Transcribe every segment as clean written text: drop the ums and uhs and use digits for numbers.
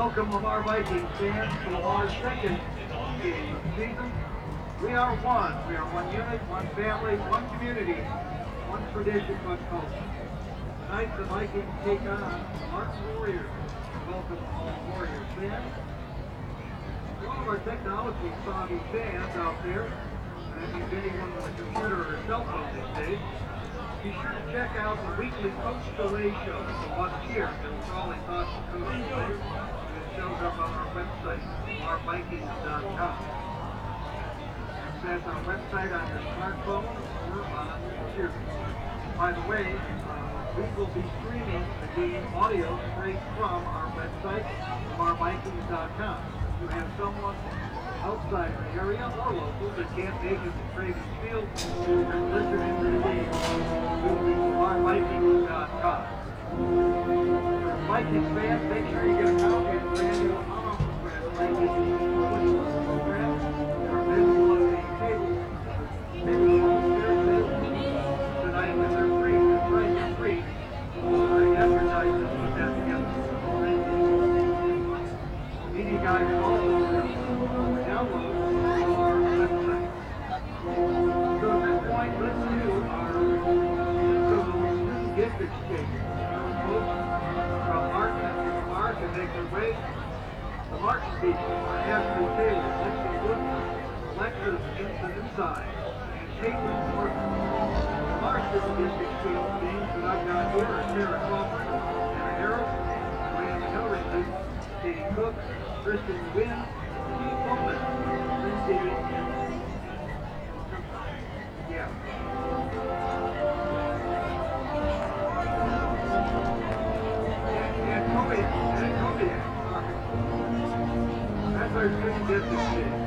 welcome Lamar Vikings fans to Lamar's second game of the season. We are one. We are one unit, one family, one community, one tradition, one culture. Tonight the Vikings take on the Martin Warriors. Welcome all Warriors fans. To all of our technology savvy fans out there, and if you're anyone with a computer or a cell phone these days, be sure to check out the weekly Coach Delay show. It's a must hear. It's always thoughts of Coach Delay. And it shows up on our website, ourvikings.com. That's our website on your smartphone or on your computer. By the way, we will be streaming the game audio straight from our website, ourvikings.com. If you have someone outside the area or local that can't make it to Craven Field and listening to the game, we'll be ourvikings.com. For Vikings fans, make sure you get a copy of the brand new Vikings program. They're available at the table. Tonight when they're free, they're trying to free. I advertise and put that together. Media guys also download our website. So at this point, let's do our student gift exchange. Folks from Martin and Lamar can make their way. The Martin people are Ashley Taylor, Lexi Wood, Alexis Vincent inside, and Caitlin Morton. The Lamar student gift exchange names that I've got here are Sarah Crawford, Anna Harris, Joanne Hellerson, Katie Cook, Kristen Wynn, Steve Bowman, Lindsay, yeah. And Kodiak. That's our student gift exchange.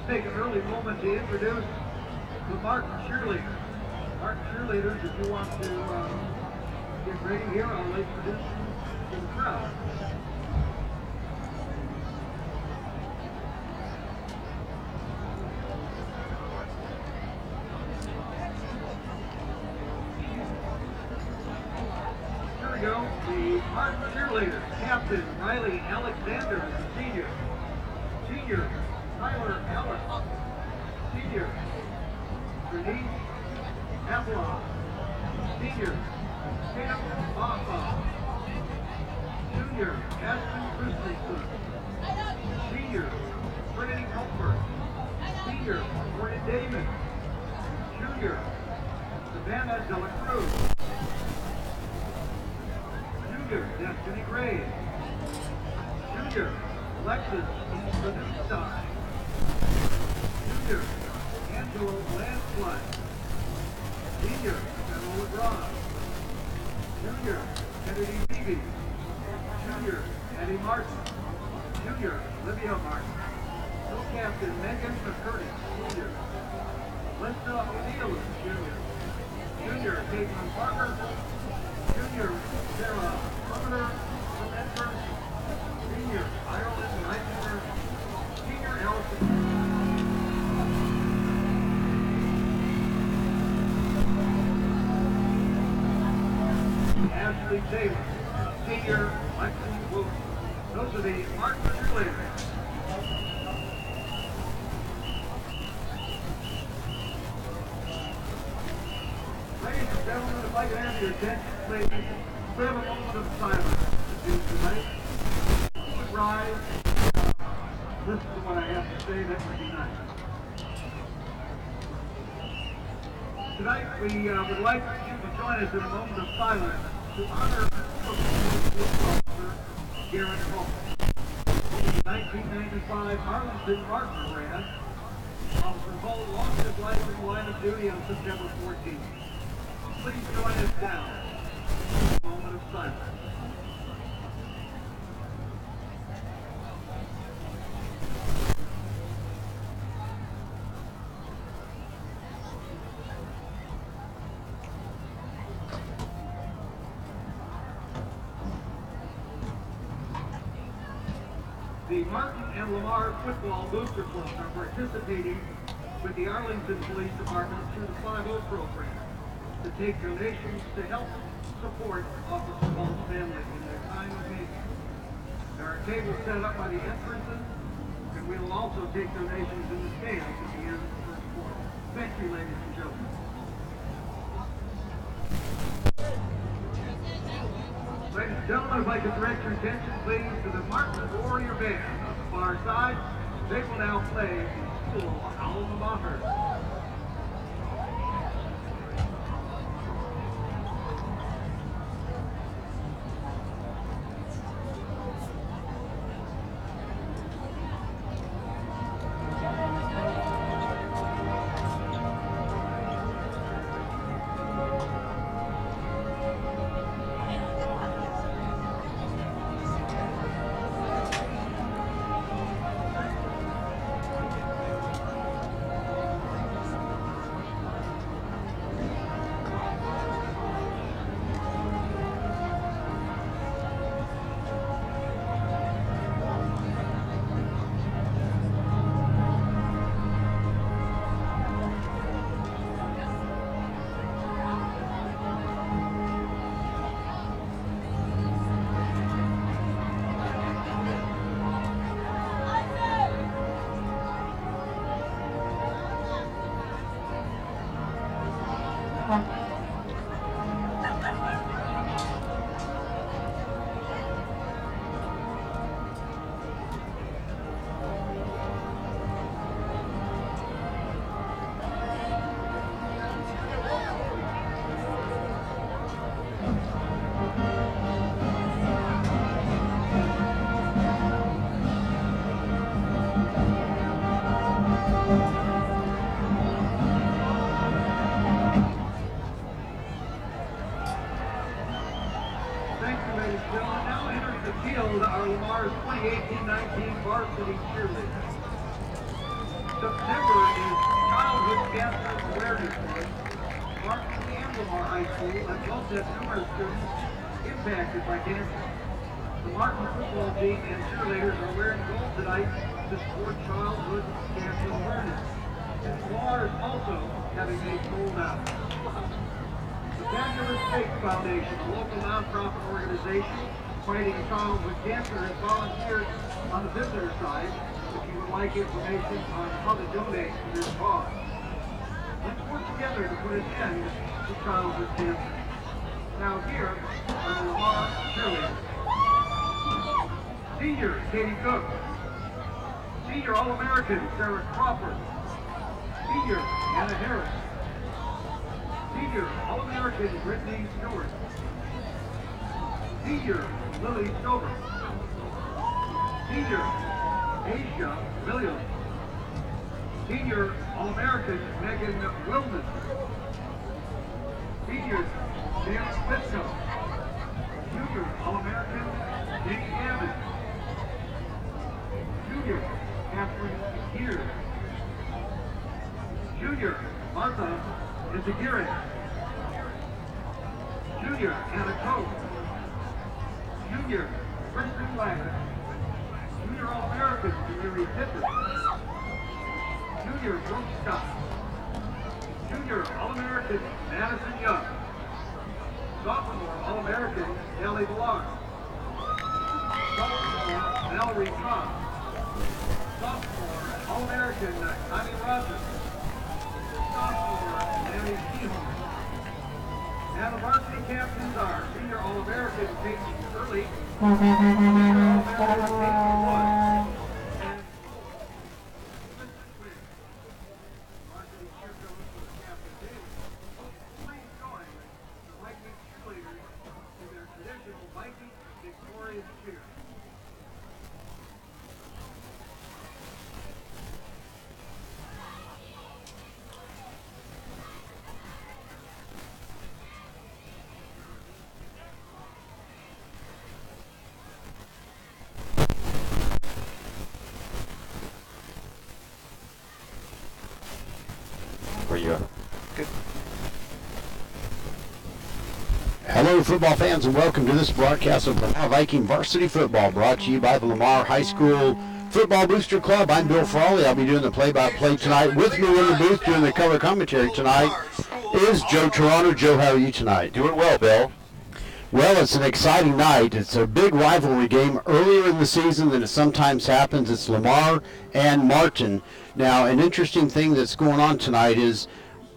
take an early moment to introduce the Martin cheerleaders. Martin cheerleaders, if you want to get ready here, I'll introduce you to the crowd. Here we go, the Martin cheerleaders. Captain Riley Alexander is a senior. Senior Tyler Ellis. Senior Bernice Avalon. Senior Sam Baffa. Junior Ashton Christensen. Senior Trinity Comfort. Senior Morgan Damon. Junior Savannah De La Cruz. Junior Destiny Graves. Junior Alexis Benustai. Junior Angelo Landslide. Senior General LeBron. Junior Kennedy Levy. Junior Eddie Martin. Junior Olivia Martin. Co-captain Megan McCurdy. Senior Linda O'Neill. Junior. Junior Caitlin Parker. Junior Sarah Sumner from Edinburgh. Senior Ireland Leisinger. Senior Allison. Ashley Taylor. Senior Lexi Wilson. Those are the Martin cheerleaders. Ladies and gentlemen, if I could have your attention, please, we have a moment of silence to do tonight. Would rise, listen to what I have to say, that would be nice. Tonight, we would like you to join us in a moment of silence to honor police officer Garrett Hall. In 1995 Arlington Martin ran, Officer Hall lost his life in the line of duty on September 14th. Please join us now in a moment of silence. The Martin and Lamar Football Booster Club are participating with the Arlington Police Department through the 5-0 program to take donations to help support Officer Hall's family in their time of need. There are tables set up by the entrances, and we will also take donations in the stands at the end of the first quarter. Thank you, ladies and gentlemen. Ladies and gentlemen, if I could direct your attention, please, to the Martin Warrior Band on the far side. They will now play the school alma mater. Now entering the field are Lamar's 2018-19 varsity cheerleaders. September is Childhood Cancer Awareness Month. Martin and Lamar High School have both had numerous students impacted by cancer. The Martin football team and cheerleaders are wearing gold tonight to support childhood cancer awareness. And Lamar is also having a gold now. The Fabulous Faith Foundation, a local nonprofit organization fighting childhood cancer, has volunteered on the visitor side if you would like information on how to donate to this cause. Let's work together to put an end to childhood cancer. Now here are the Lamar cheerleaders. Senior, Katie Cook. Senior All-American, Sarah Crawford. Senior, Anna Harris. Senior All-American, Brittany Stewart. Senior, Lily Stover. Senior, Asia Williams. Senior All-American, Megan Wilman. Senior, James Fitco. Junior All-American, Jake Gavin. Junior, Catherine Gear. Junior, Martha Izaguirre. Junior, Anna Coe. Junior, Kristen Wagner. Junior All-American, Mary Pittman. Junior, Brooke Scott. Junior All-American, Madison Young. Sophomore All-American, Kelly Villar. Sophomore, Mallory Cobb. Sophomore All-American, Connie Rogers. Sophomore, Annie Keyhorn. And the varsity captains are Senior All-American, Peyton Early. Senior All-American, Peyton Wood. And varsity cheerleaders for the captain team. Please join the Viking cheerleaders in their traditional Viking victorious cheer. Good. Hello, football fans, and welcome to this broadcast of Lamar Viking Varsity Football, brought to you by the Lamar High School Football Booster Club. I'm Bill Frawley. I'll be doing the play-by-play tonight. With me in the booth doing the color commentary tonight is Joe Toronto. Joe, how are you tonight? Doing well, Bill. Well, it's an exciting night. It's a big rivalry game earlier in the season than it sometimes happens. It's Lamar and Martin. Now, an interesting thing that's going on tonight is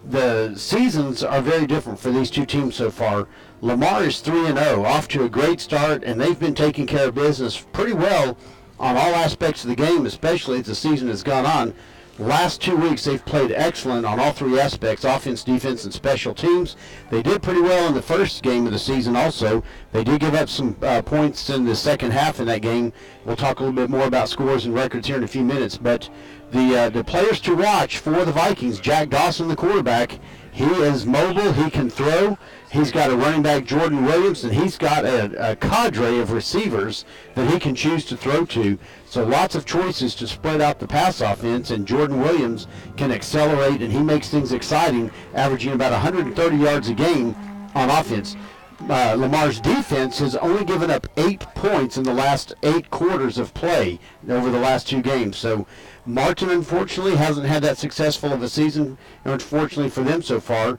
the seasons are very different for these two teams so far. Lamar is 3-0, off to a great start, and they've been taking care of business pretty well on all aspects of the game, especially as the season has gone on. The last 2 weeks, they've played excellent on all three aspects, offense, defense, and special teams. They did pretty well in the first game of the season also. They did give up some points in the second half in that game. We'll talk a little bit more about scores and records here in a few minutes. But the players to watch for the Vikings, Jack Dawson, the quarterback, he is mobile, he can throw. He's got a running back, Jordan Williams, and he's got a cadre of receivers that he can choose to throw to. So lots of choices to spread out the pass offense, and Jordan Williams can accelerate, and he makes things exciting, averaging about 130 yards a game on offense. Lamar's defense has only given up 8 points in the last 8 quarters of play over the last 2 games. So Martin, unfortunately, hasn't had that successful of a season, unfortunately for them so far.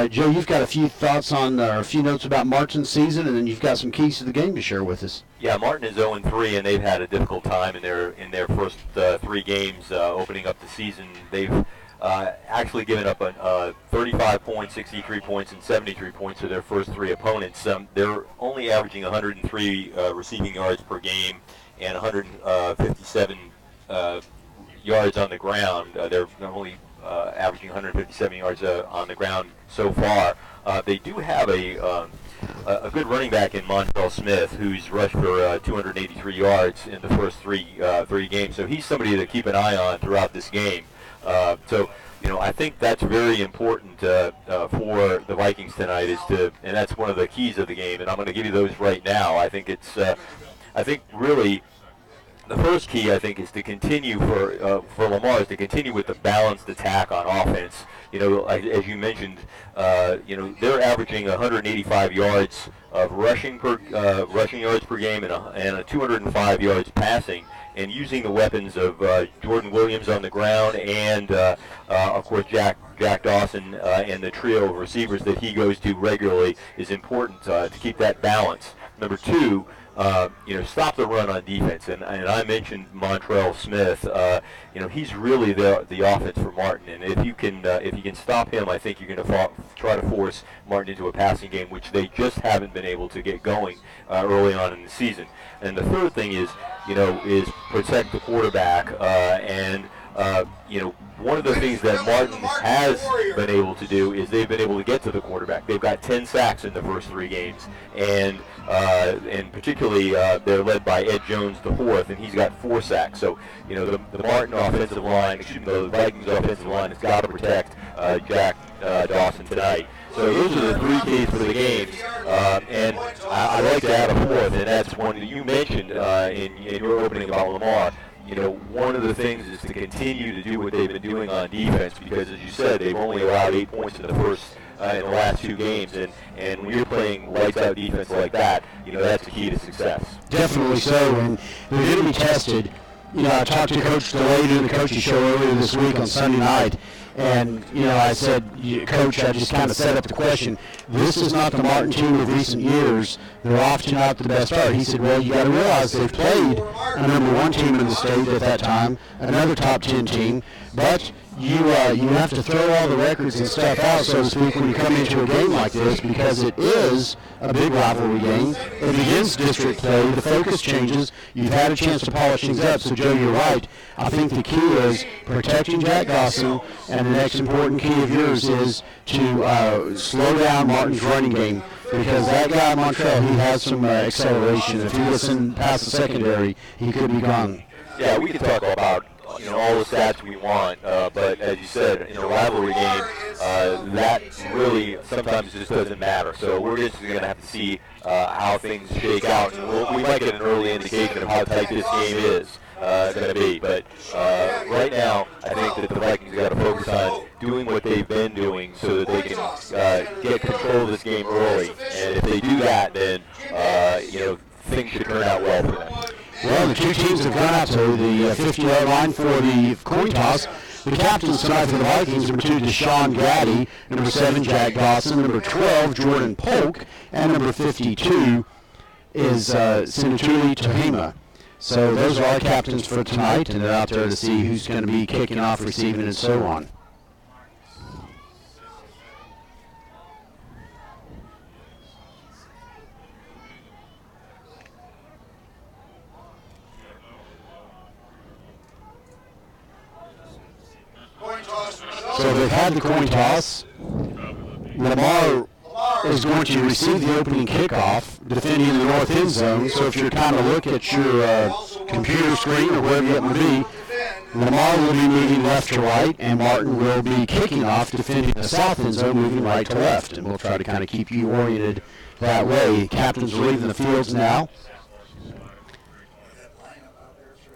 Joe, you've got a few thoughts on, a few notes about Martin's season, and then you've got some keys to the game to share with us. Yeah, Martin is 0-3, and they've had a difficult time in their first 3 games opening up the season. They've actually given up 35 points, 63 points, and 73 points to their first 3 opponents. They're only averaging 103 receiving yards per game and 157 yards on the ground. They're only averaging 157 yards on the ground so far. They do have a good running back in Montrell Smith, who's rushed for 283 yards in the first three games. So he's somebody to keep an eye on throughout this game. So, I think that's very important for the Vikings tonight, and that's one of the keys of the game. And I'm going to give you those right now. I think really the first key, I think, is to continue for Lamar is to continue with the balanced attack on offense. As you mentioned, they're averaging 185 yards of rushing yards per game and 205 yards passing, and using the weapons of Jordan Williams on the ground and of course Jack Dawson and the trio of receivers that he goes to regularly is important to keep that balance. Number two, stop the run on defense, and I mentioned Montrell Smith. He's really the offense for Martin, and if you can stop him, I think you're going to try to force Martin into a passing game, which they just haven't been able to get going early on in the season. And the third thing is protect the quarterback, and one of the things that Martin has been able to do is they've been able to get to the quarterback. They've got 10 sacks in the first 3 games, and particularly they're led by Ed Jones IV, and he's got 4 sacks. So the Martin offensive line, the Vikings offensive line has got to protect Jack Dawson tonight. So those are the 3 keys for the games, and I'd like to add a fourth, and that's one that you mentioned in your opening about Lamar. One of the things is to continue to do what they've been doing on defense, because as you said, they've only allowed 8 points in the last 2 games, and when you're playing lights out defense like that, that's the key to success. Definitely so, and they're going to be tested. I talked to Coach DeLay during the coaching show earlier this week on Sunday night, and I said, Coach, I just kind of set up the question. This is not the Martin team of recent years. They're often not the best start. He said, well, you got to realize they've played a number 1 team in the state at that time, another top 10 team, but you have to throw all the records and stuff out, so to speak, when you come into a game like this, because it is a big rivalry game. It begins district play. The focus changes. You've had a chance to polish things up. So, Joe, you're right. I think the key is protecting Jack Dawson, and the next important key of yours is to slow down Martin's running game, because that guy, Montrell, he has some acceleration. If he gets in past the secondary, he could be gone. Yeah, we can talk about all the stats we want, but as you said, in a rivalry game, that really sometimes just doesn't matter. So we're just going to have to see how things shake out, and we might get an early indication of how tight this game is going to be. But right now, I think that the Vikings got to focus on doing what they've been doing so that they can get control of this game early. And if they do that, then things should turn out well for them. Well, the 2 teams have gone out to the 50-yard line for the coin toss. The captains tonight for the Vikings, number 2, Deshaun Gaddy, number 7, Jack Dawson, number 12, Jordan Polk, and number 52 is Sinatuli Tahima. So those are our captains for tonight, and they're out there to see who's going to be kicking off, receiving, and so on. So they've had the coin toss. Lamar is going to receive the opening kickoff, defending the north end zone. So if you're kind of look at your computer screen or wherever it may be, Lamar will be moving left to right, and Martin will be kicking off, defending the south end zone, moving right to left. And we'll try to kind of keep you oriented that way. Captains are leaving the fields now.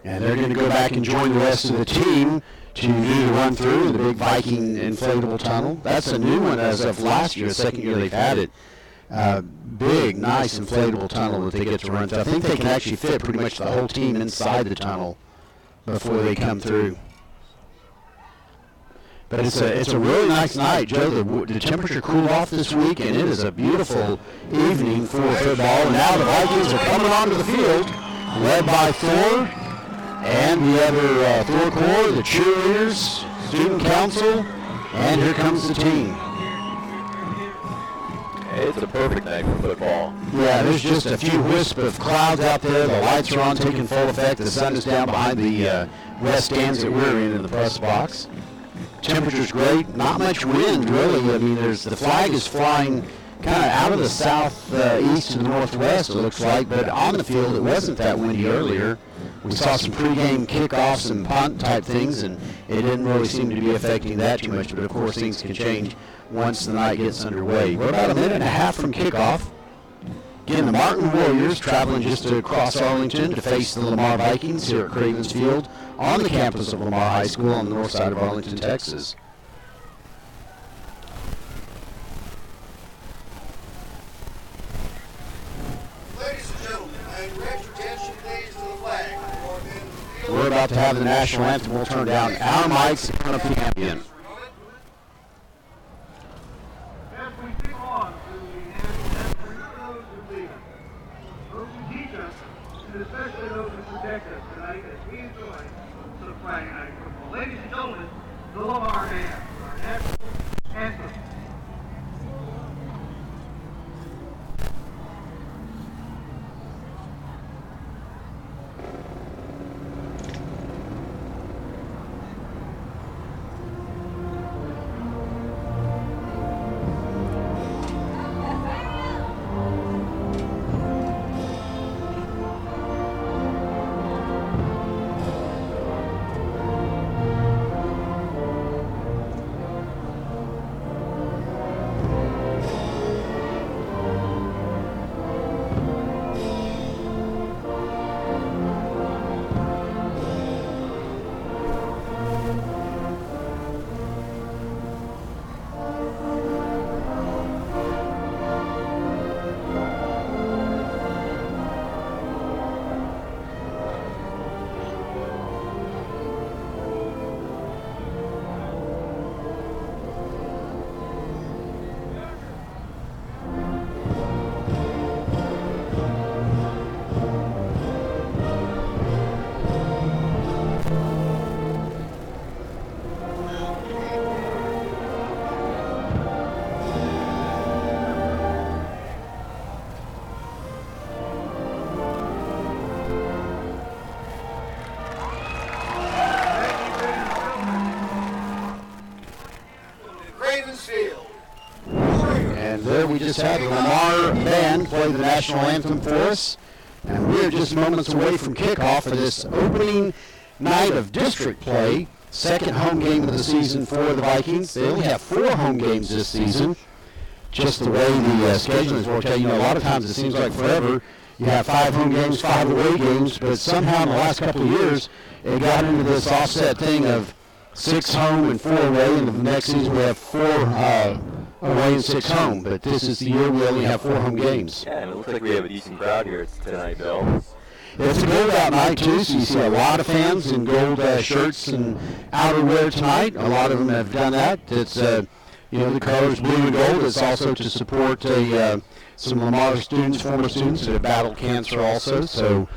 And they're going to go back and join the rest of the team to do the run through the big Viking inflatable tunnel. That's a new one as of last year, the second year they've had it. Big, nice inflatable tunnel that they get to run through. I think they can actually fit pretty much the whole team inside the tunnel before they come through. But it's a really nice night, Joe. The temperature cooled off this week, and it is a beautiful evening for football. And now the Vikings are coming onto the field, led by Thor and the other Thor Corps, the cheerleaders, student council, and here comes the team. It's a perfect night for football. Yeah, there's just a few wisps of clouds out there. The lights are on, taking full effect. The sun is down behind the west stands that we're in the press box. Temperature's great. Not much wind, really. I mean, the flag is flying kind of out of the southeast to the northwest, it looks like, but on the field it wasn't that windy earlier. We saw some pregame kickoffs and punt type things, and it didn't really seem to be affecting that too much, but of course things can change once the night gets underway. We're about a minute and a half from kickoff. Again, the Martin Warriors traveling just across Arlington to face the Lamar Vikings here at Cravens Field on the campus of Lamar High School on the north side of Arlington, Texas. Ladies and gentlemen, I direct your attention please to the flag. We're about to have the national anthem. We'll turn down our mics and turn up the ambient. As we kick on to the national anthem, remember those who lead us, those who teach us, and especially those who protect us tonight as we enjoy the Friday night football. Ladies and gentlemen, the Lamar Band, our national anthem. And there we just had the Lamar Band play the national anthem for us. And we're just moments away from kickoff for this opening night of district play. Second home game of the season for the Vikings. They only have 4 home games this season. Just the way the schedule is worked out. You know, a lot of times it seems like forever. You have 5 home games, 5 away games, but somehow in the last couple of years, it got into this offset thing of 6 home and 4 away, and the next season we have 4 away and 6 home. But this is the year we only have 4 home games. Yeah, and it looks like we have a decent crowd here tonight, Bill. It's a gold out night, too, so you see a lot of fans in gold shirts and outerwear tonight. A lot of them have done that. It's, you know, the colors blue and gold. It's also to support some Lamar students, former students that have battled cancer also. So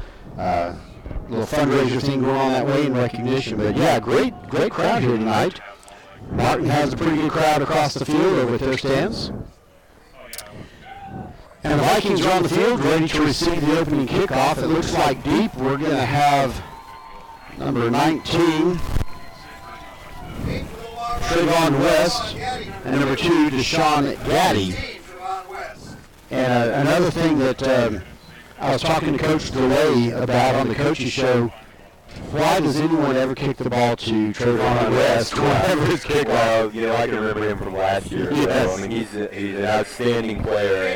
little fundraiser thing going on that way in recognition. But, yeah, great crowd here tonight. Martin has a pretty good crowd across the field over at their stands. And the Vikings are on the field ready to receive the opening kickoff. It looks like deep. We're going to have number 19, Trayvon West, and number 2, Deshaun Gaddy. And another thing that I was talking to Coach DeLay about on the coaching show, why does anyone ever kick the ball to Trayvon West? Whatever his kick, you know, I can remember him from last year. Yes. So, I mean, he's an outstanding player,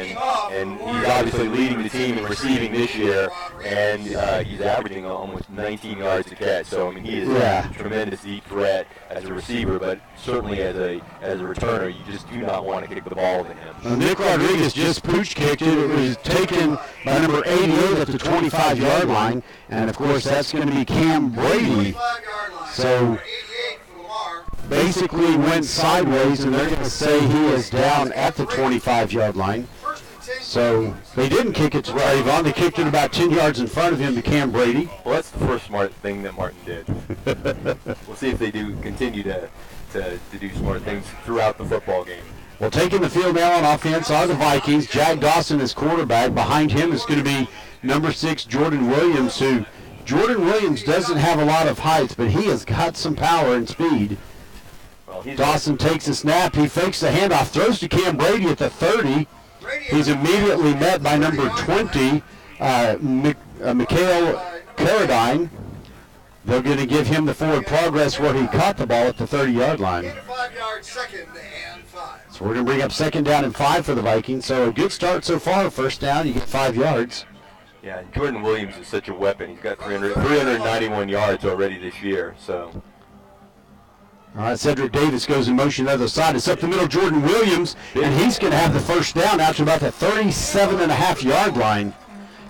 and he's obviously leading the team in receiving this year, and he's averaging almost 19 yards a catch. So, I mean, he is a tremendous deep threat as a receiver, but certainly as a returner, you just do not want to kick the ball to him. Nick Rodriguez just pooch kicked it. It was taken by number 88 at the 25-yard line, and of course that's going to be Cam Brady. So basically went sideways, and they're going to say he is down at the 25-yard line. So they didn't kick it to Trayvon. They kicked it about 10 yards in front of him to Cam Brady. Well, that's the first smart thing that Martin did. We'll see if they do continue to do smart things throughout the football game. Well, taking the field now on offense are the Vikings. Jack Dawson is quarterback. Behind him is going to be number 6, Jordan Williams, who Jordan Williams doesn't have a lot of height, but he has got some power and speed. Well, Dawson takes a snap. He fakes the handoff, throws to Cam Brady at the 30. He's immediately met by number 20, Mikhail Carradine. They're going to give him the forward progress where he caught the ball at the 30-yard line. Gain of 5 yards, 2nd and 5. So we're going to bring up 2nd down and 5 for the Vikings. So a good start so far. First down, you get 5 yards. Yeah, Jordan Williams is such a weapon. He's got 391 yards already this year. So. All right, Cedric Davis goes in motion to the other side. It's up the middle, Jordan Williams, and he's going to have the first down out to about the 37.5-yard line.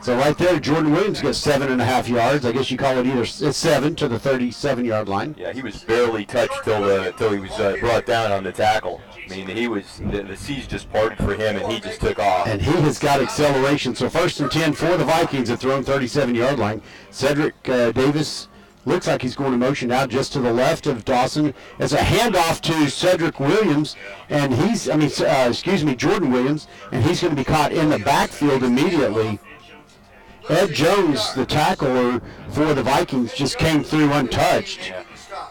So right there, Jordan Williams gets 7.5 yards. I guess you call it either it's 7 to the 37-yard line. Yeah, he was barely touched till he was brought down on the tackle. I mean, the seas just parted for him, and he just took off. And he has got acceleration. So 1st and 10 for the Vikings at their own 37-yard line. Cedric Davis looks like he's going in motion now just to the left of Dawson. It's a handoff to Cedric Williams, and Jordan Williams, and he's going to be caught in the backfield immediately. Ed Jones, the tackler for the Vikings, just came through untouched. Yeah.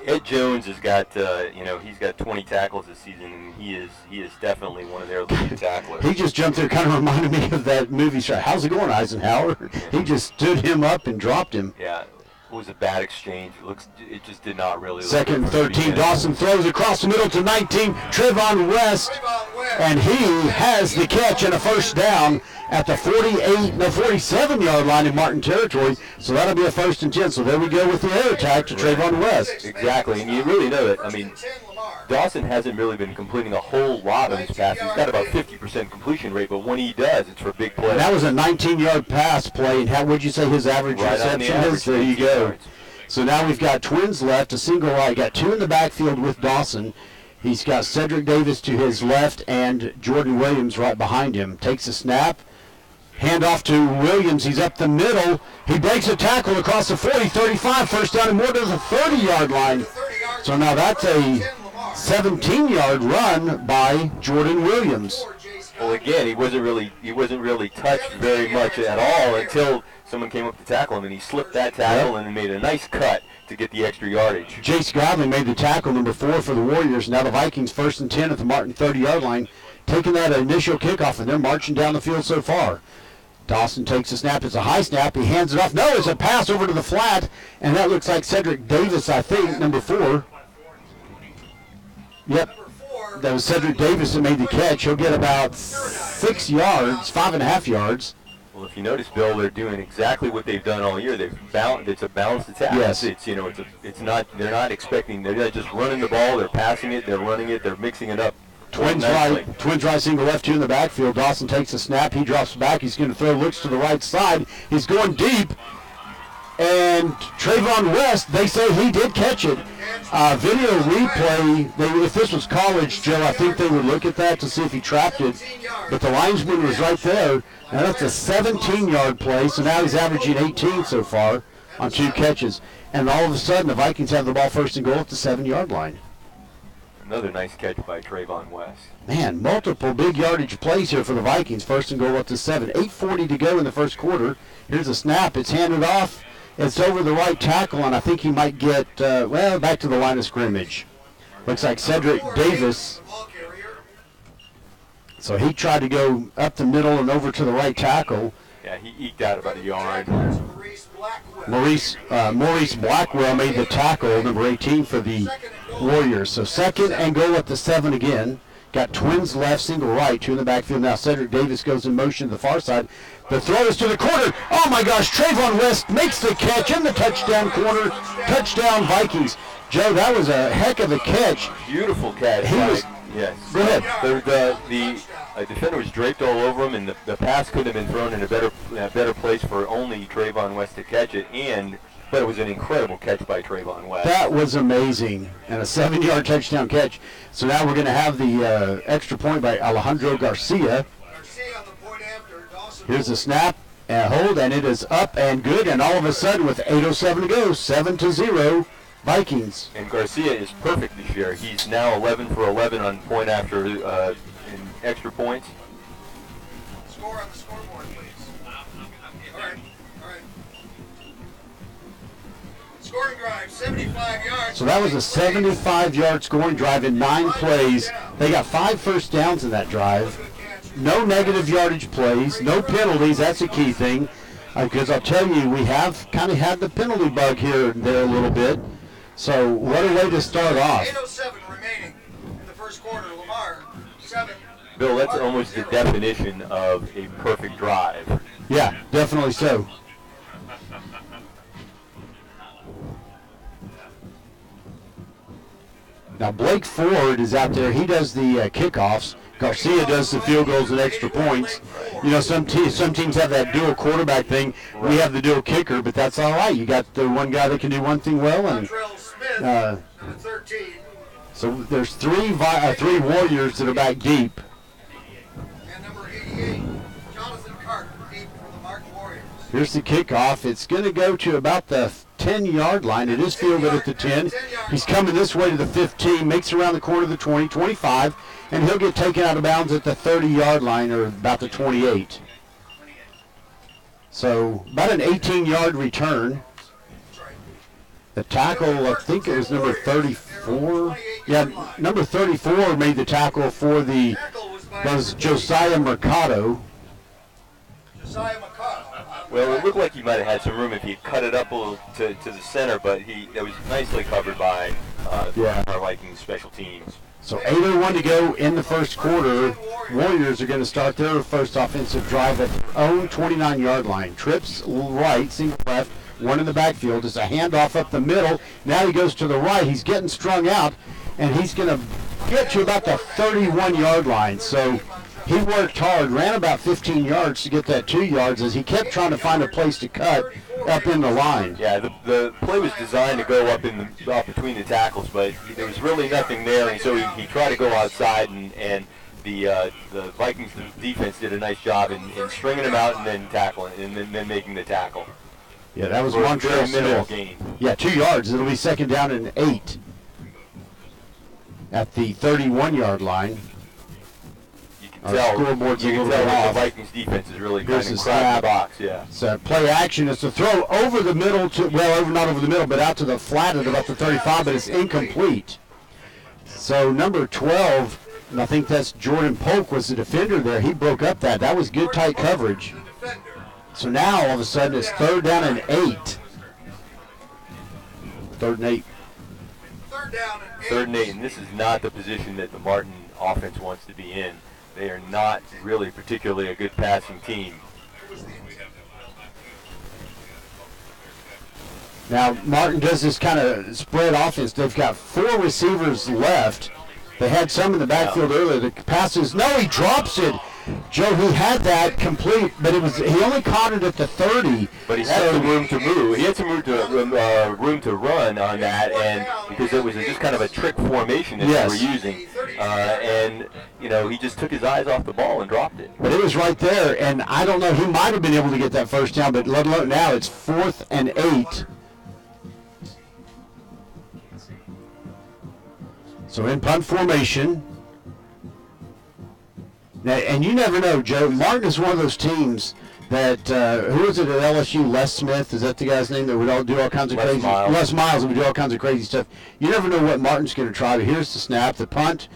Ed Jones has got, he's got 20 tackles this season, and he is definitely one of their lead tacklers. He just jumped there, kind of reminded me of that movie. How's it going, Eisenhower? He just stood him up and dropped him. Yeah. It was a bad exchange. It just did not really. 2nd and 13. Dawson throws across the middle to 19. Trayvon West, and he has the catch and a first down at the 47-yard line in Martin territory. So that'll be a 1st and 10. So there we go with the air attack to Trayvon West. Exactly, and you really know it. I mean, Dawson hasn't really been completing a whole lot of his passes. He's got about 50% completion rate, but when he does, it's for big plays. And that was a 19-yard pass play. And how would you say his average reception is? There you go. Yards. So now we've got twins left, a single right. Got 2 in the backfield with Dawson. He's got Cedric Davis to his left and Jordan Williams right behind him. Takes a snap. Handoff to Williams. He's up the middle. He breaks a tackle across the 40, 35. First down and more to the 30-yard line. So now that's a 17-yard run by Jordan Williams. Well, again, he wasn't really touched very much at all until someone came up to tackle him, and he slipped that tackle and made a nice cut to get the extra yardage. Jace Godley made the tackle, number 4 for the Warriors. Now the Vikings 1st and 10 at the Martin 30-yard line, taking that initial kickoff, and they're marching down the field so far. Dawson takes a snap. It's a high snap. He hands it off. No, it's a pass over to the flat, and that looks like Cedric Davis, I think, number 4. Yep, that was Cedric Davis that made the catch. He'll get about 6 yards, 5.5 yards. Well, if you notice, Bill, they're doing exactly what they've done all year. It's a balanced attack. Yes. It's not. They're not expecting. They're not just running the ball. They're passing it. They're running it. They're mixing it up. Twins right, single left, 2 in the backfield. Dawson takes a snap. He drops back. He's going to throw. Looks to the right side. He's going deep. And Trayvon West, they say he did catch it. Video replay, if this was college, Joe, I think they would look at that to see if he trapped it. But the linesman was right there. Now that's a 17-yard play, so now he's averaging 18 so far on 2 catches. And all of a sudden, the Vikings have the ball 1st and goal at the 7-yard line. Another nice catch by Trayvon West. Man, multiple big yardage plays here for the Vikings. 1st and goal up to 7. 8:40 to go in the first quarter. Here's a snap. It's handed off. It's over the right tackle, and I think he might get, back to the line of scrimmage. Looks like Cedric Davis. So he tried to go up the middle and over to the right tackle. Yeah, he eked out about a yard. Maurice Blackwell made the tackle, number 18 for the Warriors. So 2nd and goal at the 7 again. Got twins left, single right, 2 in the backfield. Now Cedric Davis goes in motion to the far side. The throw is to the corner. Oh my gosh, Trayvon West makes the catch in the touchdown corner. Touchdown Vikings. Joe, that was a heck of a catch. Beautiful catch. Yes. Go ahead. The defender was draped all over him, and the pass could have been thrown in a better place for only Trayvon West to catch it. But it was an incredible catch by Trayvon West. That was amazing, and a 7-yard touchdown catch. So now we're going to have the extra point by Alejandro Garcia. Here's the snap and hold, and it is up and good. And all of a sudden, with 8:07 to go, 7-0, Vikings. And Garcia is perfect this year. He's now 11 for 11 on point after in extra points. Score on the scoreboard, please. All right. Scoring drive, 75 yards. So that was a 75-yard scoring drive in 9 plays. They got 5 first downs in that drive. No negative yardage plays, no penalties. That's a key thing. Because I'll tell you, we have kind of had the penalty bug here and there a little bit. So what a way to start off. 8:07 remaining in the first quarter. Lamar, 7. Bill, that's almost the definition of a perfect drive. Yeah, definitely so. Now Blake Ford is out there. He does the kickoffs. Garcia does the field goals and extra points. You know, some teams have that dual quarterback thing. We have the dual kicker, but that's all right. You got the one guy that can do one thing well, and so there's three Warriors that are back deep. And number 88, Jonathan Carter, deep for the Martin Warriors. Here's the kickoff. It's going to go to about the 10-yard line. It is fielded at the 10. He's coming this way to the 15, makes around the corner of the 20, 25, and he'll get taken out of bounds at the 30-yard line, or about the 28. So about an 18-yard return. The tackle, I think it was number 34. Yeah, number 34 made the tackle for the, was Josiah Mercado. Josiah Mercado. Well, it looked like he might have had some room if he had cut it up a little to the center, but it was nicely covered by our Vikings special teams. So 8:01 to go in the first quarter. Warriors are going to start their first offensive drive at their own 29-yard line. Trips right, single left, one in the backfield. It's a handoff up the middle. Now he goes to the right. He's getting strung out, and he's going to get to about the 31-yard line. So he worked hard, ran about 15 yards to get that 2 yards as he kept trying to find a place to cut up in the line. Yeah, the play was designed to go up between the tackles, but there was really nothing there, and so he tried to go outside, and the Vikings defense did a nice job in stringing him out and then tackling, and then making the tackle. Yeah, that was one Montreal minimal Smith. gain. Yeah, 2 yards. It'll be second down and 8 at the 31-yard line. Our scoreboard's a little bit that off. the Vikings defense is really Here's kind of the crowding snap. the box. Yeah. So play action. It's a throw over the middle not over the middle, but out to the flat at about the 35, but it's incomplete. So number 12, and I think that's Jordan Polk was the defender there. He broke up that. That was good tight coverage. So now all of a sudden it's third down and 8. Third and 8. Third and 8, and this is not the position that the Martin offense wants to be in. They are not really particularly a good passing team. Now, Martin does this kind of spread offense. They've got 4 receivers left. They had some in the backfield earlier. The passes, no, he drops it. Joe, he had that complete, but he only caught it at the 30. But he had some room to move. He had some room to run on that, and because it was just kind of a trick formation that they were using, and he just took his eyes off the ball and dropped it. But it was right there, and I don't know. He might have been able to get that first down, but let alone now it's 4th and 8. So in punt formation. Now, and you never know, Joe. Martin is one of those teams that, who was it at LSU? Les Smith, is that the guy's name that would do all kinds of crazy? Les Miles would do all kinds of crazy stuff. You never know what Martin's going to try, but here's the snap, the punt,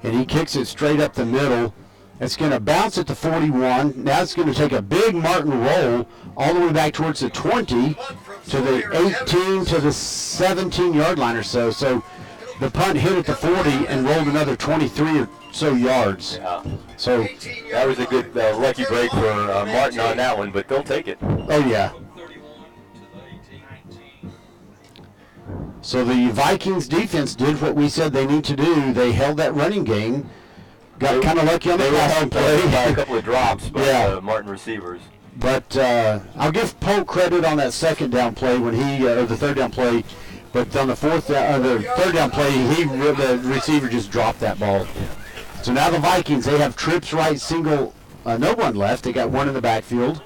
and he kicks it straight up the middle. It's going to bounce at the 41. Now it's going to take a big Martin roll all the way back towards the 20 to the 18 to the 17-yard line or so. So the punt hit at the 40 and rolled another 23 or so yards. Yeah. So that was a good lucky break for Martin on that one, but they'll take it. Oh, yeah. So the Vikings defense did what we said they need to do. They held that running game. Got kind of lucky on the passing play. By a couple of drops by Martin receivers. But I'll give Polk credit on that second down play when or the third down play. But on the third down play, the receiver just dropped that ball. So now the Vikings, they have trips right, single, no one left. They got one in the backfield.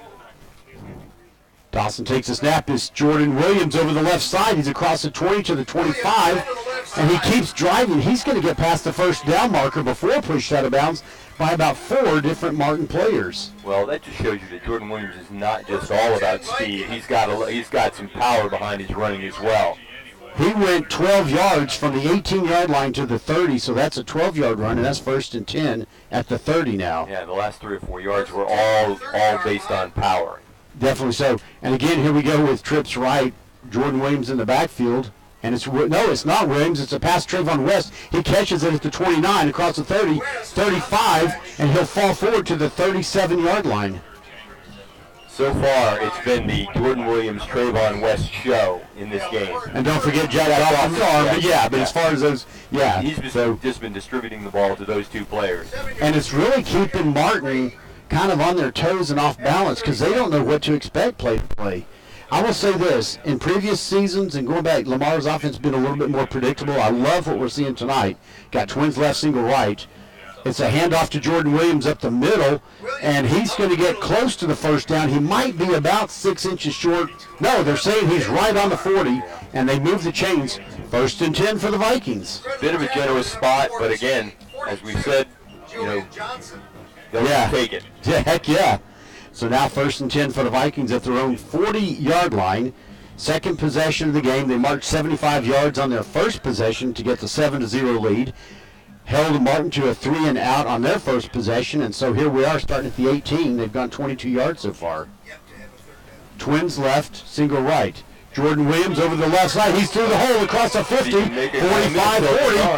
Dawson takes a snap. It's Jordan Williams over the left side. He's across the 20 to the 25, and he keeps driving. He's going to get past the first down marker before pushed out of bounds by about 4 different Martin players. Well, that just shows you that Jordan Williams is not just all about speed. He's got some power behind his running as well. He went 12 yards from the 18-yard line to the 30, so that's a 12-yard run, and that's 1st and 10 at the 30 now. Yeah, the last 3 or 4 yards were all based on power. Definitely so. And again, here we go with trips right. Jordan Williams in the backfield. And it's not Williams. It's a pass to Trayvon West. He catches it at the 29, across the 30, 35, and he'll fall forward to the 37-yard line. So far, it's been the Jordan Williams, Trayvon West show in this game. And don't forget Jack Dawson's arm. But as far as those, He's just been distributing the ball to those two players. And it's really keeping Martin kind of on their toes and off balance because they don't know what to expect play to play. I will say this, in previous seasons and going back, Lamar's offense has been a little bit more predictable. I love what we're seeing tonight. Got twins left, single right. It's a handoff to Jordan Williams up the middle, and he's going to get close to the first down. He might be about 6 inches short. No, they're saying he's right on the 40, and they move the chains. 1st and 10 for the Vikings. Bit of a generous spot, but again, as we said, they'll take it. Yeah, heck yeah. So now 1st and 10 for the Vikings at their own 40-yard line. Second possession of the game. They marched 75 yards on their first possession to get the 7-0 lead. Held Martin to a 3-and-out on their first possession, and so here we are starting at the 18. They've gone 22 yards so far. Twins left, single right. Jordan Williams over the left side. He's through the hole across the 50, 45,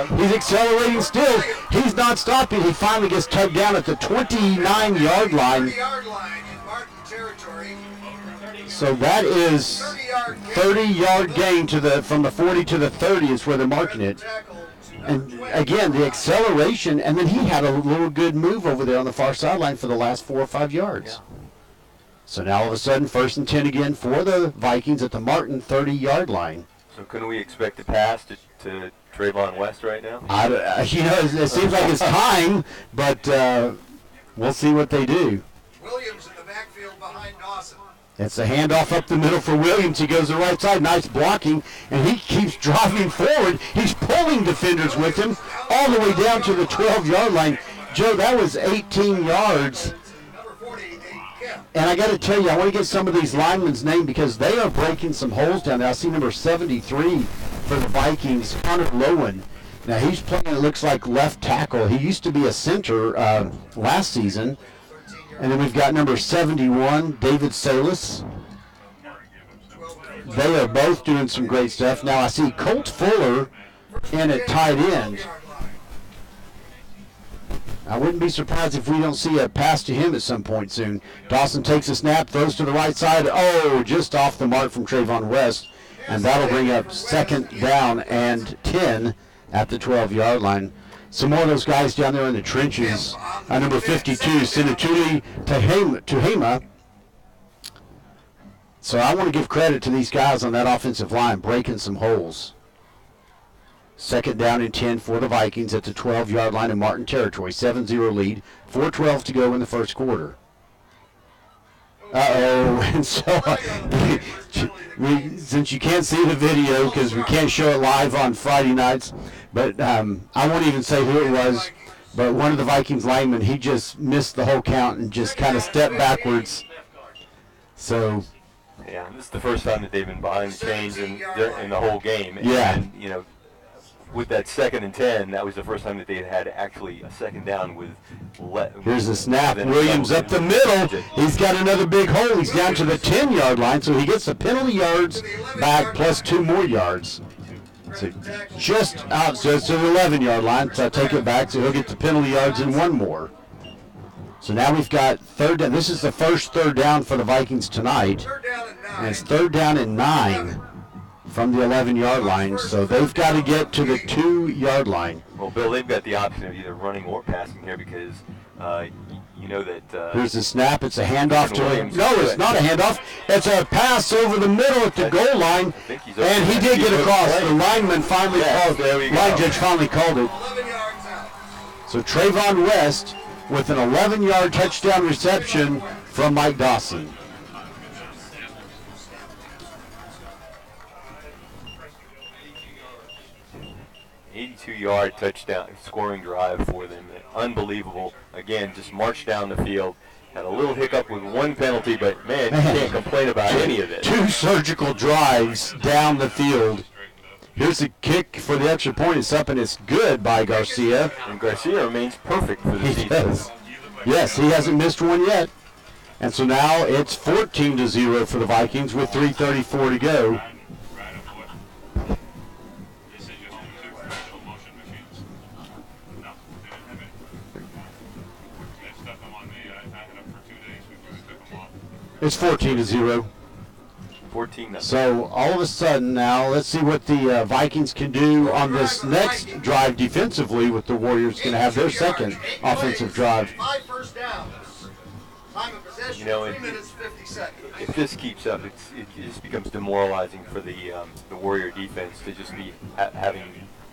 40. He's accelerating still. He's not stopping. He finally gets tugged down at the 29-yard line. So that is 30-yard gain from the 40 to the 30 is where they're marking it. And again, the acceleration, and then he had a little good move over there on the far sideline for the last 4 or 5 yards. Yeah. So now all of a sudden, 1st and 10 again for the Vikings at the Martin 30-yard line. So couldn't we expect a pass to Trayvon West right now? It seems like it's time, but we'll see what they do. Williams in the backfield behind Dawson. It's a handoff up the middle for Williams. He goes to the right side. Nice blocking, and he keeps driving forward. He's pulling defenders with him all the way down to the 12-yard line. Joe, that was 18 yards. And I got to tell you, I want to get some of these linemen's name because they are breaking some holes down there. I see number 73 for the Vikings, Connor Lowen. Now, he's playing, it looks like, left tackle. He used to be a center last season. And then we've got number 71, David Salas. They are both doing some great stuff. Now I see Colt Fuller in at tight end. I wouldn't be surprised if we don't see a pass to him at some point soon. Dawson takes a snap, throws to the right side. Oh, just off the mark from Trayvon West. And that'll bring up 2nd down and 10 at the 12-yard line. Some more of those guys down there in the trenches. Number 52, Sinatuli Tuhema. So I want to give credit to these guys on that offensive line, breaking some holes. 2nd down and 10 for the Vikings at the 12-yard line in Martin territory. 7-0 lead, 4:12 to go in the first quarter. Uh-oh, and so since you can't see the video because we can't show it live on Friday nights, but I won't even say who it was, but one of the Vikings linemen, he just missed the whole count and just kind of stepped backwards. So, yeah, this is the first time that they've been behind the chains in the whole game. Yeah. And, with that 2nd and 10, that was the first time that they had actually a 2nd down with. Here's the snap. Williams up the middle. He's got another big hole. He's down to the 10-yard line, so he gets the penalty yards back plus 2 more yards. So just out, so it's to the 11-yard line. So I take it back, so he'll get the penalty yards and 1 more. So now we've got 3rd down. This is the first 3rd down for the Vikings tonight, and it's 3rd down and 9. From the 11-yard line, so they've got to get to the 2-yard line. Well, Bill, they've got the option of either running or passing here because you know that. Here's the snap. It's a handoff to him. No, it's not a handoff. It's a pass over the middle at the goal line, and he did get across. The lineman finally called it. Line judge finally called it. So Trayvon West with an 11-yard touchdown reception from Mike Dawson. 82-yard touchdown scoring drive for them. Unbelievable. Again, just marched down the field. Had a little hiccup with 1 penalty, but, man, you can't complain about any of it. 2 surgical drives down the field. Here's the kick for the extra point. It's up, and it's good by Garcia. And Garcia remains perfect for the season. Does. Yes, he hasn't missed one yet. And so now it's 14-0 for the Vikings with 3:34 to go. It's 14-0. 14. So all of a sudden now, let's see what the Vikings can do on this next drive defensively with the Warriors going to have their second offensive drive. 5 first downs. Time of possession, 3 minutes, 50 seconds. If this keeps up, it just becomes demoralizing for the Warrior defense to just be having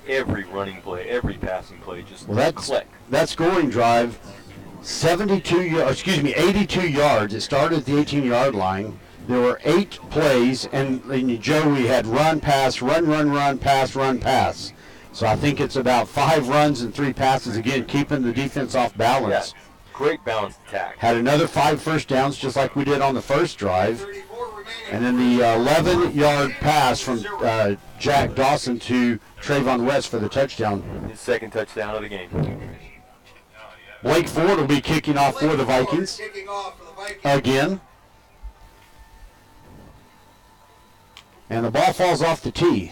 every running play, every passing play just click. That scoring drive, 82 yards. It started at the 18-yard line. There were 8 plays, and Joe, we had run, pass, run, pass, run, pass. So I think it's about 5 runs and 3 passes, again, keeping the defense off balance. Yeah. Great balanced attack. Had another 5 first downs, just like we did on the first drive. And then the 11-yard pass from Jack Dawson to Trayvon West for the touchdown. His second touchdown of the game. Blake Ford will be kicking off for the Vikings again. And the ball falls off the tee.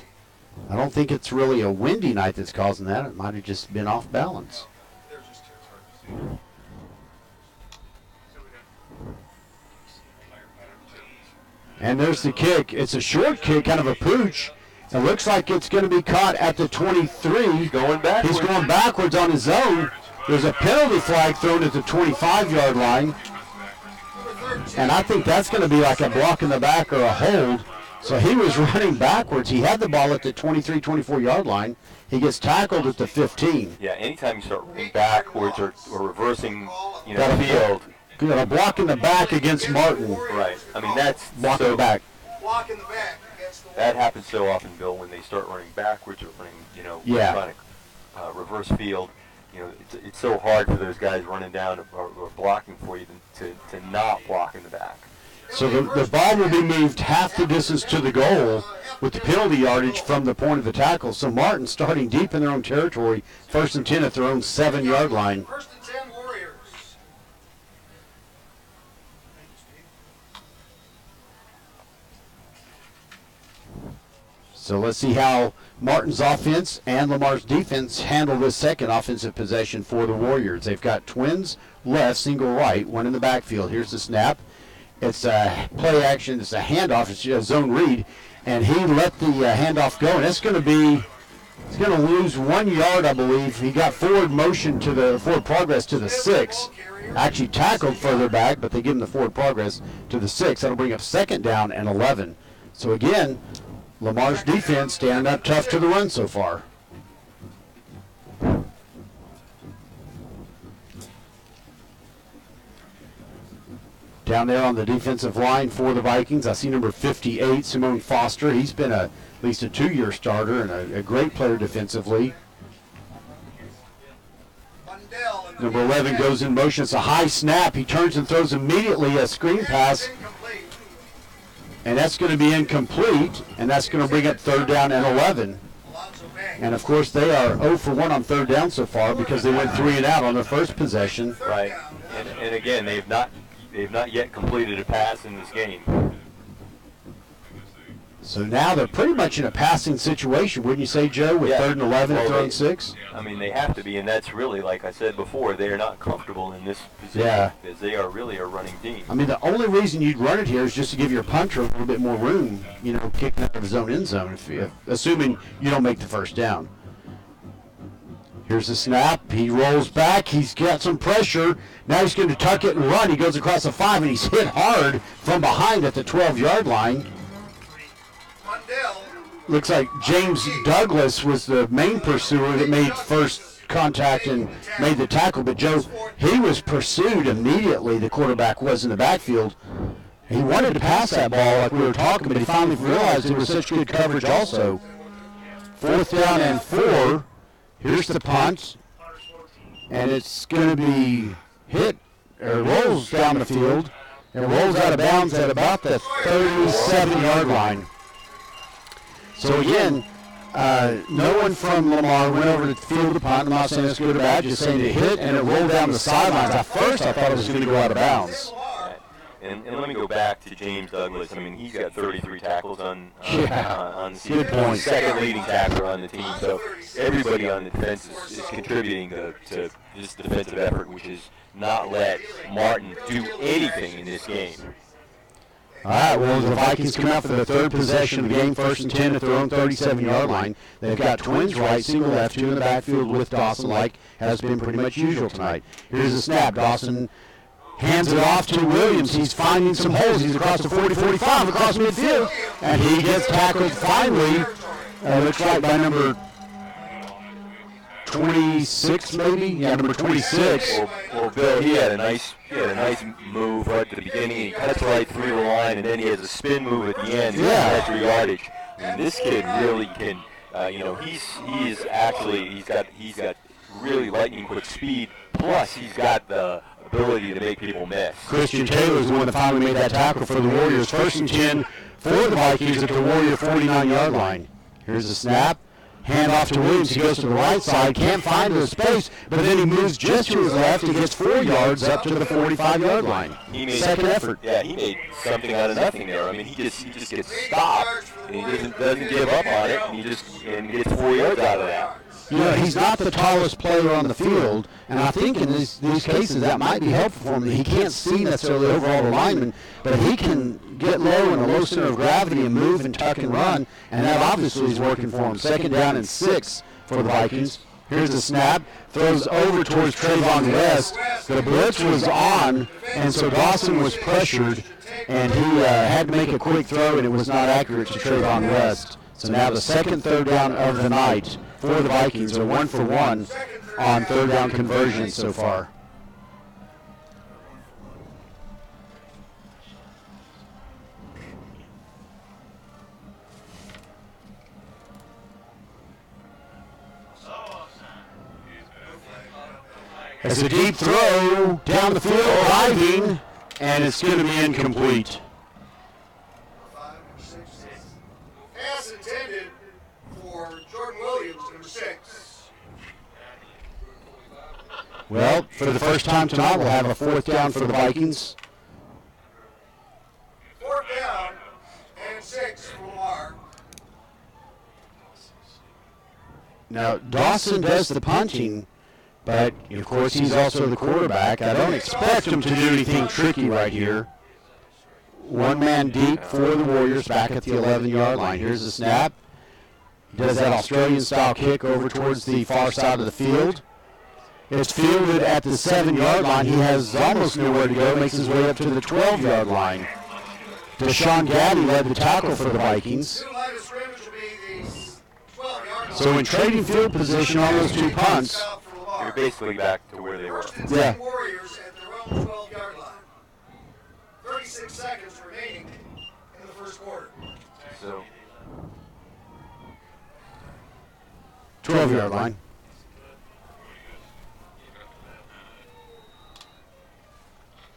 I don't think it's really a windy night that's causing that. It might have just been off balance. And there's the kick. It's a short kick, kind of a pooch. It looks like it's going to be caught at the 23. He's going backwards. He's going backwards on his own. There's a penalty flag thrown at the 25-yard line. And I think that's going to be like a block in the back or a hold. So he was running backwards. He had the ball at the 23, 24-yard line. He gets tackled at the 15. Yeah, anytime you start running backwards or reversing, field. A block in the back against Martin. Right. I mean, that's block in the back. Block in the back against the that happens so often, Bill, when they start running backwards or running, trying to reverse field. It's so hard for those guys running down or blocking for you to not block in the back. So the ball will be moved half the distance to the goal with the penalty yardage from the point of the tackle. So Martin starting deep in their own territory, 1st and 10 at their own 7-yard line. 1st and 10 Warriors. So let's see how Martin's offense and Lamar's defense handle this second offensive possession for the Warriors. They've got twins left, single right, one in the backfield. Here's the snap. It's a play action. It's a handoff. It's a zone read. And he let the handoff go. And it's going to lose 1 yard, I believe. He got forward progress to the 6. Actually tackled further back, but they give him the forward progress to the 6. That'll bring up 2nd down and 11. So again, Lamar's defense standing up tough to the run so far. Down there on the defensive line for the Vikings, I see number 58, Simone Foster. He's been at least a 2-year starter and a great player defensively. Number 11 goes in motion. It's a high snap. He turns and throws immediately a screen pass. And that's going to be incomplete, and that's going to bring up 3rd down and 11. And, of course, they are 0 for 1 on 3rd down so far because they went 3 and out on their first possession. Right. And again, they've not yet completed a pass in this game. So now they're pretty much in a passing situation, wouldn't you say, Joe, with 3rd and 11 and 3rd and 6? I mean, they have to be, and that's really, like I said before, they are not comfortable in this position because they are really a running team. I mean, the only reason you'd run it here is just to give your punter a little bit more room, kicking out of his own end zone, assuming you don't make the 1st down. Here's the snap. He rolls back. He's got some pressure. Now he's going to tuck it and run. He goes across the 5, and he's hit hard from behind at the 12-yard line. Looks like James Douglas was the main pursuer that made first contact and made the tackle. But, Joe, he was pursued immediately. The quarterback was in the backfield. He wanted to pass that ball like we were talking, but he finally realized it was such good coverage also. 4th down and 4. Here's the punt. And it's going to be hit, or rolls down the field, and rolls out of bounds at about the 37-yard line. So again, no one from Lamar went over to the field to punt. I'm not saying it's good or bad, just saying it hit and it rolled down the sidelines. At first, I thought it was going to go out of bounds. And let me go back to James Douglas. I mean, he's got 33 tackles on the season. Good point. Second leading tackler on the team. So everybody on the defense is contributing to this defensive effort, which is not let Martin do anything in this game. All right, well, the Vikings come out for the third possession of the game, 1st and 10 at their own 37-yard line. They've got twins right, single left, two in the backfield with Dawson, like has been pretty much usual tonight. Here's a snap. Dawson hands it off to Williams. He's finding some holes. He's across the 40-45, across midfield, and he gets tackled finally, looks like by number 26 maybe? Yeah, number 26. Well, Bill, he had a nice move right at the beginning. He cuts right through the line, and then he has a spin move at the end. Yeah. Extra yardage. And this kid really can. He's got really lightning quick speed. Plus, he's got the ability to make people miss. Christian Taylor's the one that finally made that tackle for the Warriors. 1st and 10 for the Vikings at the Warrior 49-yard line. Here's the snap. Hand off to Williams. He goes to the right side. Can't find the space, but then he moves just to his left. He gets 4 yards up to the 45-yard line. Second effort. Yeah, he made something out of nothing there. I mean, he just gets stopped, and he doesn't give up on it, and he gets 4 yards out of that. You know, he's not the tallest player on the field, and I think in these cases that might be helpful for him. He can't see necessarily over all the linemen, but he can get low in a low center of gravity and move and tuck and run, and that obviously is working for him. 2nd down and 6 for the Vikings. Here's the snap. Throws over towards Trayvon West. The blitz was on, and so Dawson was pressured, and he had to make a quick throw, and it was not accurate to Trayvon West. So now the second third down of the night for the Vikings are 1 for 1 on third down conversions so far. It's a deep throw down the field, diving, and it's going to be incomplete. Pass intended for Jordan Williams, number 6. Well, for the first time tonight, we'll have a 4th down for the Vikings. 4th down and 6 for Lamar. Now, Dawson does the punting, but, of course, he's also the quarterback. I don't expect him to do anything tricky right here. One man deep for the Warriors back at the 11-yard line. Here's the snap. Does that Australian-style kick over towards the far side of the field. It's fielded at the 7-yard line. He has almost nowhere to go. Makes his way up to the 12-yard line. Deshaun Gaddy led the tackle for the Vikings. So in trading field position on those two punts, You're basically back to where they were. yeah. Warriors at their own 12-yard line. 36 seconds remaining in the first quarter. So 12-yard line.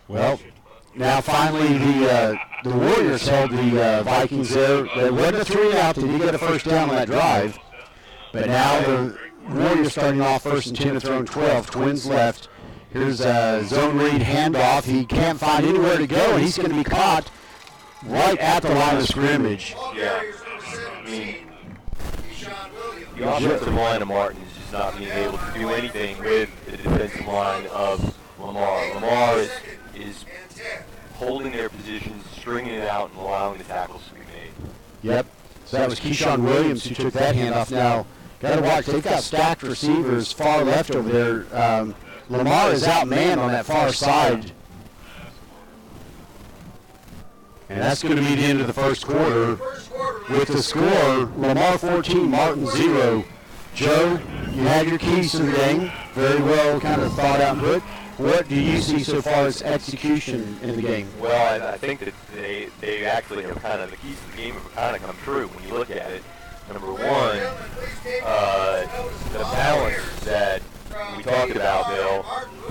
Well, now finally the Warriors held the Vikings there. They led the 3-out. They did get a first down on that drive. But now the Warriors starting off 1st and 10 at their own 12. Twins left. Here's a zone read handoff. He can't find anywhere to go, and he's going to be caught right at the line of scrimmage. yeah, I mean, the offensive line of Martin is just not being able to do anything with the defensive line of Lamar. Lamar is holding their positions, stringing it out, and allowing the tackles to be made. Yep. So that was Keyshawn Williams who took that handoff. Now, got to watch. They've got stacked receivers far left over there. Lamar is outmanned on that far side. And that's going to be the end of the first quarter. With the score, Lamar 14, Martin 0. Joe, you had your keys to the game. Very well kind of thought out and put. What do you see so far as execution in the game? Well, I think that they actually have kind of, the keys to the game have kind of come true when you look at it. Number one, the balance that we talked about, Bill,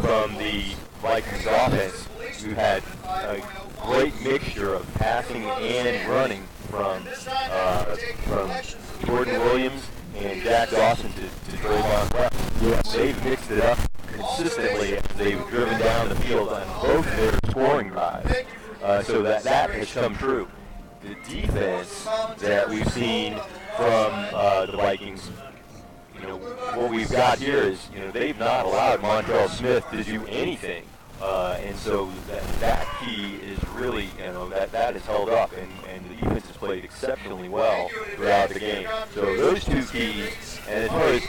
from the Vikings offense, who had a great mixture of passing and running from Jordan Williams and Jack Dawson to Trayvon West. Yes. They've mixed it up consistently as they've driven down the field on both their scoring drives. So that has come true. The defense that we've seen from the Vikings, what we've got here is, they've not allowed Montrell Smith to do anything. And so that key is really, that has held up, and the defense has played exceptionally well throughout the game. So those two keys, and as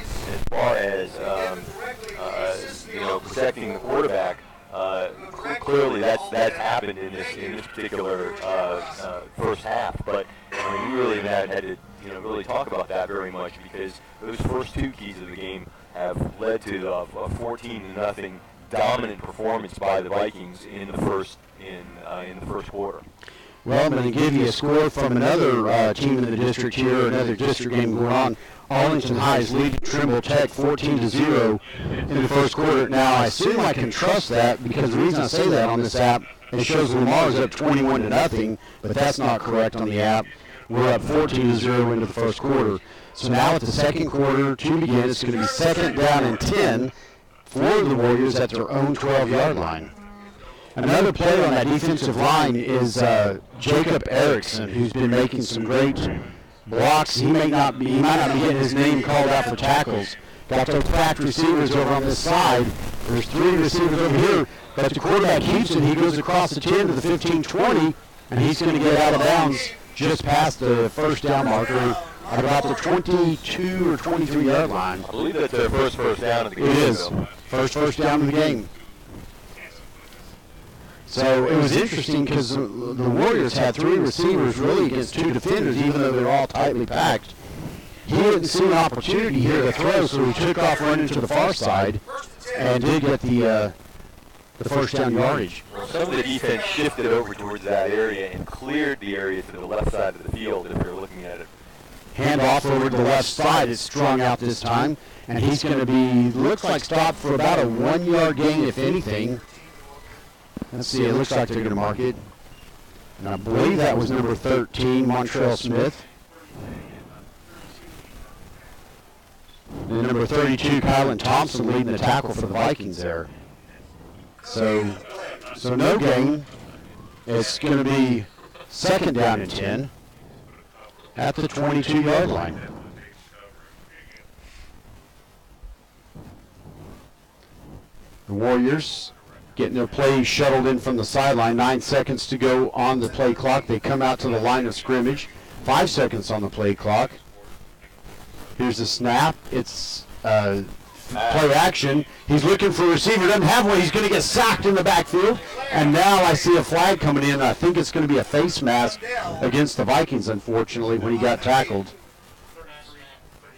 far as protecting the quarterback, clearly that's happened in this particular first half. But we really haven't had to really talk about that very much, because those first two keys of the game have led to a 14-0 dominant performance by the Vikings in the first quarter. Well, I'm going to give you a score from another team in the district here, another district game going on. Arlington High is leading Trimble Tech 14-0 in the first quarter. Now, I assume I can trust that, because the reason I say that on this app, it shows Lamar is up 21-0, but that's not correct on the app. We're up 14-0 into the first quarter. So now at the second quarter to begin, it's going to be second down and 10 for the Warriors at their own 12-yard line. Another player on that defensive line is Jacob Erickson, who's been making some great blocks. He might not be getting his name called out for tackles. Got those packed receivers over on this side. There's three receivers over here, but the quarterback keeps it. He goes across the 10 to the 15-20, and he's going to get out of bounds just past the first down marker at about the 22 or 23-yard line. I believe that's their first down of the game. It is. First down of the game. So it was interesting, because the Warriors had three receivers really against two defenders, even though they're all tightly packed. He didn't see an opportunity here to throw, so he took off running to the far side and did get the first down yardage. Some of the defense shifted over towards that area and cleared the area to the left side of the field, if you're looking at it. Hand off over to the left side. It's strung out this time, and he's going to be, looks like, stopped for about a 1-yard gain, if anything. Let's see, it looks like they're going to mark it. And I believe that was number 13, Montrell Smith. And number 32, Kylan Thompson, leading the tackle for the Vikings there. So no gain. It's going to be second down and 10 at the 22-yard line. The Warriors getting their plays shuttled in from the sideline. 9 seconds to go on the play clock. They come out to the line of scrimmage. 5 seconds on the play clock. Here's the snap. It's play action. He's looking for a receiver. Doesn't have one. He's going to get sacked in the backfield. And now I see a flag coming in. I think it's going to be a face mask against the Vikings, unfortunately, when he got tackled.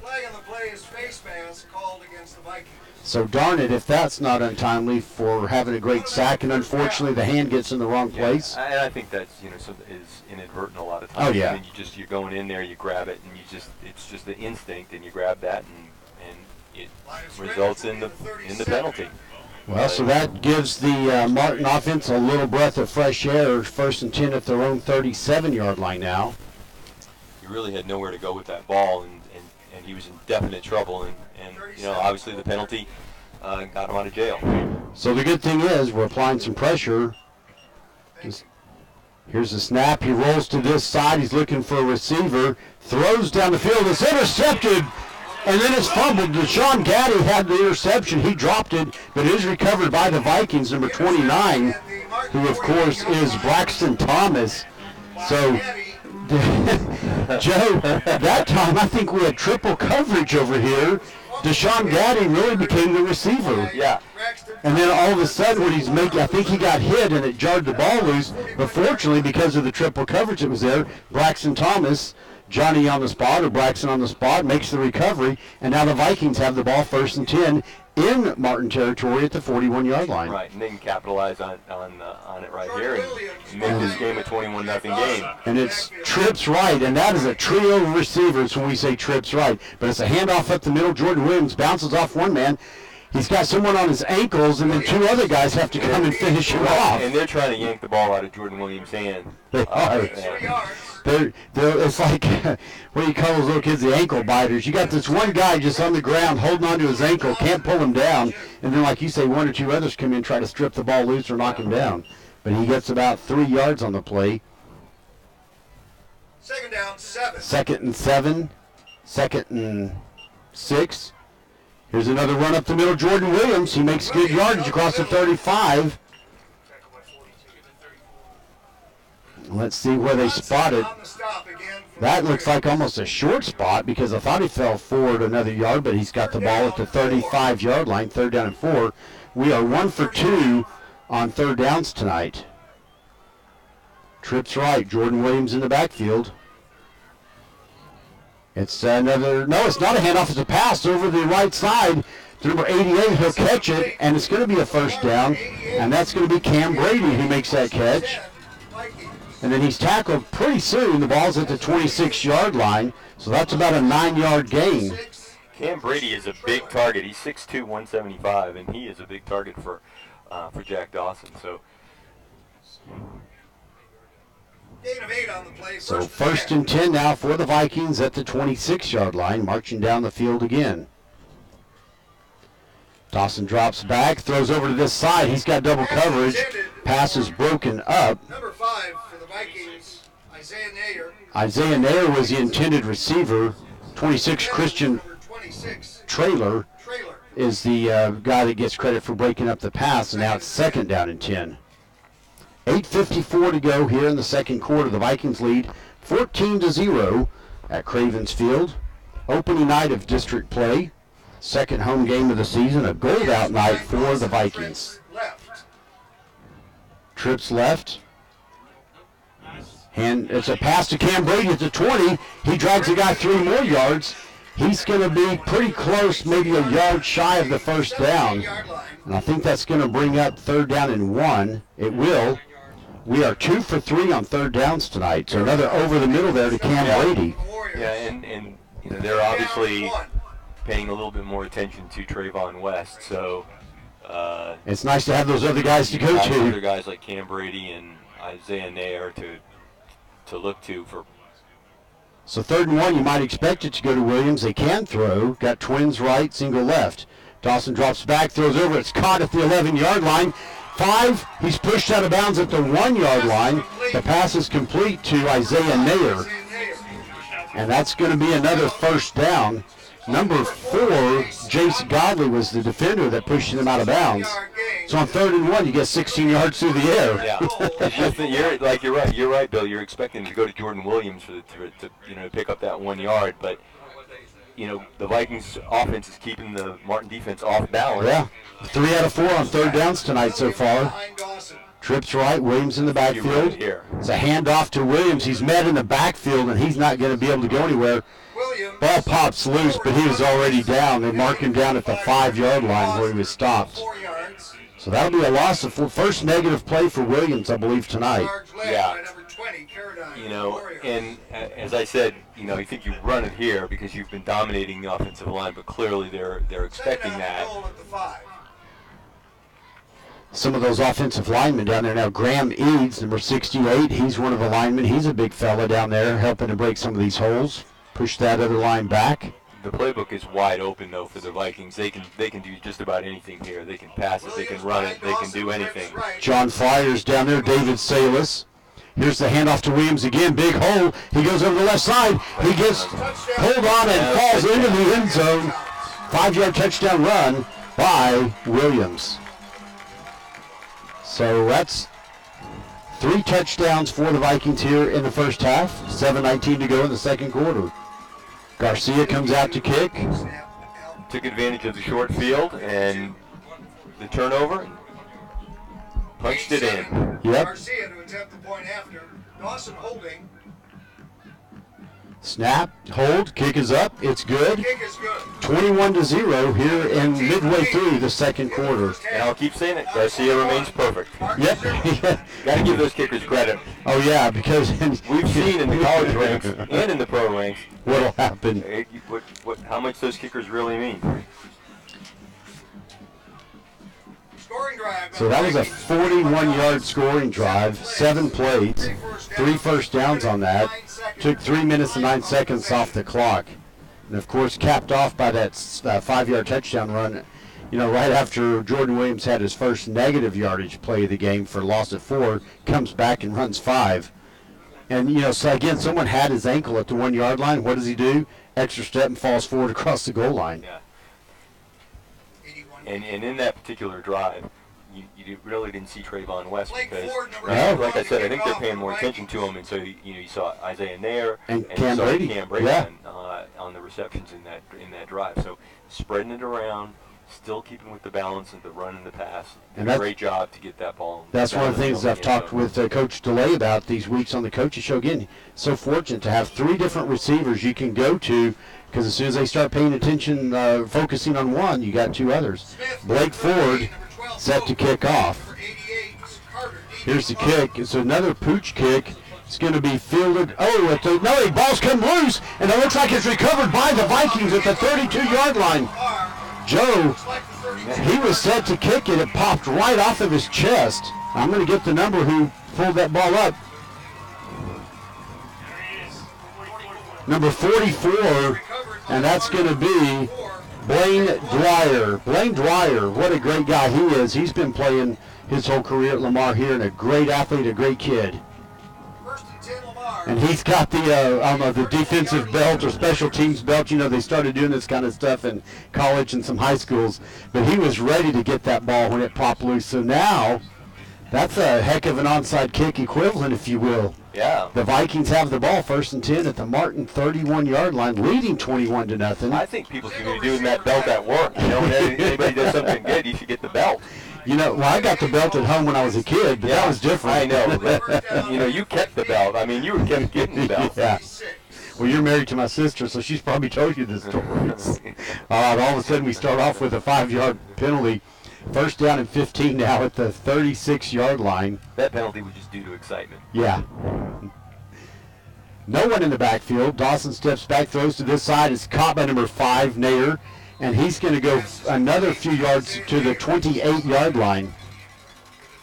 Flag on the play is face mask called against the Vikings. So darn it if that's not untimely for having a great sack, and unfortunately the hand gets in the wrong place. And I think that's is inadvertent a lot of times. Oh yeah. I mean, you're going in there, you grab it, and it's just the instinct, and you grab that, and it results in the penalty. Well, so that gives the Martin offense a little breath of fresh air. First and 10 at their own 37-yard line now. He really had nowhere to go with that ball, and he was in definite trouble, and obviously the penalty got him out of jail. So the good thing is we're applying some pressure. Here's the snap. He rolls to this side. He's looking for a receiver. Throws down the field. It's intercepted, and then it's fumbled. Deshaun Gaddy had the interception. He dropped it, but it is recovered by the Vikings, number 29, who, of course, is Braxton Thomas. So, Joe, that time I think we had triple coverage over here. Deshaun Gaddy really became the receiver. Yeah. And then all of a sudden when he's making, I think he got hit and it jarred the ball loose. But fortunately, because of the triple coverage that was there, Braxton Thomas, Johnny on the spot, or Braxton on the spot, makes the recovery. And now the Vikings have the ball first and 10 in Martin territory at the 41-yard line. Right, and they can capitalize on it right here and make this game a 21-0 game. And it's trips right, and that is a trio of receivers when we say trips right. But it's a handoff up the middle. Jordan Williams bounces off one man. He's got someone on his ankles, and then two other guys have to come and finish him off. And they're trying to yank the ball out of Jordan Williams' hand. They are. It's like, what do you call those little kids, the ankle biters? You got this one guy just on the ground holding onto his ankle, can't pull him down, and then, like you say, one or two others come in and try to strip the ball loose or knock him down. but he gets about 3 yards on the play. Second down, 7. 2nd and 7, 2nd and 6. Here's another run up the middle. Jordan Williams, he makes good yardage across the 35. Let's see where they spot it. That looks like almost a short spot because I thought he fell forward another yard, but he's got the ball at the 35-yard line, 3rd down and 4. We are 1 for 2 on 3rd downs tonight. Trips right, Jordan Williams in the backfield. It's another, no, it's not a handoff, it's a pass over the right side to number 88. He'll catch it, and it's going to be a 1st down, and that's going to be Cam Brady who makes that catch. And then he's tackled pretty soon. The ball's at the 26-yard line, so that's about a 9-yard gain. Cam Brady is a big target. He's 6'2", 175, and he is a big target for Jack Dawson. So Gain of 8 on the play. So 1st and 10 now for the Vikings at the 26-yard line, marching down the field again. Dawson drops back, throws over to this side. He's got double coverage. Pass is broken up. Number 5 for the Vikings, Isaiah Nayer. Isaiah Nayer was the intended receiver. 26, Christian Number 26, Trailer Trailer. is the guy that gets credit for breaking up the pass, and now it's 2nd down and 10. 8:54 to go here in the 2nd quarter. The Vikings lead 14-0 at Cravens Field. Opening night of district play. 2nd home game of the season, a gold-out night for the Vikings. Left. Trips left. And it's a pass to Cam Brady at the 20. He drags the guy 3 more yards. He's going to be pretty close, maybe a yard shy of the 1st down. And I think that's going to bring up 3rd down and 1. It will. We are 2 for 3 on 3rd downs tonight. So another over the middle there to Cam Brady. yeah, and you know they're obviously paying a little bit more attention to Trayvon West. So it's nice to have those other guys to go other to. guys like Cam Brady and Isaiah Nayer to look to for. So 3rd and 1, you might expect it to go to Williams. They can throw. Got twins right, single left. Dawson drops back, throws over. It's caught at the 11-yard line. 5, he's pushed out of bounds at the 1-yard line. The pass is complete to Isaiah Nayer. And that's going to be another 1st down. Number 4, Jace Godley was the defender that pushed him out of bounds. So on 3rd and 1, you get 16 yards through the air. Yeah, you're right, Bill. You're expecting to go to Jordan Williams to pick up that 1 yard, but the Vikings offense is keeping the Martin defense off balance. Yeah, 3 out of 4 on 3rd downs tonight so far. Trips right, Williams in the backfield. It's a handoff to Williams. He's met in the backfield, and he's not going to be able to go anywhere. Ball pops loose, but he was already down. They mark him down at the 5-yard line where he was stopped. So that'll be a loss of 1st negative play for Williams, I believe, tonight. Yeah. And as I said, you think you run it here because you've been dominating the offensive line, but clearly they're expecting that. Some of those offensive linemen down there now. Graham Eads, number 68, he's one of the linemen. He's a big fella down there helping to break some of these holes. Push that other line back. The playbook is wide open, though, for the Vikings. They can do just about anything here. They can pass it, they can run it, they can do anything. John Flyers down there, David Salas. Here's the handoff to Williams again. Big hole. He goes over the left side. He gets pulled on and falls into the end zone. 5-yard touchdown run by Williams. So that's 3 touchdowns for the Vikings here in the 1st half. 7:19 to go in the 2nd quarter. Garcia comes out to kick. Took advantage of the short field and the turnover. Punched it in. Yep. Garcia to attempt the point after. Dawson holding. Snap, hold, kick is up. It's good. Kick is good. 21-0 here in midway through the 2nd quarter. And I'll keep saying it. Garcia remains perfect. Yep. Got to give those kickers credit. Oh yeah, because We've seen in the college ranks and in the pro ranks what'll happen. How much those kickers really mean. Scoring drive. So that was a 41-yard scoring drive, 7 plays, 3 first downs on that. Took 3 minutes and 9 seconds off the clock. And of course capped off by that 5-yard touchdown run right after Jordan Williams had his first negative yardage play of the game for loss at 4, comes back and runs 5. And, so again, someone had his ankle at the 1 yard line. What does he do? Extra step and falls forward across the goal line. Yeah. And in that particular drive, you really didn't see Trayvon West because, like I said, I think they're paying more attention to him. And so, you saw Isaiah Nair and Cam Brady, on the receptions in that drive. So spreading it around, still keeping with the balance of the run and the pass. Did a great job to get that ball. That's one of the things I've talked with Coach DeLay about these weeks on the Coaches Show. Again, so fortunate to have 3 different receivers you can go to, because as soon as they start paying attention, focusing on one, you got 2 others. Blake Ford set to kick off. Here's the kick. It's another pooch kick. It's going to be fielded. No, ball's come loose, and it looks like it's recovered by the Vikings at the 32-yard line. Joe, he was set to kick it. It popped right off of his chest. I'm going to get the number who pulled that ball up. Number 44, and that's going to be Blaine Dwyer. Blaine Dwyer, what a great guy he is. He's been playing his whole career at Lamar here, and a great athlete, a great kid. And he's got the defensive belt or special teams belt. They started doing this kind of stuff in college and some high schools. But he was ready to get that ball when it popped loose. So now, that's a heck of an onside kick equivalent, if you will. Yeah. The Vikings have the ball 1st and 10 at the Martin 31-yard line, leading 21-0. I think people should be doing that belt at work. When anybody does something good, you should get the belt. I got the belt at home when I was a kid, but that was different. I know. But, you kept the belt. I mean, you were kept getting the belt. Yeah. Well, you're married to my sister, so she's probably told you this story. All of a sudden, we start off with a 5-yard penalty. 1st down and 15 now at the 36-yard line. That penalty was just due to excitement. Yeah. No one in the backfield. Dawson steps back, throws to this side. It's caught by number 5, Nair. And he's going to go another few yards to the 28-yard line.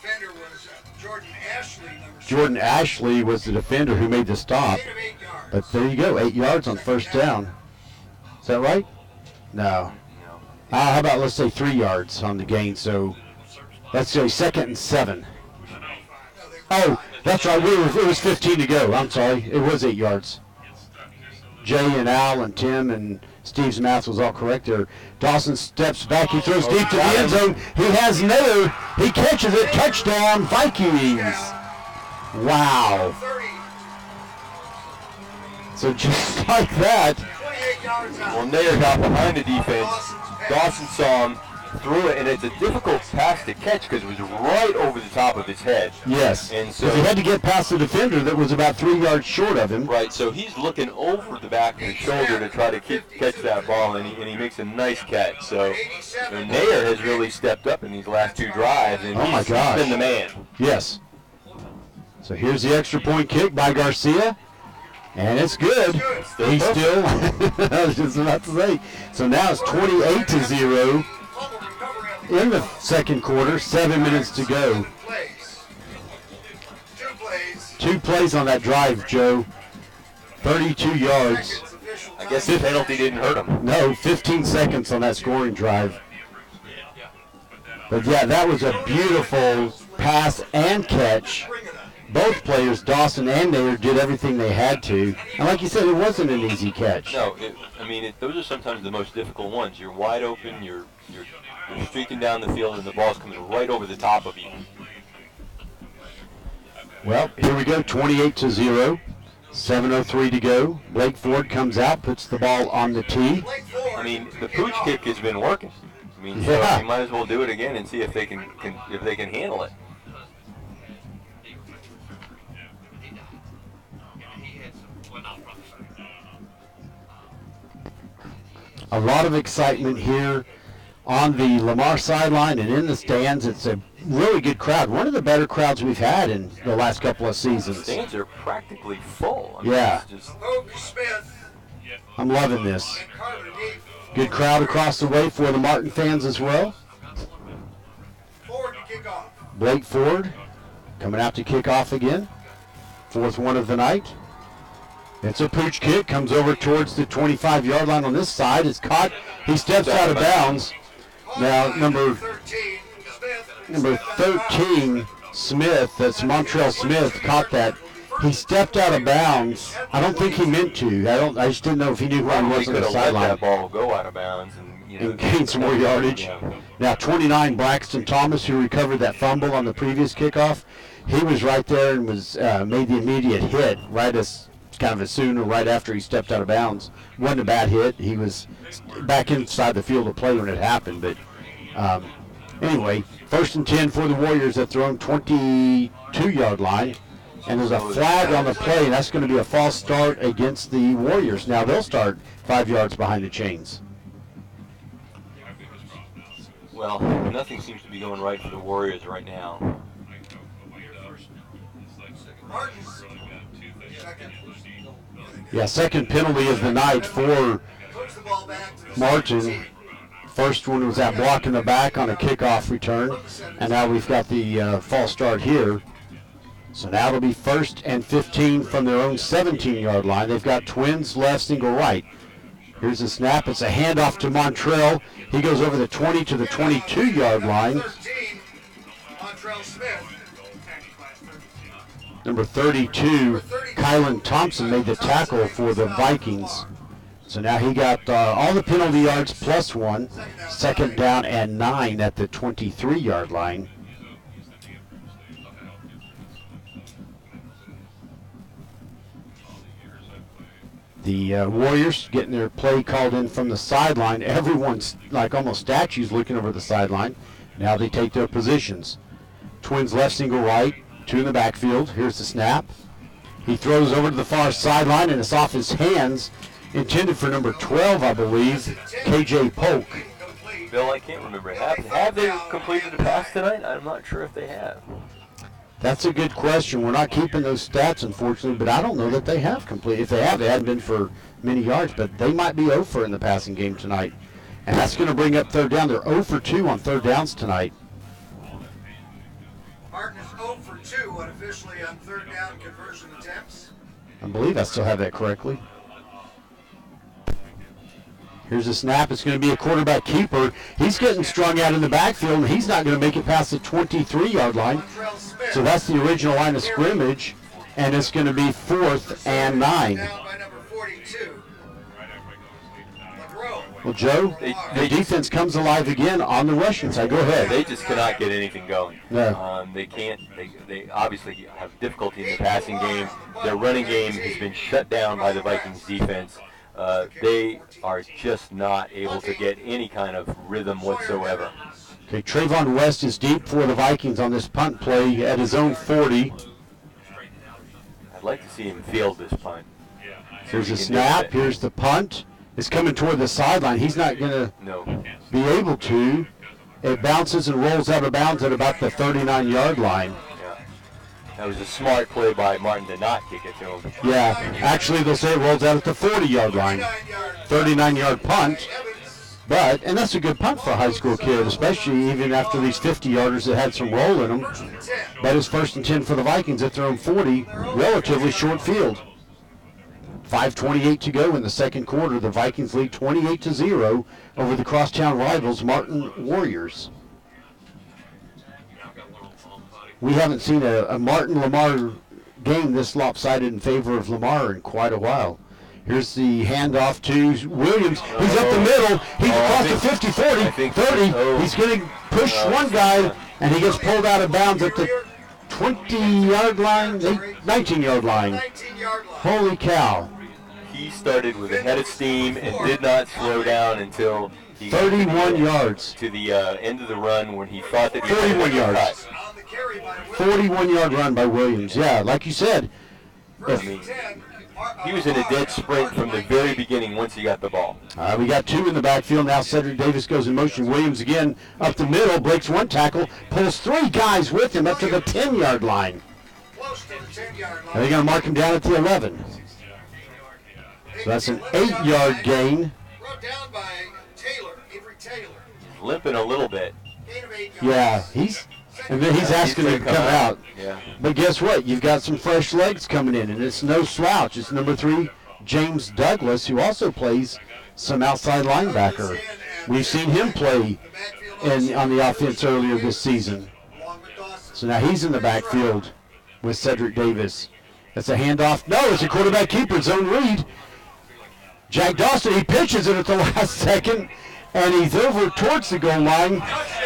The defender was Jordan Ashley. Jordan Ashley was the defender who made the stop. But there you go, 8 yards on 1st down. Is that right? No. How about, let's say, 3 yards on the gain. So let's say 2nd and 7. Oh, that's right. It was 15 to go. I'm sorry. It was 8 yards. Jay and Al and Tim and Steve's math was all correct there. Dawson steps back. He throws deep to the end zone. He has Nair. He catches it. Touchdown, Vikings. Wow. So just like that. Well, Nair got behind the defense. Dawson saw him, threw it, and it's a difficult pass to catch because it was right over the top of his head. Yes. And so he had to get past the defender that was about 3 yards short of him. Right, so he's looking over the back of his shoulder to try to catch that ball, and he makes a nice catch. So Nair has really stepped up in these last 2 drives, and he's been the man. Yes. So here's the extra point kick by Garcia. And it's good. He's still, I was just about to say. So now it's 28-0 in the 2nd quarter. 7 minutes to go. 2 plays on that drive, Joe. 32 yards. I guess the penalty didn't hurt him. No, 15 seconds on that scoring drive. But yeah, that was a beautiful pass and catch. Both players, Dawson and Nair, did everything they had to. And like you said, it wasn't an easy catch. No, those are sometimes the most difficult ones. You're wide open, you're streaking down the field, and the ball's coming right over the top of you. Well, here we go, 28-0. 7:03 to go. Blake Ford comes out, puts the ball on the tee. The pooch kick has been working. So you might as well do it again and see if they can handle it. A lot of excitement here on the Lamar sideline and in the stands. It's a really good crowd. One of the better crowds we've had in the last couple of seasons. The stands are practically full. Yeah. I'm loving this. Good crowd across the way for the Martin fans as well. Blake Ford coming out to kick off again. 4th one of the night. It's a pooch kick, comes over towards the 25-yard line on this side. It's caught. He steps out of bounds. Now, number 13, Smith, that's Montrell Smith, caught that. He stepped out of bounds. I don't think he meant to. I just didn't know if he knew where he was on the sideline. That ball go out of bounds and gain some more yardage. Yeah. Now, 29, Braxton Thomas, who recovered that fumble on the previous kickoff, he was right there and was made the immediate hit right as soon or right after he stepped out of bounds. Wasn't a bad hit. He was back inside the field of play when it happened. But anyway, 1st and 10 for the Warriors at their own 22-yard line. And there's a flag on the play, and that's going to be a false start against the Warriors. Now they'll start 5 yards behind the chains. Well, nothing seems to be going right for the Warriors right now. Yeah, second penalty of the night for Martin. First one was that block in the back on a kickoff return, and now we've got the false start here. So now it'll be 1st and 15 from their own 17-yard line. They've got twins left, single right. Here's the snap. It's a handoff to Montrell. He goes over the 20 to the 22-yard line. Number 32, Kylan Thompson made the tackle for the Vikings. So now he got all the penalty yards plus 1. 2nd down and 9 at the 23-yard line. The Warriors getting their play called in from the sideline. Everyone's like almost statues looking over the sideline. Now they take their positions. Twins left, single right, 2 in the backfield. Here's the snap. He throws over to the far sideline, and it's off his hands. Intended for number 12, I believe, KJ Polk. Bill, I can't remember. Have they completed a pass tonight? I'm not sure if they have. That's a good question. We're not keeping those stats, unfortunately, but I don't know that they have completed. If they have, they hadn't been for many yards, but they might be 0 for in the passing game tonight. And that's going to bring up 3rd down. They're 0 for 2 on 3rd downs tonight. Martin is 0 for 2 unofficially on 3rd down conversion attempts. I believe I still have that correctly. Here's a snap. It's going to be a quarterback keeper. He's getting strung out in the backfield, and he's not going to make it past the 23-yard line. So that's the original line of scrimmage, and it's going to be 4th and 9. Well, Joe, the defense comes alive again on the rushing side. Go ahead. They just cannot get anything going. No. They can't. They obviously have difficulty in the passing game. Their running game has been shut down by the Vikings defense. They are just not able to get any kind of rhythm whatsoever. Okay, Trayvon West is deep for the Vikings on this punt play at his own 40. I'd like to see him field this punt. Here's a snap. Here's the punt. It's coming toward the sideline. He's not going to be able to. It bounces and rolls out of bounds at about the 39-yard line. That was a smart play by Martin to not kick it to him. Yeah, actually they'll say it rolls out at the 40-yard line. 39-yard punt. But, and that's a good punt for a high school kid, especially even after these 50-yarders that had some roll in them. That is 1st and 10 for the Vikings at their own 40. Relatively short field. 5:28 to go in the second quarter. The Vikings lead 28-0 over the crosstown rivals Martin Warriors. We haven't seen a Martin-Lamar game this lopsided in favor of Lamar in quite a while. Here's the handoff to Williams. He's up the middle. He's across the 50, 40, 30. He's going to push one guy, and he gets pulled out of bounds at the 20-yard line, 19-yard line. Holy cow. He started with a head of steam and did not slow down until he 31 yards to the end of the run when he thought that he 31 yards. 41-yard run by Williams. Yeah, like you said. He was in a dead sprint from the very beginning once he got the ball. We got 2 in the backfield. Now Cedric Davis goes in motion. Williams again up the middle, breaks 1 tackle, pulls 3 guys with him up to the 10-yard line. And they're going to mark him down at the 11. So that's an 8-yard gain. Limping a little bit. Yeah, he's asking him to come out. Yeah. But guess what? You've got some fresh legs coming in, and it's no slouch. It's number 3, James Douglas, who also plays some outside linebacker. We've seen him play on the offense earlier this season. So now he's in the backfield with Cedric Davis. That's a handoff. No, it's a quarterback keeper, zone read. Jack Dawson, he pitches it at the last second, and he's over towards the goal line.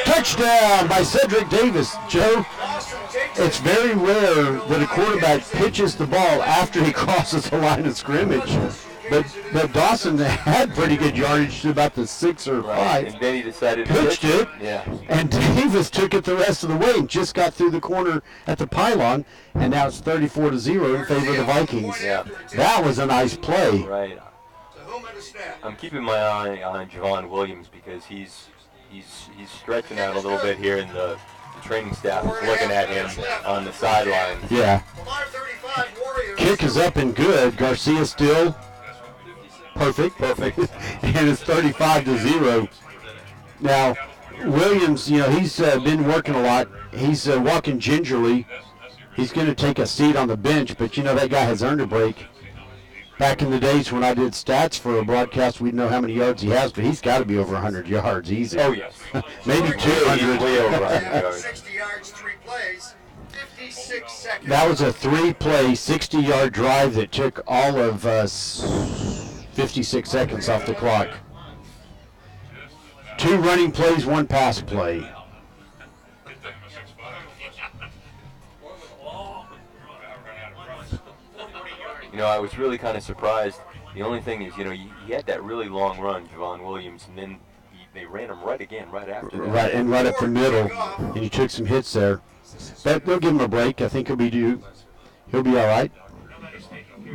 Touchdown by Cedric Davis. Joe, it's very rare that a quarterback pitches the ball after he crosses the line of scrimmage. But Dawson had pretty good yardage to about the 6 or 5. And then he decided to pitched it, yeah. And Davis took it the rest of the way and just got through the corner at the pylon, and now it's 34-0 in favor of the Vikings. Yeah. That was a nice play. Right. I'm keeping my eye on Javon Williams because he's stretching out a little bit here, and the training staff is looking at him on the sidelines. Yeah. Kick is up and good. Garcia still perfect. And it's 35-0. Now, Williams, he's been working a lot. He's walking gingerly. He's going to take a seat on the bench, but that guy has earned a break. Back in the days when I did stats for a broadcast, we'd know how many yards he has, but he's got to be over 100 yards easy. Oh, yes. Maybe 200. Way over 100 yards. 60 yards, 3 plays, 56 seconds. That was a 3-play, 60-yard drive that took all of 56 seconds off the clock. 2 running plays, 1 pass play. I was really kind of surprised. The only thing is, he had that really long run, Javon Williams, and then they ran him right after that. Right up the middle, and he took some hits there. But they'll give him a break. I think he'll be all right.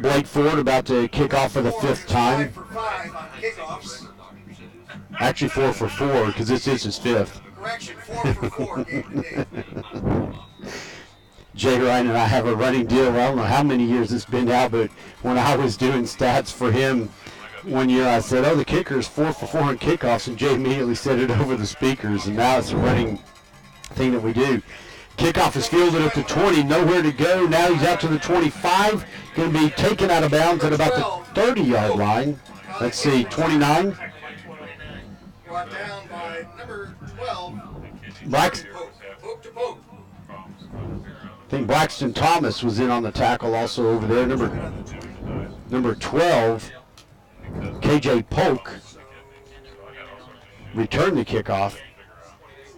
Blake Ford about to kick off for the 5th time. Actually 4 for 4 because this is his 5th. Correction, 4 for 4 game today. Jay Ryan and I have a running deal. I don't know how many years it's been now, but when I was doing stats for him one year, I said, the kicker is 4 for 4 on kickoffs, and Jay immediately said it over the speakers, and now it's a running thing that we do. Kickoff is fielded at the 20, nowhere to go. Now he's out to the 25, going to be taken out of bounds at about the 30-yard line. Let's see, 29. Brought down by number 12. Poke to poke. I think Braxton Thomas was in on the tackle also over there. Number 12, KJ Polk, returned the kickoff.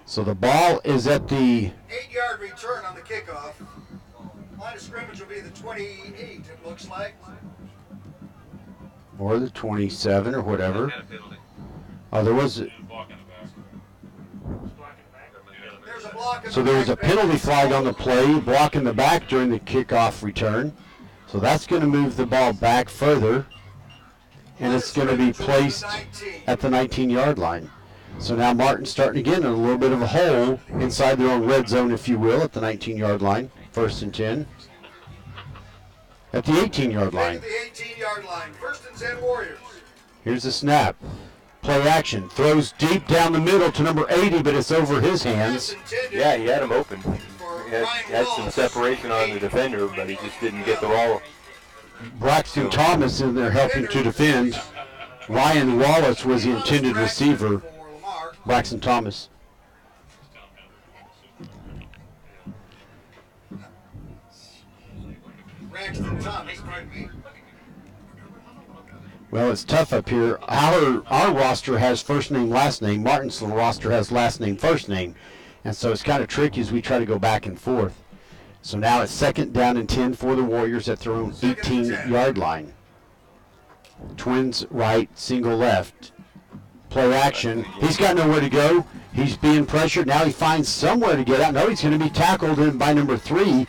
So the ball is at the 8-yard return on the kickoff. Line of scrimmage will be the 28, it looks like. Or the 27 or whatever. Oh, there was... So there was a penalty flag on the play, blocking the back during the kickoff return. So that's going to move the ball back further, and it's going to be placed at the 19-yard line. So now Martin's starting again in a little bit of a hole inside their own red zone, if you will, at the 19-yard line, 1st and 10. At the 18-yard line. At the 18-yard line, 1st and 10 Warriors. Here's the snap. Play action. Throws deep down the middle to number 80, but it's over his hands. Yeah, he had him open. He had some separation on the defender, but he just didn't get the ball. Braxton Thomas in there helping to defend. Ryan Wallace was the intended receiver. Braxton Thomas. Braxton Thomas, pardon me. Well, it's tough up here. Our roster has first name, last name. Martin's roster has last name, first name. And so it's kind of tricky as we try to go back and forth. So now it's 2nd down and 10 for the Warriors at their own 18-yard line. Twins right, single left. Play action. He's got nowhere to go. He's being pressured. Now he finds somewhere to get out. No, he's going to be tackled in by number 3.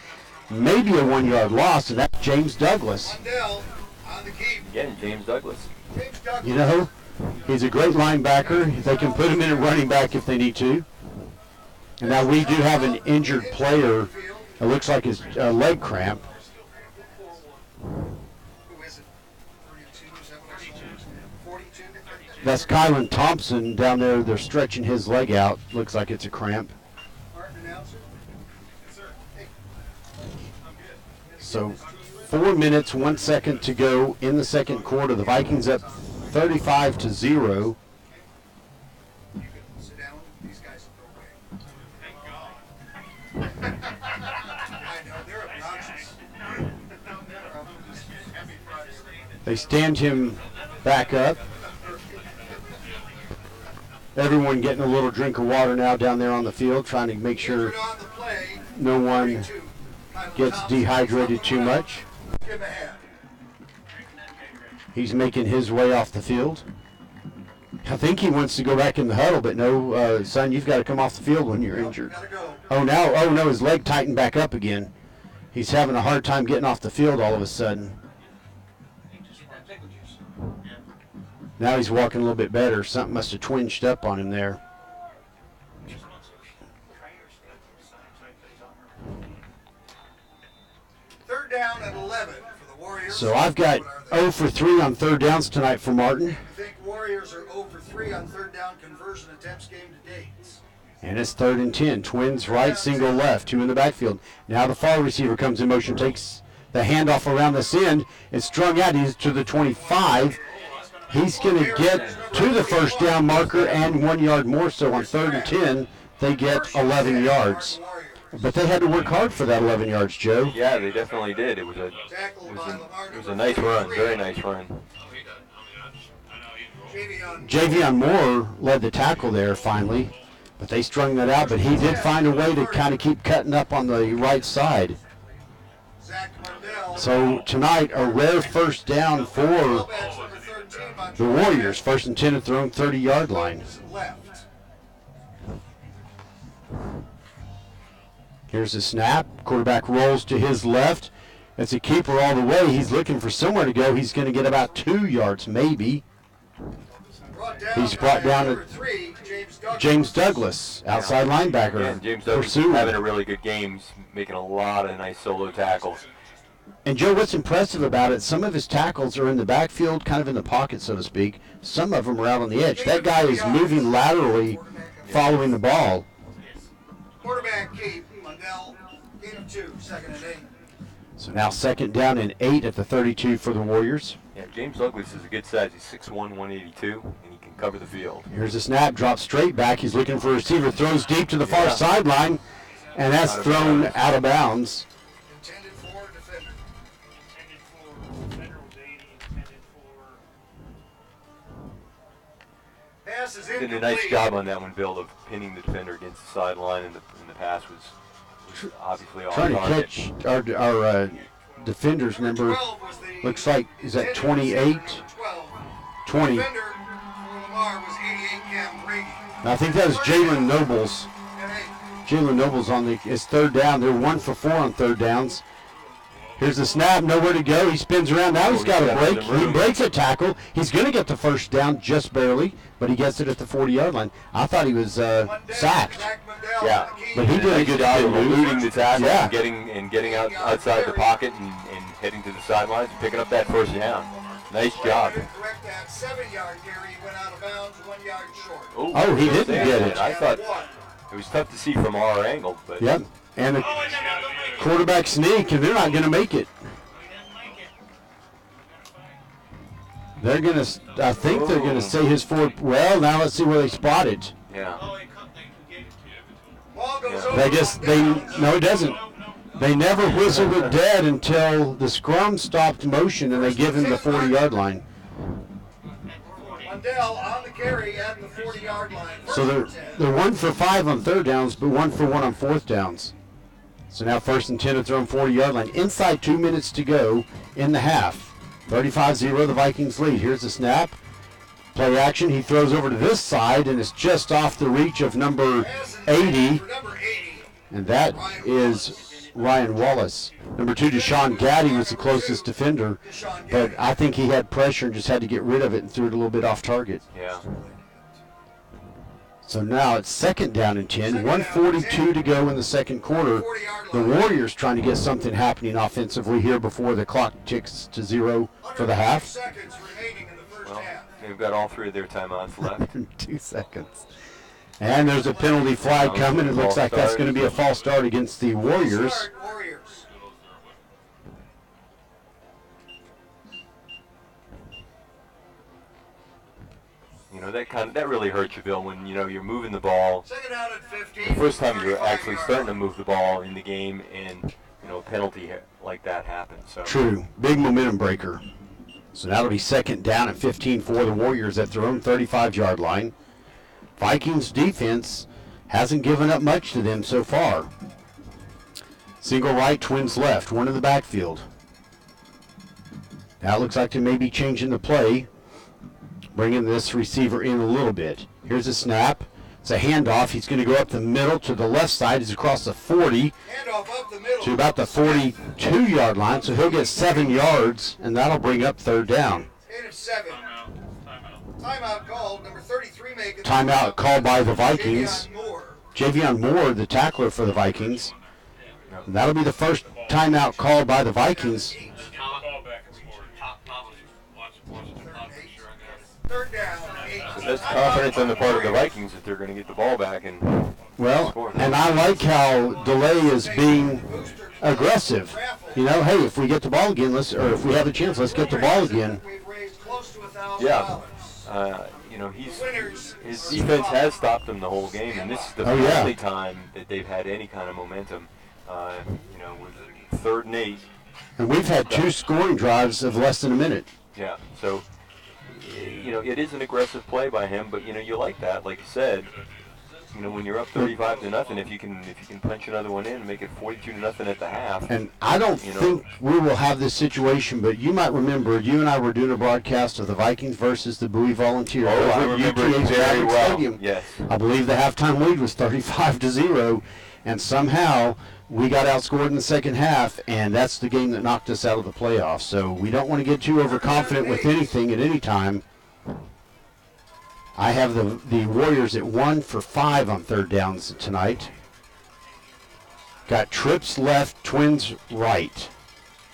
Maybe a 1-yard loss, and that's James Douglas. Again, James Douglas. He's a great linebacker. They can put him in a running back if they need to. And now we do have an injured player. It looks like his leg cramp. That's Kylan Thompson down there. They're stretching his leg out. Looks like it's a cramp. So 4 minutes, 1 second to go in the second quarter. The Vikings up 35-0. Sit down, these guys. They stand him back up. Everyone getting a little drink of water now down there on the field, trying to make sure no one gets dehydrated too much. He's making his way off the field. I think he wants to go back in the huddle, but no, son, you've got to come off the field when you're injured. Oh, no, his leg tightened back up again. He's having a hard time getting off the field all of a sudden. Now he's walking a little bit better. Something must have twinged up on him there. Third down and 11 for the Warriors. So I've got 0 for 3 on third downs tonight for Martin. I think Warriors are 0 for 3 on third down conversion attempts game to date. And it's 3rd and 10. Twins right, single left, 2 in the backfield. Now the far receiver comes in motion, takes the handoff around this end. It's strung out. He's to the 25. He's going to get to the first down marker and 1 yard more. So on 3rd and 10, they get 11 yards. But they had to work hard for that 11 yards, Joe. Yeah, they definitely did. It was a nice run, very nice run. Javion Moore led the tackle there finally, but they strung that out. But he did find a way to kind of keep cutting up on the right side. So tonight, a rare first down for the Warriors. 1st and 10 at their own 30-yard line. Here's the snap. Quarterback rolls to his left. It's a keeper all the way. He's looking for somewhere to go. He's going to get about 2 yards, maybe. He's brought down to James Douglas, outside linebacker. Yeah, James Douglas is having a really good game. He's making a lot of nice solo tackles. And, Joe, what's impressive about it, some of his tackles are in the backfield, kind of in the pocket, so to speak. Some of them are out on the edge. That guy is moving laterally, following the ball. Quarterback keep, Mundell, gain of 2, 2nd and 8. So now 2nd down and 8 at the 32 for the Warriors. Yeah, James Douglas is a good size. He's 6'1", 182, and he can cover the field. Here's a snap, drops straight back. He's looking for a receiver, throws deep to the far sideline, and that's thrown out of bounds. Intended for defender. Pass is Did a incomplete. nice job on that one, Bill, of pinning the defender against the sideline, and the pass was obviously off Trying to target. catch our defenders, remember, 12 was the looks like, is that intended 28? receiver, 12. 20. Defender for Lamar was 88 Cam Brady. I think that was Jalen Nobles. And 8. Jalen Nobles on his 3rd down. They're 1 for 4 on 3rd downs. Here's the snap, nowhere to go. He spins around. Now he's got a break. He breaks a tackle. He's going to get the first down just barely, but he gets it at the 40-yard line. I thought he was sacked. Yeah, But he did a good job of eluding the tackle Yeah. and getting outside the pocket and heading to the sidelines and picking up that first down. Nice job. Correct that 7-yard carry went out of bounds 1 yard short. Oh, he didn't get it. I thought it was tough to see from our angle, but Yep. And the quarterback sneak, and they're not going to make it. They're going to, I think they're going to say his forward. Well, now let's see where they spot it. yeah. Ball goes Yeah. over They just, no, it doesn't. They never whistled it dead until the scrum stopped motion and they give him the 40-yard line. Mundell on the carry at the 40-yard line. So they're 1 for 5 on 3rd downs, but 1 for 1 on 4th downs. So now 1st and 10 at their own 40-yard line. Inside 2 minutes to go in the half. 35-0, the Vikings lead. Here's the snap. Play action. He throws over to this side, and it's just off the reach of number 80. And that is Ryan Wallace. Number 2, Deshaun Gaddy was the closest defender, but I think he had pressure and just had to get rid of it and threw it a little bit off target. Yeah. So now it's 2nd down and 10, 1:42 to go in the 2nd quarter. The Warriors trying to get something happening offensively here before the clock ticks to 0 for the half. Seconds remaining in the first Well, half. they've got all 3 of their timeouts left. 2 seconds. And there's a penalty flag coming. It looks like that's going to be a false start against the Warriors. Start, Warriors. You know, that really hurts you, Bill, when you're moving the ball. Second out at 50. The first time you're actually 35-yard starting to line. move the ball in the game, and a penalty like that happens. So True. Big momentum breaker. So that'll be second down and 15 for the Warriors at their own 35-yard line. Vikings defense hasn't given up much to them so far. Single right, twins left, one in the backfield. Now it looks like they may be changing the play, bringing this receiver in a little bit. Here's a snap. It's a handoff. He's going to go up the middle to the left side. He's across the 40 to about the 42-yard line, so he'll get 7 yards, and that'll bring up third down. Gain of 7. Timeout called. Number 33 making. Timeout called by the Vikings. Javion Moore, the tackler for the Vikings. And that'll be the first timeout called by the Vikings. Third down. So that's confidence on the part of the Vikings that they're going to get the ball back and Well, and I like how DeLay is being aggressive. You know, hey, if we get the ball again, or if we have a chance, let's get the ball again. We've raised close to $1,000. Yeah. You know, his defense has stopped them the whole game, and this is the only time that they've had any kind of momentum. You know, with 3rd and 8. And we've had 2 scoring drives of less than a minute. Yeah, so, you know, it is an aggressive play by him, but, you know, you like that, like you said. You know, when you're up 35-0, if you can punch another one in and make it 42-0 at the half. And I don't think we will have this situation, but you might remember you and I were doing a broadcast of the Vikings versus the Bowie Volunteers. Oh, I remember it very well. Stadium. Yes. I believe the halftime lead was 35-0, and somehow we got outscored in the second half, and that's the game that knocked us out of the playoffs. So we don't want to get too overconfident with anything at any time. I have the Warriors at 1 for 5 on 3rd downs tonight. Got trips left, twins right.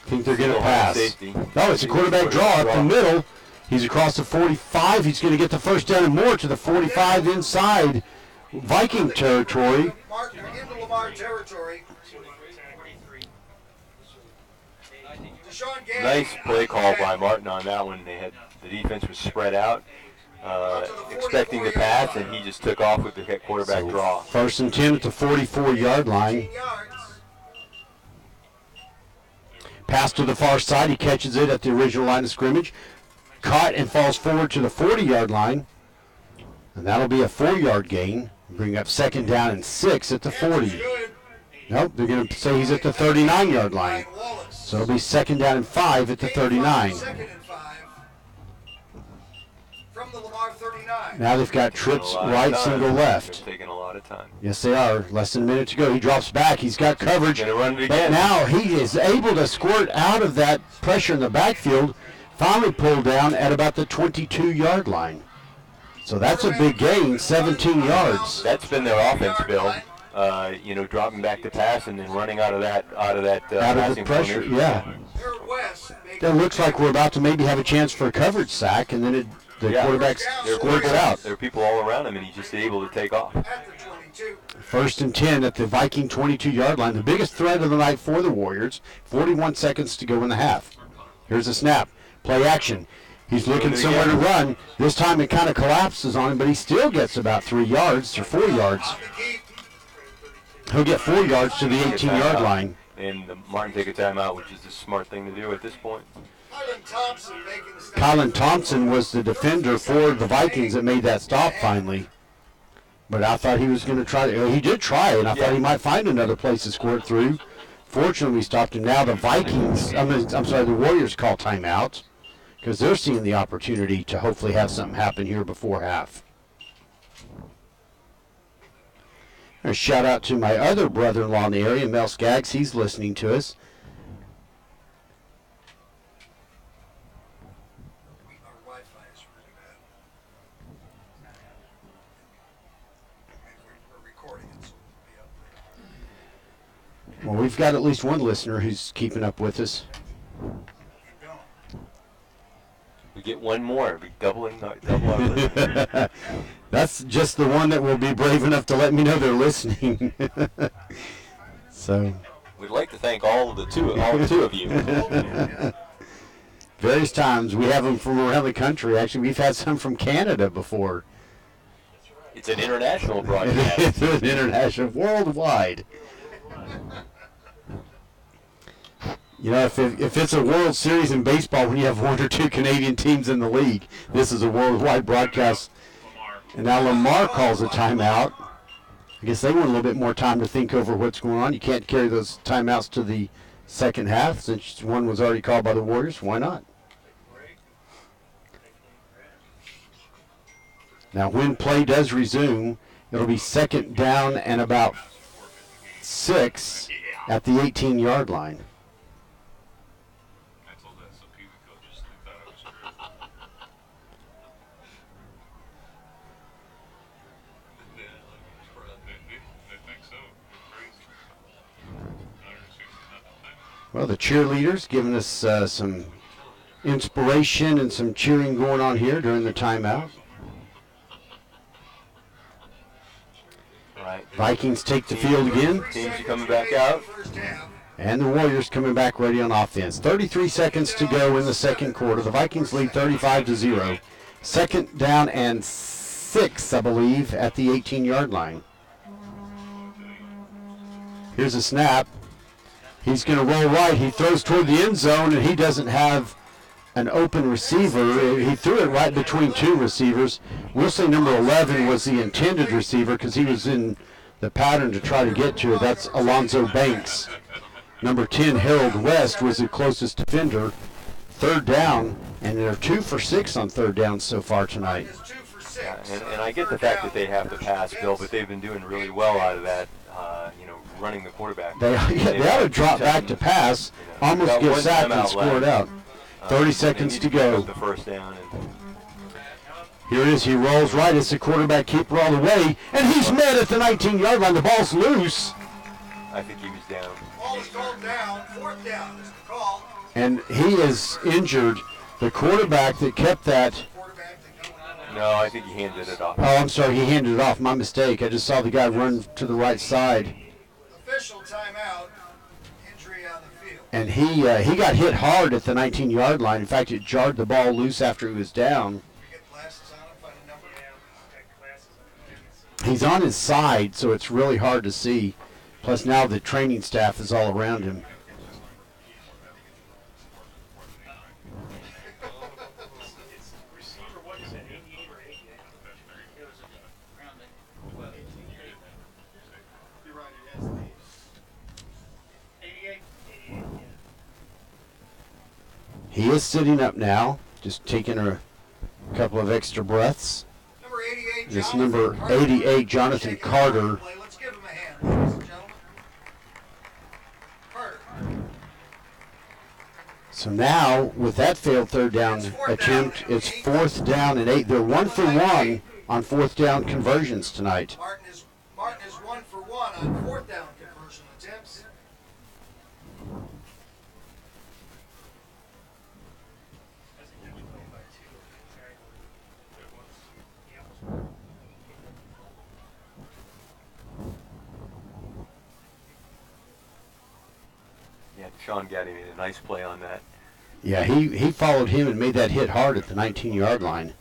Think they're going to pass. No, it's a quarterback draw up the middle. He's across the 45. He's going to get the first down and more to the 45 inside Viking territory. Into Lamar territory. Nice play call by Martin on that one. The defense was spread out, expecting the pass, and he just took off with the quarterback draw. 1st and 10 at the 44-yard line. Pass to the far side. He catches it at the original line of scrimmage. Caught and falls forward to the 40-yard line. And that'll be a 4-yard gain. Bring up 2nd down and 6 at the 40. Nope, they're going to say he's at the 39-yard line. So it'll be 2nd down and 5 at the 39. From the Lamar 39. Now they've got trips right, single left. They're taking a lot of time. Yes, they are. Less than a minute to go. He drops back. He's got coverage. Gonna run it But again. now he is able to squirt out of that pressure in the backfield. Finally pulled down at about the 22-yard line. So that's a big gain, 17 yards. That's been their offense, Bill. You know, dropping back to pass and then running out of that Out of the passing pressure, formation. yeah. That looks like we're about to maybe have a chance for a coverage sack, and then the quarterback squirts out. There are people all around him, and he's just able to take off. 1st and 10 at the Viking 22-yard line. The biggest threat of the night for the Warriors. 41 seconds to go in the half. Here's a snap. Play action. He's looking somewhere to run. This time it kind of collapses on him, but he still gets about 3 yards to 4 yards. He'll get 4 yards to the 18-yard line. And Martin take a timeout, which is the smart thing to do at this point. Colin Thompson was the defender for the Vikings that made that stop finally. But I thought he was going to try. He did try, and I thought he might find another place to squirt through. Fortunately, we stopped him. Now the the Warriors call timeout because they're seeing the opportunity to hopefully have something happen here before half. A shout out to my other brother-in-law in the area, Mel Skaggs. He's listening to us. Well, we've got at least one listener who's keeping up with us. We get one more. We double our listeners. That's just the one that will be brave enough to let me know they're listening. So We'd like to thank all two of you. various times we have them from around the country. Actually, we've had some from Canada before. It's an international broadcast. It's an international, worldwide. You know, if it's a World Series in baseball when you have one or two Canadian teams in the league, this is a worldwide broadcast. And now Lamar calls a timeout. I guess they want a little bit more time to think over what's going on. You can't carry those timeouts to the second half since one was already called by the Warriors. Why not? Now, when play does resume, it'll be second down and about 6 at the 18-yard line. Well, the cheerleaders giving us some inspiration and some cheering going on here during the timeout. Right. Vikings take the field again. Teams are coming back out. And the Warriors coming back ready on offense. 33 seconds to go in the second quarter. The Vikings lead 35-0. Second down and 6, I believe, at the 18-yard line. Here's a snap. He's going to roll right. He throws toward the end zone, and he doesn't have an open receiver. He threw it right between two receivers. We'll say number 11 was the intended receiver because he was in the pattern to try to get to it. That's Alonzo Banks. Number 10, Harold West, was the closest defender. Third down, and they're 2 for 6 on third down so far tonight. Yeah, and I get the fact that they have to pass, Bill, but they've been doing really well out of that, running the quarterback. They ought to drop back to pass, almost get sacked and score it out. 30 seconds to go. The first down. Here it is. He rolls right. It's the quarterback keeper all the way, and he's met at the 19-yard line. The ball's loose. I think he was down. Ball is called down. Fourth down is the call. And he is injured. The quarterback that kept that. No, I think he handed it off. Oh, I'm sorry. He handed it off. My mistake. I just saw the guy run to the right side. Official timeout. Injury on the field. And he got hit hard at the 19-yard line. In fact, it jarred the ball loose after he was down. He's on his side, so it's really hard to see. Plus, now the training staff is all around him. He is sitting up now, just taking a couple of extra breaths. This number 88, Jonathan Carter. Let's give him a hand, ladies and gentlemen. Carter. So now, with that failed third down attempt, it's 4th down and 8. They're 1 for 1 on 4th down conversions tonight. Martin is 1 for 1 on 4th down conversion attempts. Yeah, Sean Gaddy made a nice play on that. Yeah, he followed him and made that hit hard at the 19-yard line.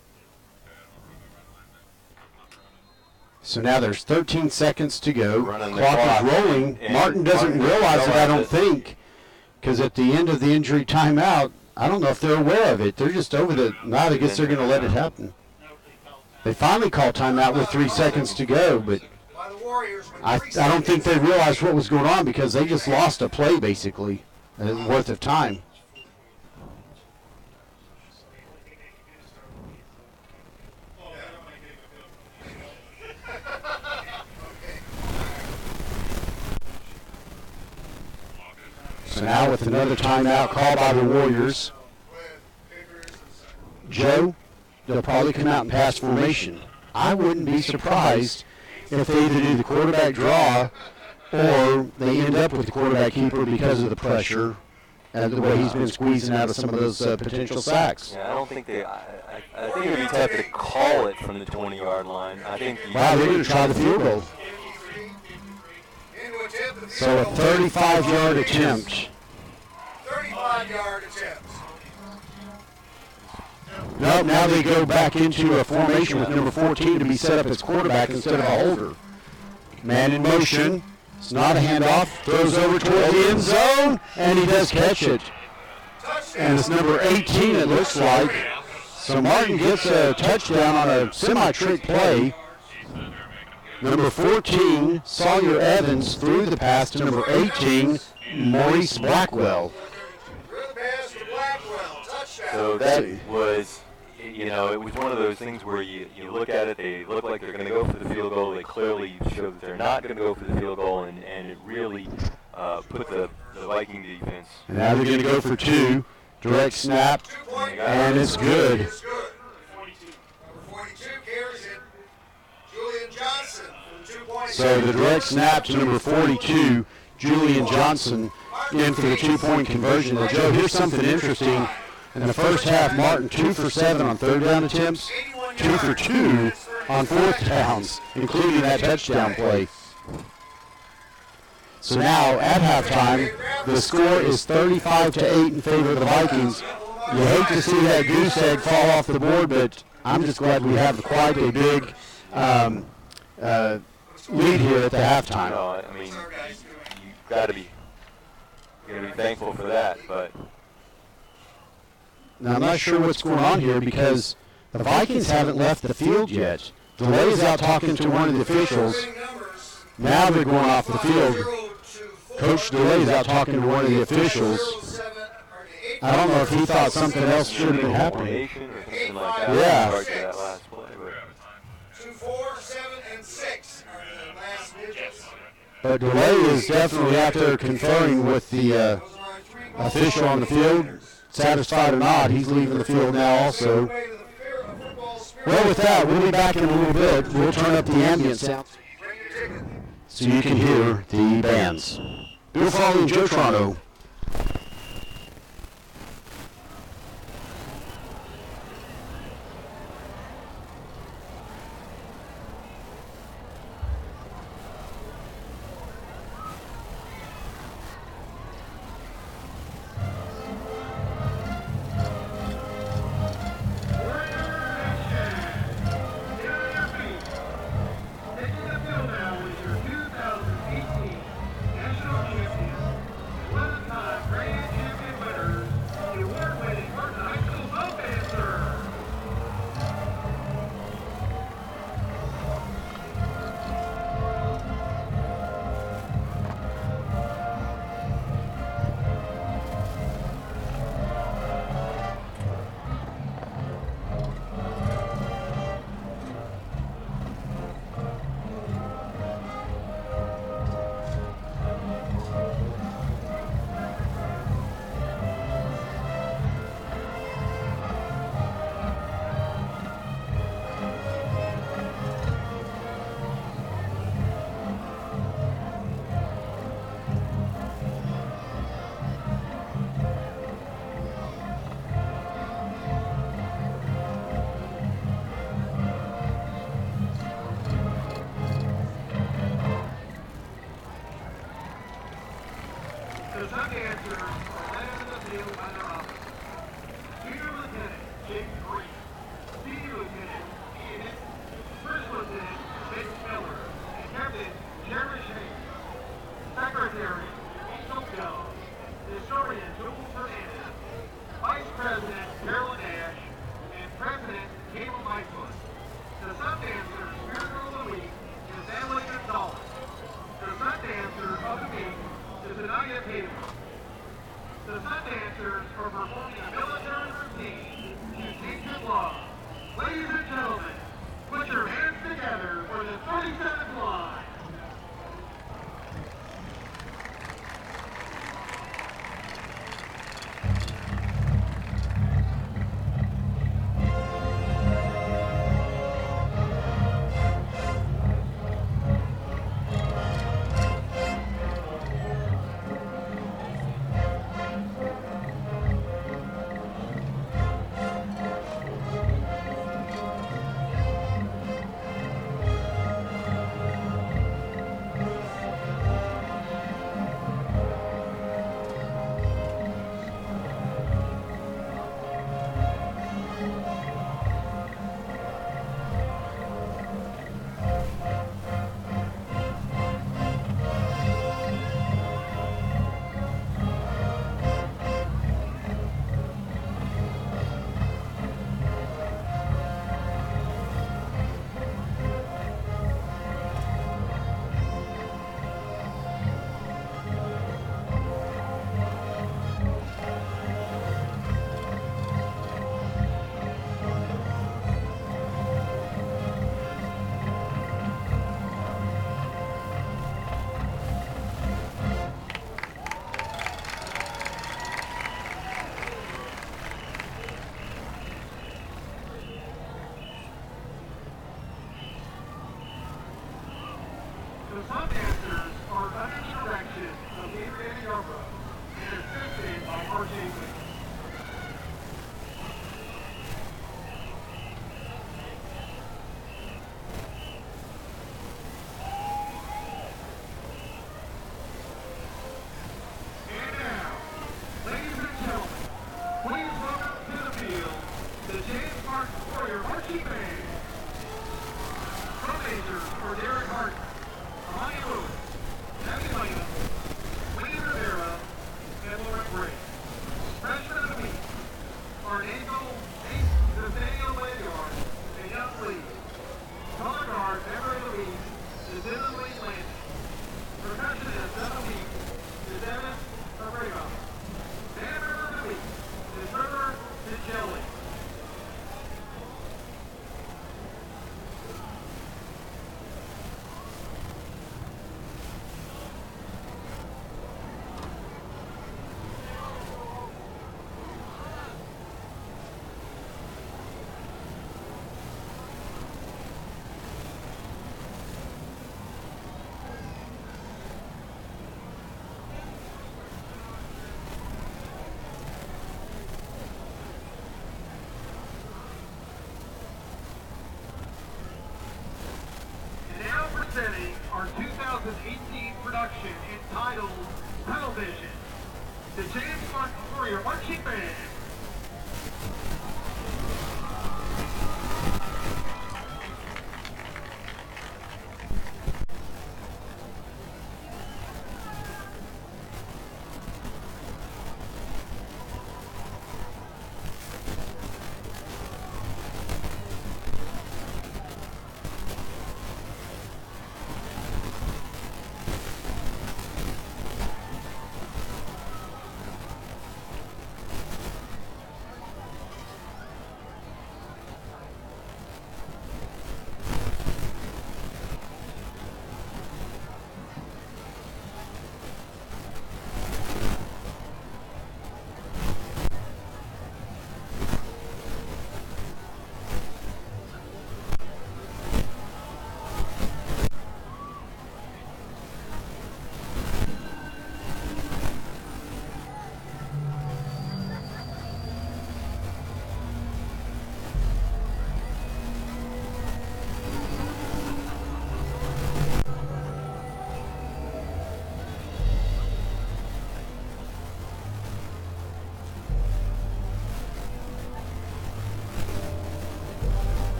So now there's 13 seconds to go. Clock is rolling. Martin doesn't realize it, I don't think, because at the end of the injury timeout, I don't know if they're aware of it. They're just over the, now I guess they're going to let it happen. They finally call timeout with 3 seconds to go, but I don't think they realized what was going on because they just lost a play, basically, worth of time. So now with another timeout called by the Warriors, Joe, they'll probably come out in pass formation. I wouldn't be surprised if they either do the quarterback draw or they end up with the quarterback keeper because of the pressure and the way he's been squeezing out of some of those potential sacks. Yeah, I don't think they. I think it would be tough to call it from the 20-yard line. I think. Wow, they're going to try the field goal. So a 35-yard attempt. 35-yard attempt. Nope, now they go back into a formation with number 14 to be set up as quarterback instead of a holder. Man in motion, It's not a handoff. Throws over toward the end zone, and he does catch it. And it's number 18, it looks like. So Martin gets a touchdown on a semi-trick play. Number 14, Sawyer Evans, threw the pass to number 18, Maurice Blackwell. So that was, you know, it was one of those things where you look at it, they look like they're going to go for the field goal. They clearly show that they're not going to go for the field goal, and it really put the Viking defense. And now they're going to go for 2. Direct snap, and it's good. Number 42 carries it. Julian Johnson for 2 points. So the direct snap to number 42, Julian Johnson, in for the 2-point conversion. Now, Joe, here's something interesting. In the first half, Martin 2 for 7 on third down attempts, 2 for 2 on fourth downs, including that touchdown play. So now, at halftime, the score is 35-8 in favor of the Vikings. You hate to see that goose egg fall off the board, but I'm just glad we have quite a big lead here at the halftime. No, I mean, you've got to be thankful for that, but. Now, I'm not sure what's going on here because the Vikings haven't left the field yet. DeLay's out talking to one of the officials. Now they're going off the field. Coach DeLay's out talking to one of the officials. I don't know if he thought something else should have been happening. Yeah. 2, 4, 7, and 6 are the last digits. But DeLay is definitely out there conferring with the official on the field. Satisfied or not, he's leaving the field now also. Well, with that, we'll be back in a little bit. We'll turn up the ambient sound so you can hear the bands. Bill Foley and Joe Toronto. Taking the field now with your 2018 national champions, The pub dancers are under the direction of Adriana Yarbrough and assisted by R.J. Wick. And now, ladies and gentlemen, please welcome to the field the James Martin Warrior Marching Band. Fundraisers for Derek Hart, Amani Lewis, Abby Lena, Winnie Rivera, and Lauren Gray. Freshman of the week are Nathaniel Ledyard and Young Lee. Color guard member of the week is Dylan Lee Landon. Percussionist of the week is Evan Abrego. Band member of the week is River Nigelli. Now presenting our 2018 production entitled Television, the James Martin Warrior Marching Band.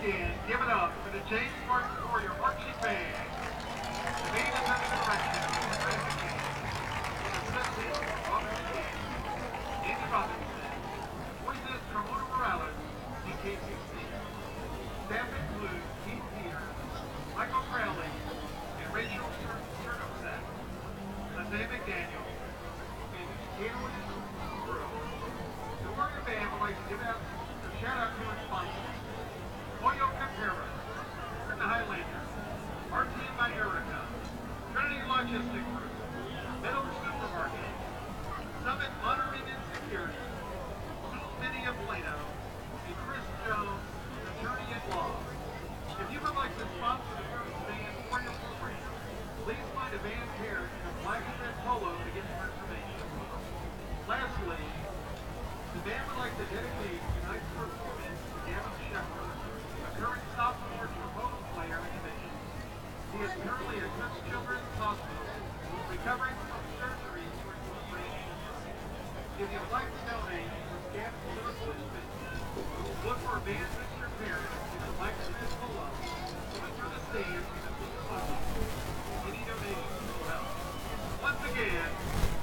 again, give it up for the James Martin Warrior Marching Band. The band is under the direction of the Graphic King, assistant Robert King, Andy Robinson, voices Carmona Morales, and KCC. Staff includes Keith Peters, Michael Crowley, and Rachel Chernosak, Isaiah McDaniel, and Caitlin Brew. The Warrior Band would like to give out a shout out to its sponsors. Oyo Capera, the Highlander, RTM by Erica, Trinity Logistic Group, Meadow Supermarket, Summit Monitoring and Security, City of Plano, and Chris Jones, attorney at law. If you would like to sponsor the first band or your program, please find a band parent in a black and red polo to get more information. Lastly, the band would like to dedicate tonight's performance to Gavin Shepard, a current sophomore trombone player in division. He is currently at Cook Children's Hospital, recovering from surgery to his brain. If you would like to donate from Gavin's services business, look for a band Mr. Parent in the black and red polo, coming through the stands at the Sunday. Any donations will help. Once again,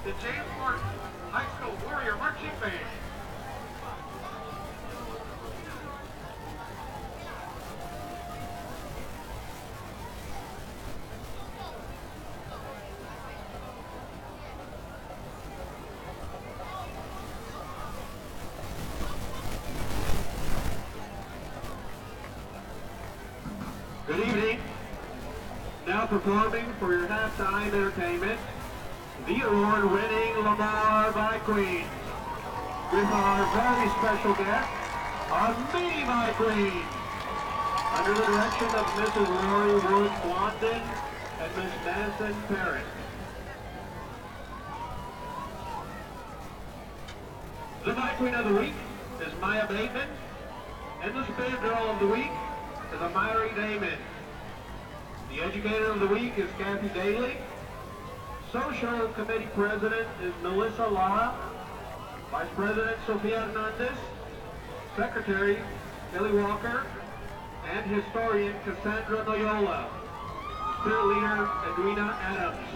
the James Martin High School Warrior Marching Band. Good evening. Now performing for your halftime entertainment, the award-winning Lamar by Queen, with our very special guest, our Mini by Queen, under the direction of Mrs. Lori Woods Blondin and Miss Madison Parent. The by Queen of the week is Maya Bateman, and the Spirit Girl of the week is Amiri Damon. The Educator of the Week is Kathy Daly. Social Committee President is Melissa Lara. Vice President Sofia Hernandez. Secretary Kelly Walker. And Historian Cassandra Noyola. Spirit Leader Edwina Adams.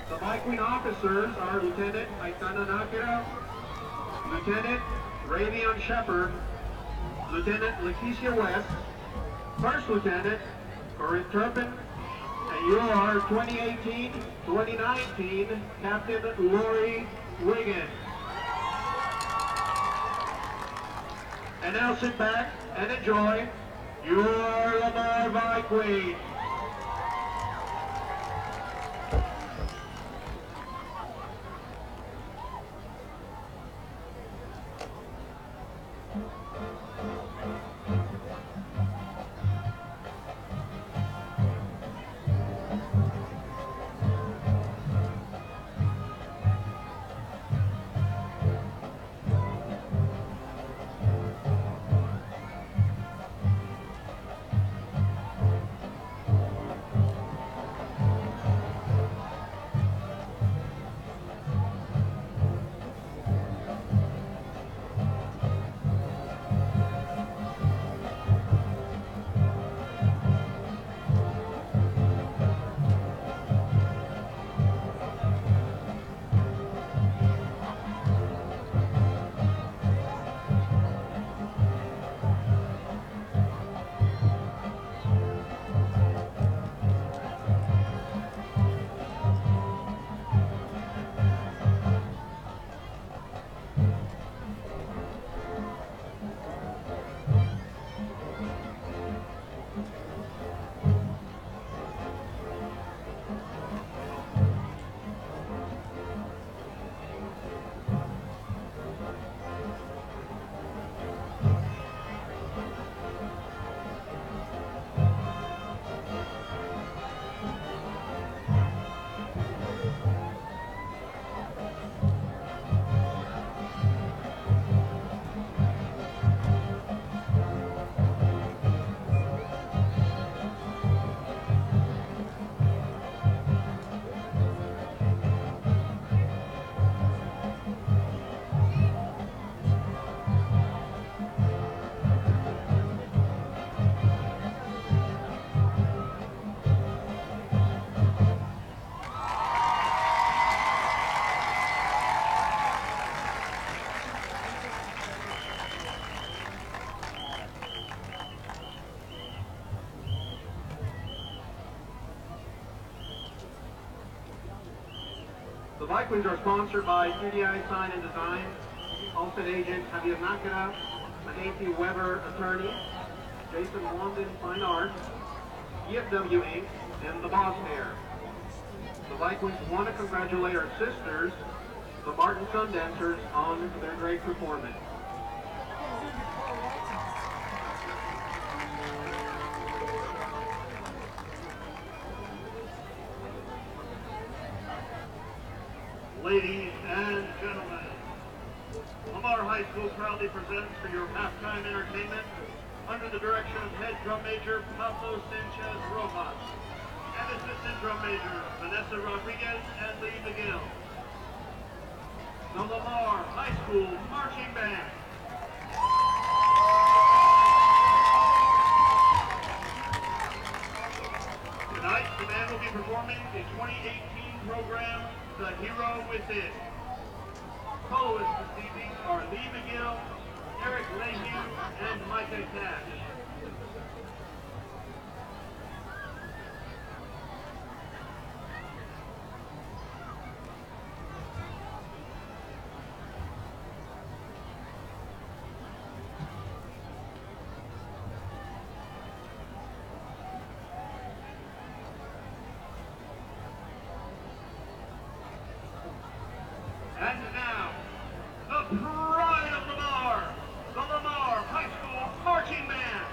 The by Queen officers are Lieutenant Aitana Nakira, Lieutenant Ravion Shepard, Lieutenant Leticia West, First Lieutenant Corinne Turpin, and your 2018-2019 Captain Lori Wiggin. And now sit back and enjoy your Lamar by Queen. Vikings are sponsored by UDI Sign and Design, Allstate agent Javier Nakara, Nancy Weber attorney, Jason Wandon Fine Arts, EFW Inc., and the Boss Hair. The Vikings want to congratulate our sisters, the Martin Sun Dancers, on their great performance. Ladies and gentlemen, Lamar High School proudly presents for your halftime entertainment under the direction of head drum major Pablo Sanchez Rojas and assistant drum major Vanessa Rodriguez and Lee McGill. The Lamar High School Marching Band. Tonight, the band will be performing the 2018 program, The Hero Within. Soloists this evening are Lee McGill, Eric Lehue, and Micah Cash. And now, the pride of Lamar, the Lamar High School Marching Band.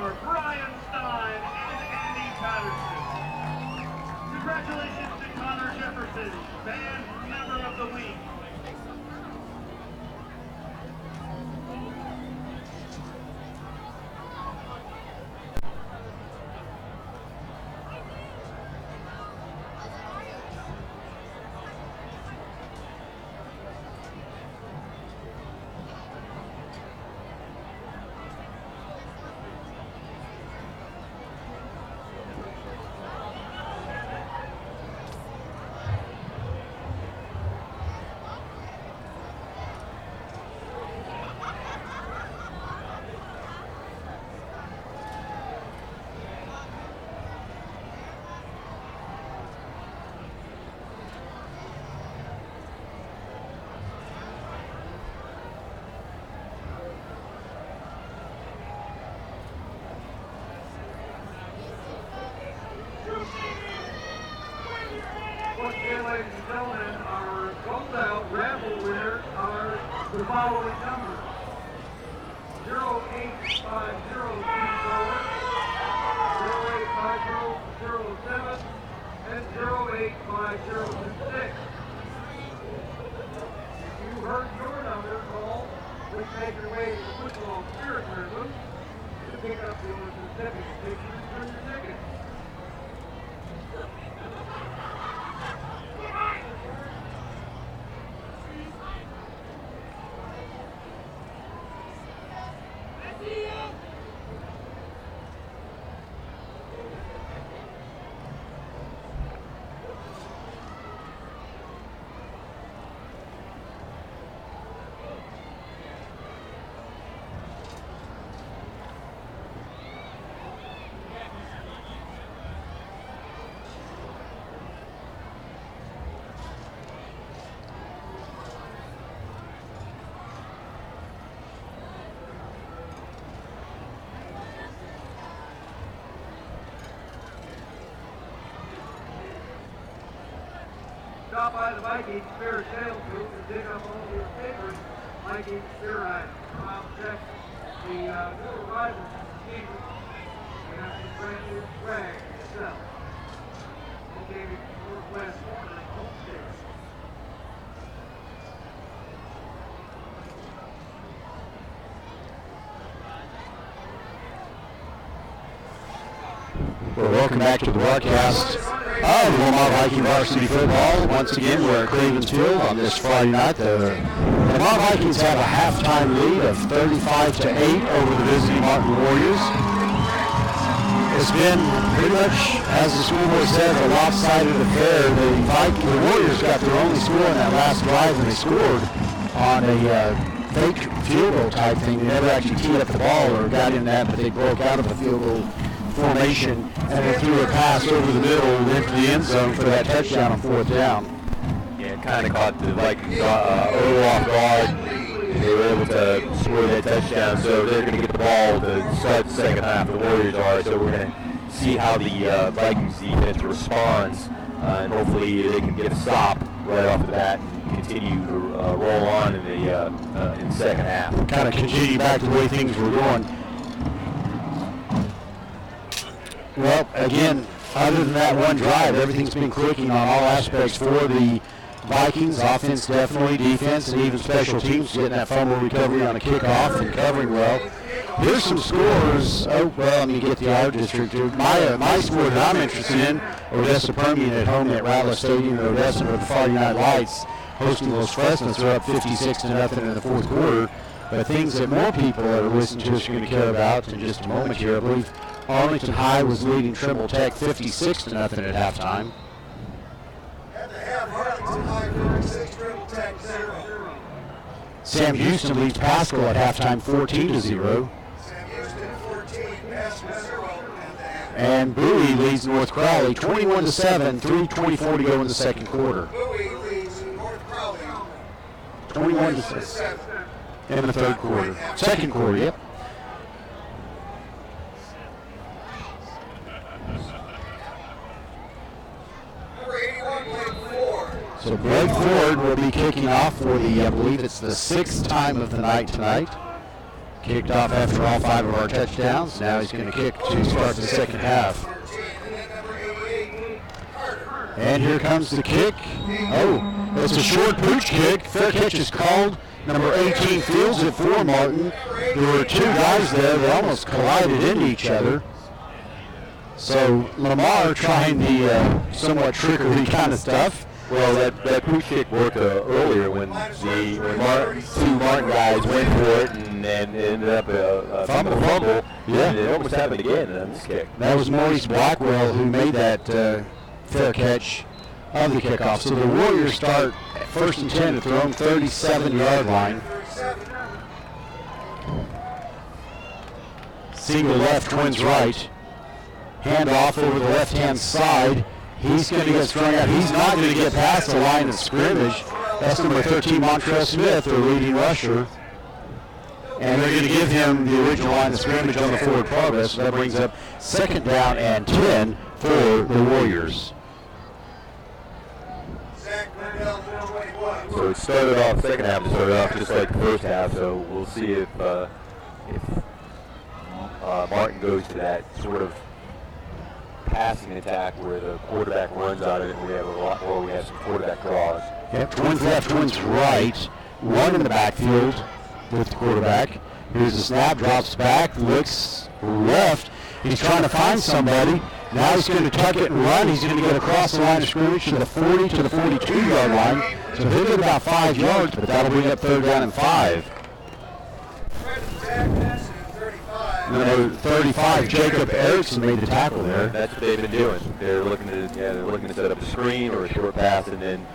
are Brian Stein and Andy Patterson. Congratulations to Connor Jefferson, Band Member of the Week. Once again, ladies and gentlemen, our closeout raffle winners are the following numbers: 08502 08507, and 08506. If you heard your number call, please make your way to the football spirit booth to pick up your certificate pictures for your tickets. Stop by the Viking Spear sales booth and pick up all your favorite Viking Spear items. Come out and check the new arrivals from the season. We have some brand new swag to sell. Located in Northwest corner of Homestead. Well, welcome back to the broadcast of Lamar Viking Varsity Football. Once again, we're at Cravens Field on this Friday night. The Lamar Vikings have a halftime lead of 35-8 over the visiting Martin Warriors. It's been pretty much, as the schoolboy said, a lopsided affair. The Warriors got their only score in that last drive, and they scored on a fake field goal type thing. They never actually teed up the ball or got in that, but they broke out of a field goal formation and then threw a pass over the middle into the end zone for that touchdown on fourth down. Yeah, it kind of caught the Vikings off guard. They were able to score that touchdown, so they're going to get the ball to start the second half. The Warriors are, so we're going to see how the Vikings defense responds, and hopefully they can get a stop right off the bat and continue to roll on in the second half. Kind of continue back the way things were going. Well, again, other than that one drive, everything's been clicking on all aspects for the Vikings. Offense definitely, defense, and even special teams getting that fumble recovery on a kickoff and covering well. Here's some scores. Oh, well, let me get the out district. My score that I'm interested in, Odessa Permian at home at Rattler Stadium in Odessa with the Friday Night Lights hosting Los Fresnos. They're up 56-0 in the fourth quarter. But things that more people that are listening to us are going to care about in just a moment here. I believe Arlington High was leading Trimble Tech 56-0 at halftime. At the half, Arlington High 46, Trimble Tech 0. Sam Houston leads Pascal at halftime 14-0. Sam Houston 14, Pascal 0 at the half. And Bowie leads North Crowley 21-7, 3:24 to go in the second quarter. Bowie leads North Crowley 21-7 in the third quarter. Second quarter, yep. Number 81, Blake Ford. So Blake Ford will be kicking off for the, I believe it's the sixth time of the night tonight. Kicked off after all 5 of our touchdowns. Now he's going to kick to start the second half. And here comes the kick. Oh, it's a short pooch kick. Fair catch is called. Number 18 fields it for Martin. There were 2 guys there. They almost collided into each other. So Lamar trying the somewhat trickery kind of stuff. Well, that pooch kick worked earlier when 2 Martin guys went for it and ended up a fumble. Yeah. And it almost happened again on this kick. That was Maurice Blackwell who made that fair catch of the kickoff. So the Warriors start at 1st and 10 at their own 37-yard line. Single left, twins right. Hand off over the left-hand side. He's going to get strung out. He's not going to get past the line of scrimmage. That's number 13, Montrell Smith, their leading rusher. And they're going to give him the original line of scrimmage on the forward progress. So that brings up 2nd down and 10 for the Warriors. So it started off, second half started off just like the first half, so we'll see if Martin goes to that sort of passing attack where the quarterback runs out of it, and we have a lot more, we have some quarterback draws. Yep, twins left, twins right. One in the backfield with the quarterback. Here's the snap, drops back, looks left. He's trying to find somebody. Now he's going to tuck it and run. He's going to get across the line of scrimmage to the 40 to the 42-yard line. So he'll get about 5 yards, but that'll bring up 3rd down and 5. Number 35, Jacob Erickson made the tackle there. That's what they've been doing. They're looking to set up a screen or a short pass, and then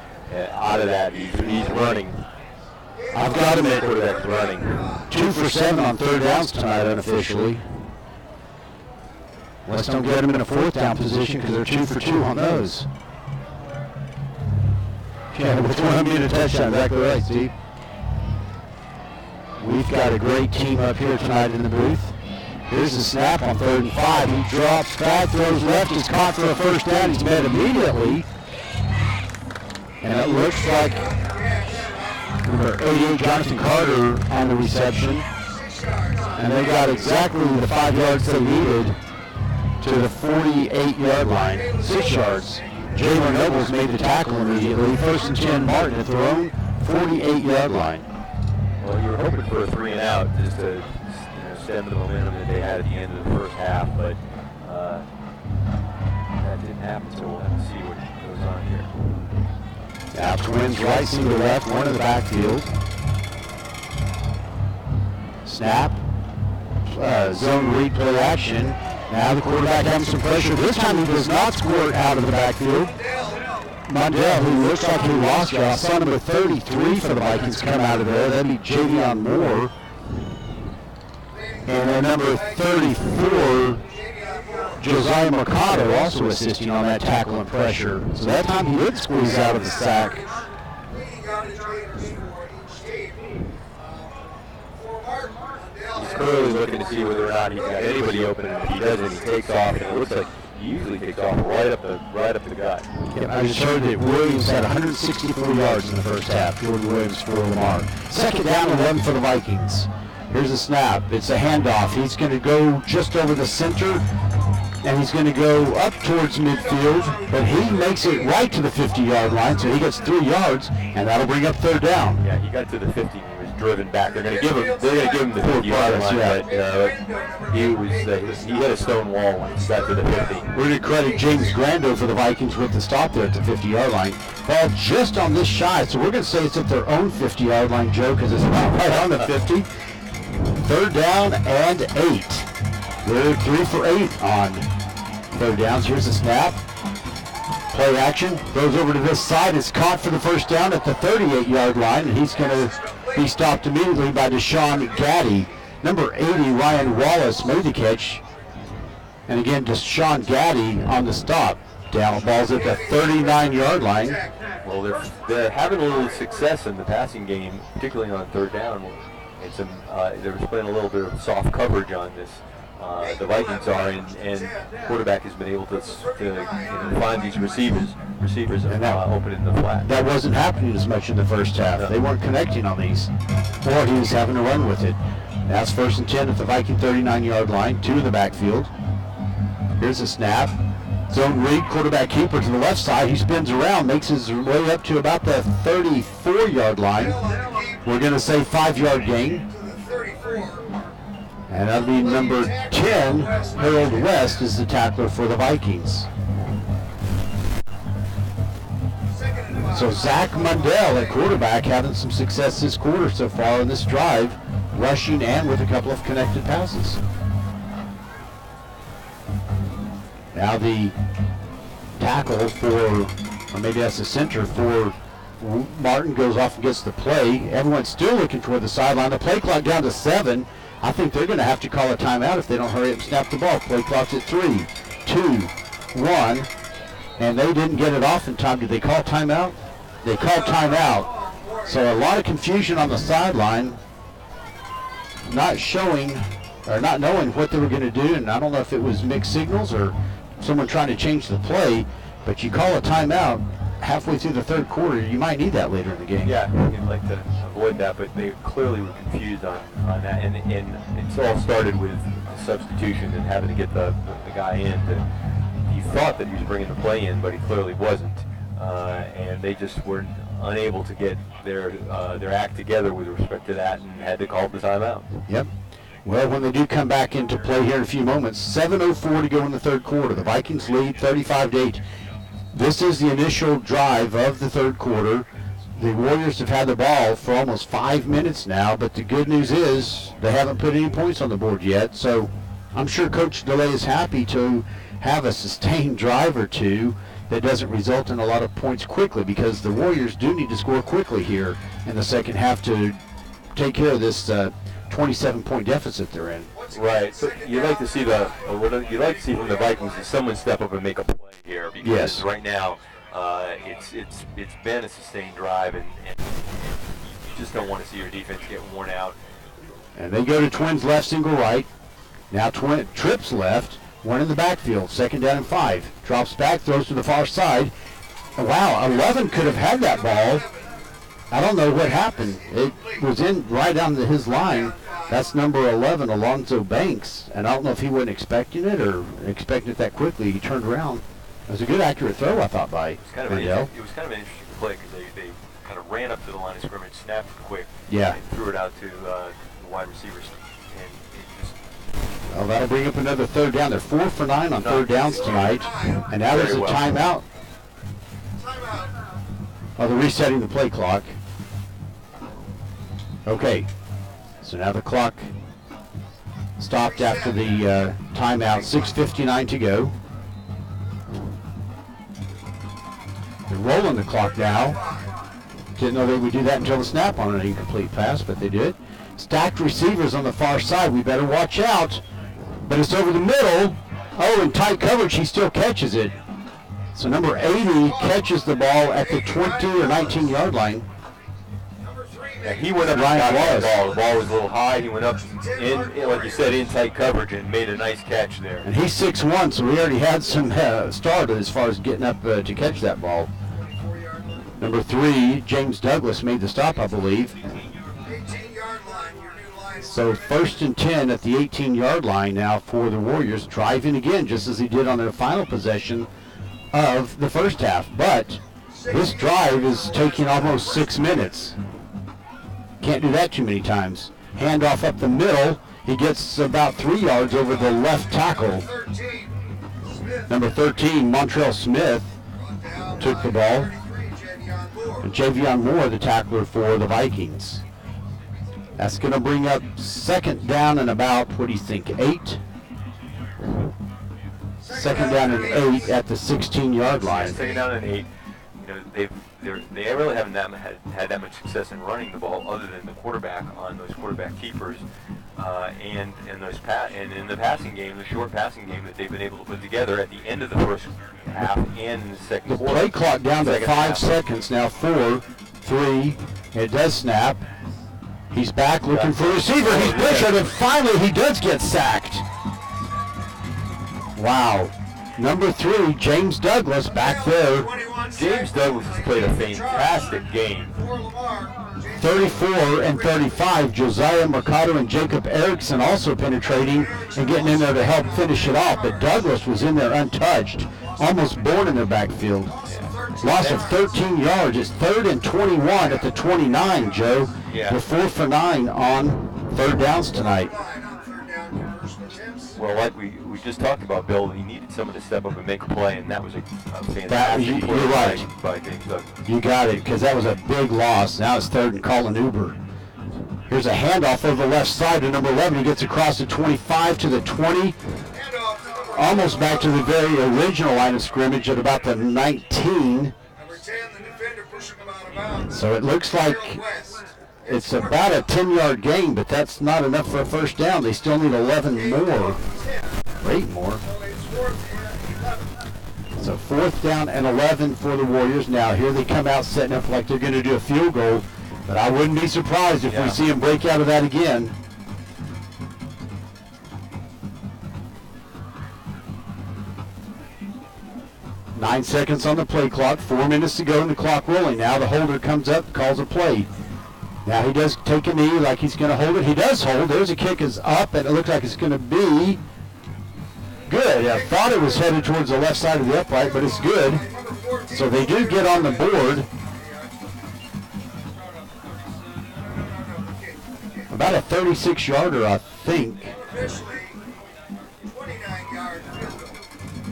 out of that he's running. I've got him at quarterback's running. 2 for 7 on 3rd downs tonight unofficially. Let's don't get him in a 4th down position because they're 2 for 2 on those. Yeah, with one being a touchdown, exactly right, Steve. We've got a great team up here tonight in the booth. Here's the snap on 3rd and 5. He drops back, throws left, is caught for a 1st down. He's met immediately. And it looks like number 88, Jonathan Carter, on the reception. And they got exactly the 5 yards they needed to the 48-yard line. 6 yards. Jalen Nobles made the tackle immediately. 1st and 10, Martin at their own 48-yard line. Well, you were hoping for a 3 and out just to stem the momentum that they had at the end of the first half, but that didn't happen, so we'll have to see what goes on here. Now twins right, single left, one in the backfield. Snap. Zone read play action. Now the quarterback having some pressure. This time he does not squirt out of the backfield. Mundell, who looks like he lost you. I saw number 33 for the Vikings come out of there. That'd be Javion Moore. And then number 34, Josiah Mercado, also assisting on that tackle and pressure. So that time he did squeeze out of the sack. He's clearly looking to see whether or not he's got anybody open, and if he doesn't, he takes off, and it looks like he usually takes off right up the gut. Yep, I just heard that Williams had 164 yards in the first half. Jordan Williams for Lamar. 2nd down and 11 for the Vikings. Here's a snap. It's a handoff. He's going to go just over the center, and he's going to go up towards midfield, but he makes it right to the 50-yard line, so he gets 3 yards, and that'll bring up 3rd down. Yeah, he got to the 50. He was driven back. They're going to give him the 50-yard line, but he hit a stone wall when he got to the 50. We're going to credit James Grando for the Vikings with the stop there at the 50-yard line. Ball just on this shy, so we're going to say it's at their own 50-yard line, Joe, because it's not right on the 50. 3rd down and 8. They're 3 for 8 on 3rd downs. Here's the snap. Play action. Goes over to this side. It's caught for the 1st down at the 38-yard line, and he's going to be stopped immediately by Deshaun Gaddy. Number 80, Ryan Wallace, made the catch. And again, Deshaun Gaddy on the stop. Down ball's at the 39-yard line. Well, they're having a little success in the passing game, particularly on 3rd down. And they're playing a little bit of soft coverage on this. The Vikings are, and quarterback has been able to find these receivers open in the flat. That wasn't happening as much in the first half. No. They weren't connecting on these, or he was having to run with it. That's 1st and 10 at the Viking 39-yard line, 2 in the backfield. Here's a snap. Zone read, quarterback keeper to the left side. He spins around, makes his way up to about the 34-yard line. We're going to say 5-yard gain. To the 34. And that'll be number 10, Harold West, is the tackler for the Vikings. So Zach Mundell at quarterback having some success this quarter so far in this drive, rushing and with a couple of connected passes. Now the tackle for, or maybe that's the center for Martin, goes off and gets the play. Everyone's still looking toward the sideline. The play clock down to 7. I think they're going to have to call a timeout if they don't hurry up and snap the ball. Play clock's at 3, 2, 1, and they didn't get it off in time. Did they call timeout? They called timeout. So a lot of confusion on the sideline, not showing or not knowing what they were going to do, and I don't know if it was mixed signals or someone trying to change the play, but you call a timeout halfway through the third quarter, you might need that later in the game. Yeah, you'd like to avoid that, but they clearly were confused on that, and it's all started with the substitution and having to get the guy in. He thought that he was bringing the play in, but he clearly wasn't, and they just were unable to get their act together with respect to that, and had to call the timeout. Yep. Well, when they do come back into play here in a few moments, 7:04 to go in the third quarter. The Vikings lead 35-8. This is the initial drive of the third quarter. The Warriors have had the ball for almost 5 minutes now, but the good news is they haven't put any points on the board yet. So I'm sure Coach DeLay is happy to have a sustained drive or two that doesn't result in a lot of points quickly, because the Warriors do need to score quickly here in the second half to take care of this 27-point deficit they're in. Right. So you'd like to see what you'd like to see from the Vikings is someone step up and make a play here, because Yes. right now it's been a sustained drive, and you just don't want to see your defense get worn out. And they go to twins left, single right. Now trips left, one in the backfield, 2nd down and 5. Drops back, throws to the far side. Wow, 11 could have had that ball. I don't know what happened. It was in right down to his line. That's number 11, Alonzo Banks. And I don't know if he wasn't expecting it or expecting it that quickly. He turned around. It was a good, accurate throw, I thought, by It was kind of Mundell. it was kind of an interesting play, because they kind of ran up to the line of scrimmage, snapped it quick, Yeah. and threw it out to the wide receivers, and it just Well, that'll bring up another 3rd down. They're 4 for 9 on 3rd downs tonight. And now there's a Very well. timeout. Timeout. Oh, they're resetting the play clock. Okay, so now the clock stopped after the timeout. 6:59 to go. They're rolling the clock now. Didn't know they would do that until the snap on an incomplete pass, but they did. Stacked receivers on the far side. We better watch out. But it's over the middle. Oh, in tight coverage, he still catches it. So number 80 catches the ball at the 20 or 19-yard line. Yeah, he went up and Ryan got that was. ball. The ball was a little high. He went up in, like you said, in tight coverage, and made a nice catch there. And he's 6'1", so we already had some start as far as getting up to catch that ball. Number 3, James Douglas made the stop, I believe. 18-yard line, your new line. So 1st and 10 at the 18-yard line now for the Warriors, driving again, just as he did on their final possession of the first half. But this drive is taking almost 6 minutes. Can't do that too many times. Handoff up the middle. He gets about 3 yards over the left tackle. 13. Smith. Number 13, Montrell Smith, Down took the by ball. 33, Javion Moore. and Javion Moore, the tackler for the Vikings. That's going to bring up 2nd down and about, what do you think, 8? 2nd down and 8 at the 16-yard line. 2nd down and 8. You know, they really haven't had that much success in running the ball, other than the quarterback on those quarterback keepers, and in the passing game, the short passing game that they've been able to put together at the end of the first half and in the second The quarter. play clock down to Second 5 half. seconds now. 4, 3. It does snap. He's back looking for a receiver. He's pressured, and finally he does get sacked. Wow. Number 3, James Douglas, back there. 21 James Douglas has played a fantastic game. For Lamar. 34 and 35, Josiah Mercado and Jacob Erickson also penetrating and getting in there to help finish it off. But Douglas was in there untouched, almost born in their backfield. Loss of 13 yards. It's 3rd and 21 at the 29, Joe. Yeah. We're 4 for 9 on third downs tonight. Well, like we just talked about, Bill, he needed someone to step up and make a play, and that was a fantastic play you're right. by James Douglas. You got it, because that was a big loss. Now it's 3rd and calling Uber. Here's a handoff over the left side to number 11. He gets across the 25 to the 20. Almost back to the very original line of scrimmage at about the 19. So it looks like it's about a 10-yard gain, but that's not enough for a first down. They still need 11 more, or 8 more. So 4th down and 11 for the Warriors. Now here they come out setting up like they're going to do a field goal, but I wouldn't be surprised if we see them break out of that again. Nine seconds on the play clock, 4 minutes to go, and the clock rolling. Now the holder comes up, calls a play. Now he does take a knee like he's going to hold it. He does hold. There's a kick is up, and it looks like it's going to be good. I thought it was headed towards the left side of the upright, but it's good. So they do get on the board. About a 36-yarder, I think.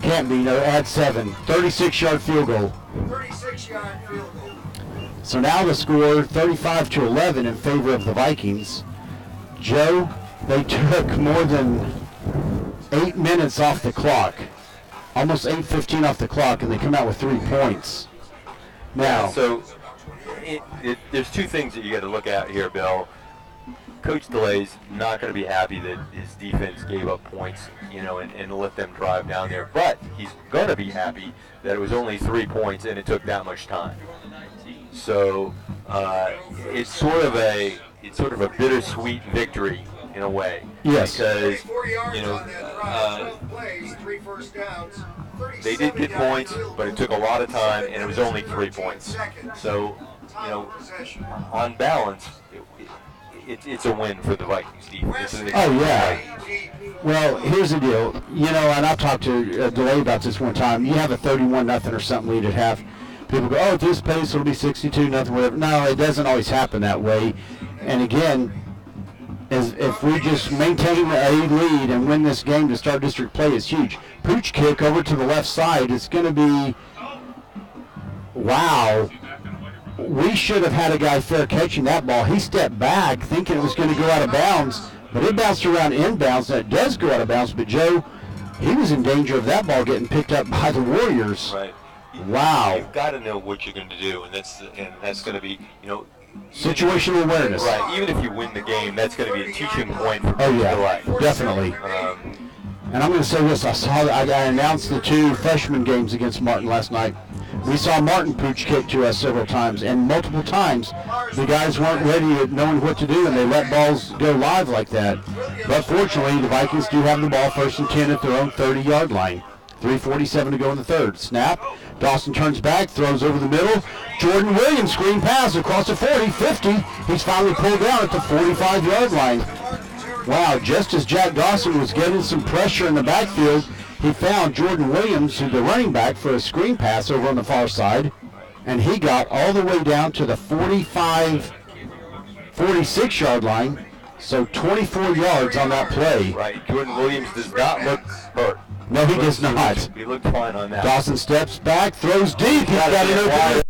Can't be, no, add 7. 36-yard field goal. 36-yard field goal. So now the score 35-11 in favor of the Vikings. Joe, they took more than 8 minutes off the clock. Almost 8:15 off the clock, and they come out with 3 points. Now, so there's two things that you got to look at here, Bill. Coach DeLay's not going to be happy that his defense gave up points, and let them drive down there. But he's going to be happy that it was only 3 points and it took that much time. So it's sort of a bittersweet victory in a way. Yes. Because they did get points, but it took a lot of time and it was only 3 points. So on balance, it's a win for the Vikings defense. oh yeah. Well, here's the deal. And I've talked to DeLay about this one time. You have a 31-0 or something lead at half. People go, oh, at this pace it'll be 62-0, whatever. No, it doesn't always happen that way. And again, if we just maintain a lead and win this game to start district play, it's huge. Pooch kick over to the left side. It's going to be, wow. We should have had a guy fair catching that ball. He stepped back thinking it was going to go out of bounds, but it bounced around inbounds, and it does go out of bounds. But Joe, he was in danger of that ball getting picked up by the Warriors. Right. Wow. You've got to know what you're going to do, and that's going to be, situational awareness. Right. Even if you win the game, that's going to be a teaching point for life. Definitely. And I'm going to say this. I announced the 2 freshman games against Martin last night. We saw Martin pooch kick to us several times, and multiple times the guys weren't ready at knowing what to do, and they let balls go live like that. But fortunately, the Vikings do have the ball 1st and 10 at their own 30-yard line. 3:47 to go in the third. Snap. Dawson turns back, throws over the middle. Jordan Williams screen pass across the 40, 50. He's finally pulled down at the 45-yard line. Wow, just as Jack Dawson was getting some pressure in the backfield, he found Jordan Williams, who's the running back, for a screen pass over on the far side, and he got all the way down to the 46-yard line, so 24 yards on that play. Right, Jordan Williams does not look hurt. No, he does not. He looked fine on that. Dawson steps back, throws deep. He's got it open.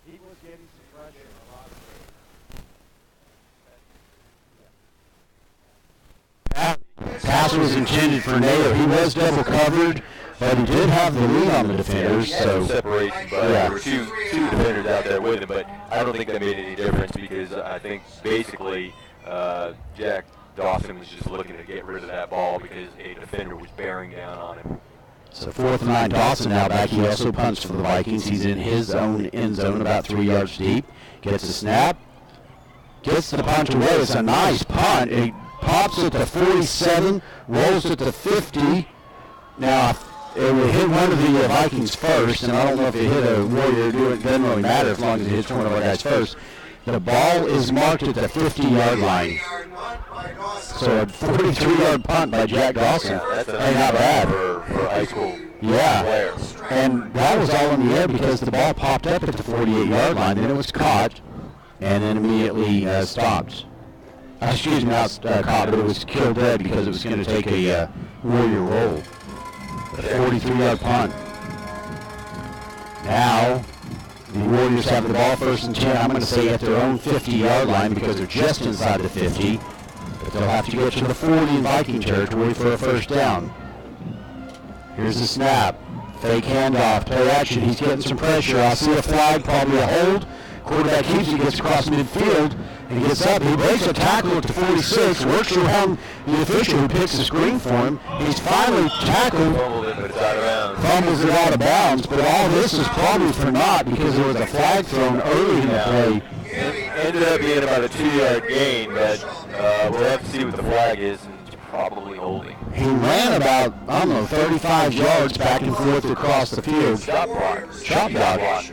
He was getting some pressure in a lot of ways. Pass was intended for Naylor. He was double covered, but he did have the lead on the defenders. So separation, but there were two defenders out there with him. But I don't think that made any difference because I think basically Jack Dawson was just looking to get rid of that ball because a defender was bearing down on him. So 4th and 9, Dawson now back. He also punts for the Vikings. He's in his own end zone about 3 yards deep. Gets a snap. Gets the punt away. It's a nice punt. It pops at the 47, rolls at the 50. Now, it would hit one of the Vikings first, and I don't know if it hit a Warrior. It doesn't really matter as long as it hits one of our guys first. The ball is marked at the 50-yard line. So a 43-yard punt by Jack Dawson. Yeah, that's not bad for high school players. And that was all in the air because the ball popped up at the 48-yard line, then it was caught, and then immediately stopped. Excuse me, not caught, but it was killed dead because it was going to take a Warrior roll. A 43-yard punt. Now, the Warriors have the ball 1st and 10. I'm going to say at their own 50-yard line because they're just inside the 50. But they'll have to get to the 40 in Viking territory for a 1st down. Here's the snap. Fake handoff. Play action. He's getting some pressure. I see a flag, probably a hold. Quarterback keeps it, gets across midfield, and he gets up. He breaks a tackle at the 46, works around the official who picks the screen for him. He's finally tackled. Fumbles it out of bounds, but all this is probably for naught because there was a flag thrown early in the play. It ended up being about a 2-yard gain, but we'll have to see what the flag is, and it's probably holding. He ran about, 35 yards back and forth across the field. Shot block. Shot block.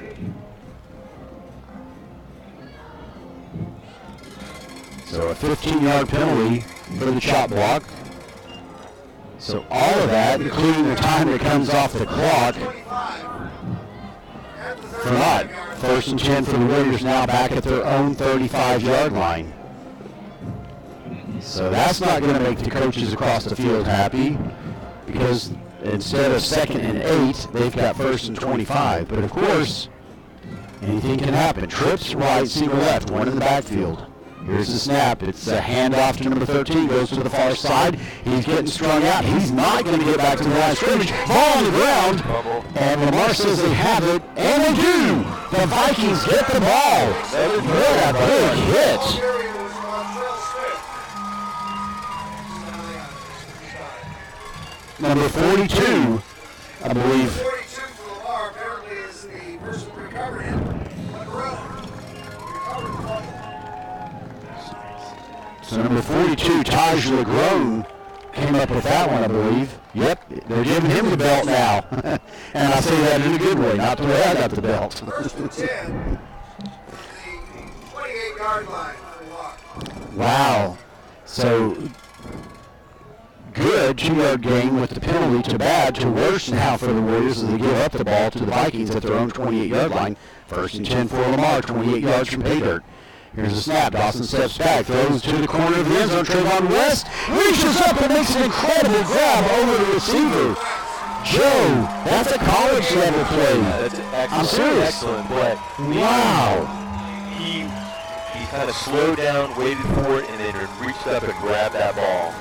So a 15-yard penalty for the chop block. So all of that, including the time that comes off the clock, for naught. 1st and 10 for the Warriors now back at their own 35-yard line. So that's not going to make the coaches across the field happy because instead of 2nd and 8, they've got 1st and 25. But of course, anything can happen. Trips right, single left, one in the backfield. Here's the snap. It's a handoff to number 13. Goes to the far side. He's getting strung out. He's not going to get back to the line of scrimmage. Ball on the ground. And Lamar says they have it. And they do. The Vikings get the ball. What a big hit. Number 42, I believe. 42 for Lamar apparently is the person who recovered it. So number 42, Taj LeGrone, came up with that one, I believe. Yep, they're giving him the belt now. And I say that in a good way, not the way I got the belt. 1st and 10, the 28-yard line for Lamar. Wow. So good 2-yard gain with the penalty to bad to worse now for the Warriors as they give up the ball to the Vikings at their own 28-yard line. 1st and 10 for Lamar, 28 yards from pay dirt. Here's a snap. Dawson steps back, throws to the corner of the end zone. Trayvon West reaches up and makes an incredible grab over the receiver. Joe, that's a college level play. That's an excellent, I'm serious. Excellent play. Wow. He kind of slowed down, waited for it, and then reached up and grabbed that ball.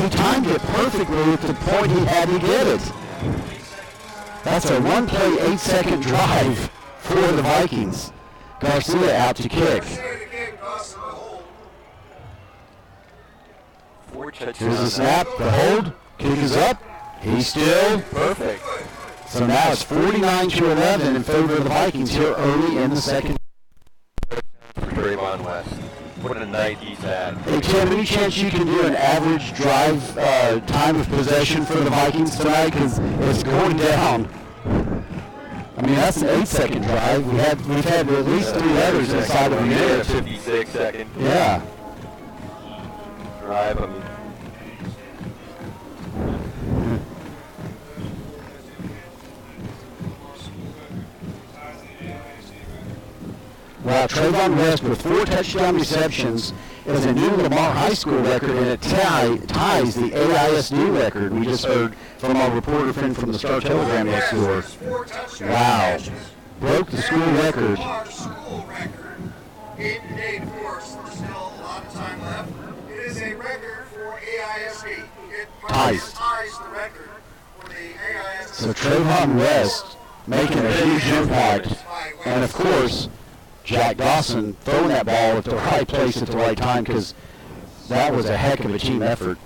He timed it perfectly at the point he had to get it. That's a 1-play, 8-second drive for the Vikings. Garcia out to kick. Here's the snap, the hold, kick is up, he's still Perfect. So now it's 49-11 in favor of the Vikings here early in the second. Trayvon West. What a night he's had. Hey Tim, any chance you can do an average drive time of possession for the Vikings tonight? Because it's going down. I mean, that's an 8-second drive. We've had at least 3 others inside of a minute. 56 second. Yeah. Drive. I mean, Wow, Trayvon West with 4 touchdown receptions. is a new Lamar High School record, and it ties the AISD record we just heard from our reporter friend from the Star Telegram next door. Wow. Broke the school record. School record. Game to date, of course, there's still a lot of time left. It is a record for AISD. It ties the record for the AISD. So Trayvon West making a huge impact. And of course, Jack Dawson throwing that ball at the right place at the right time, because that was a heck of a team effort.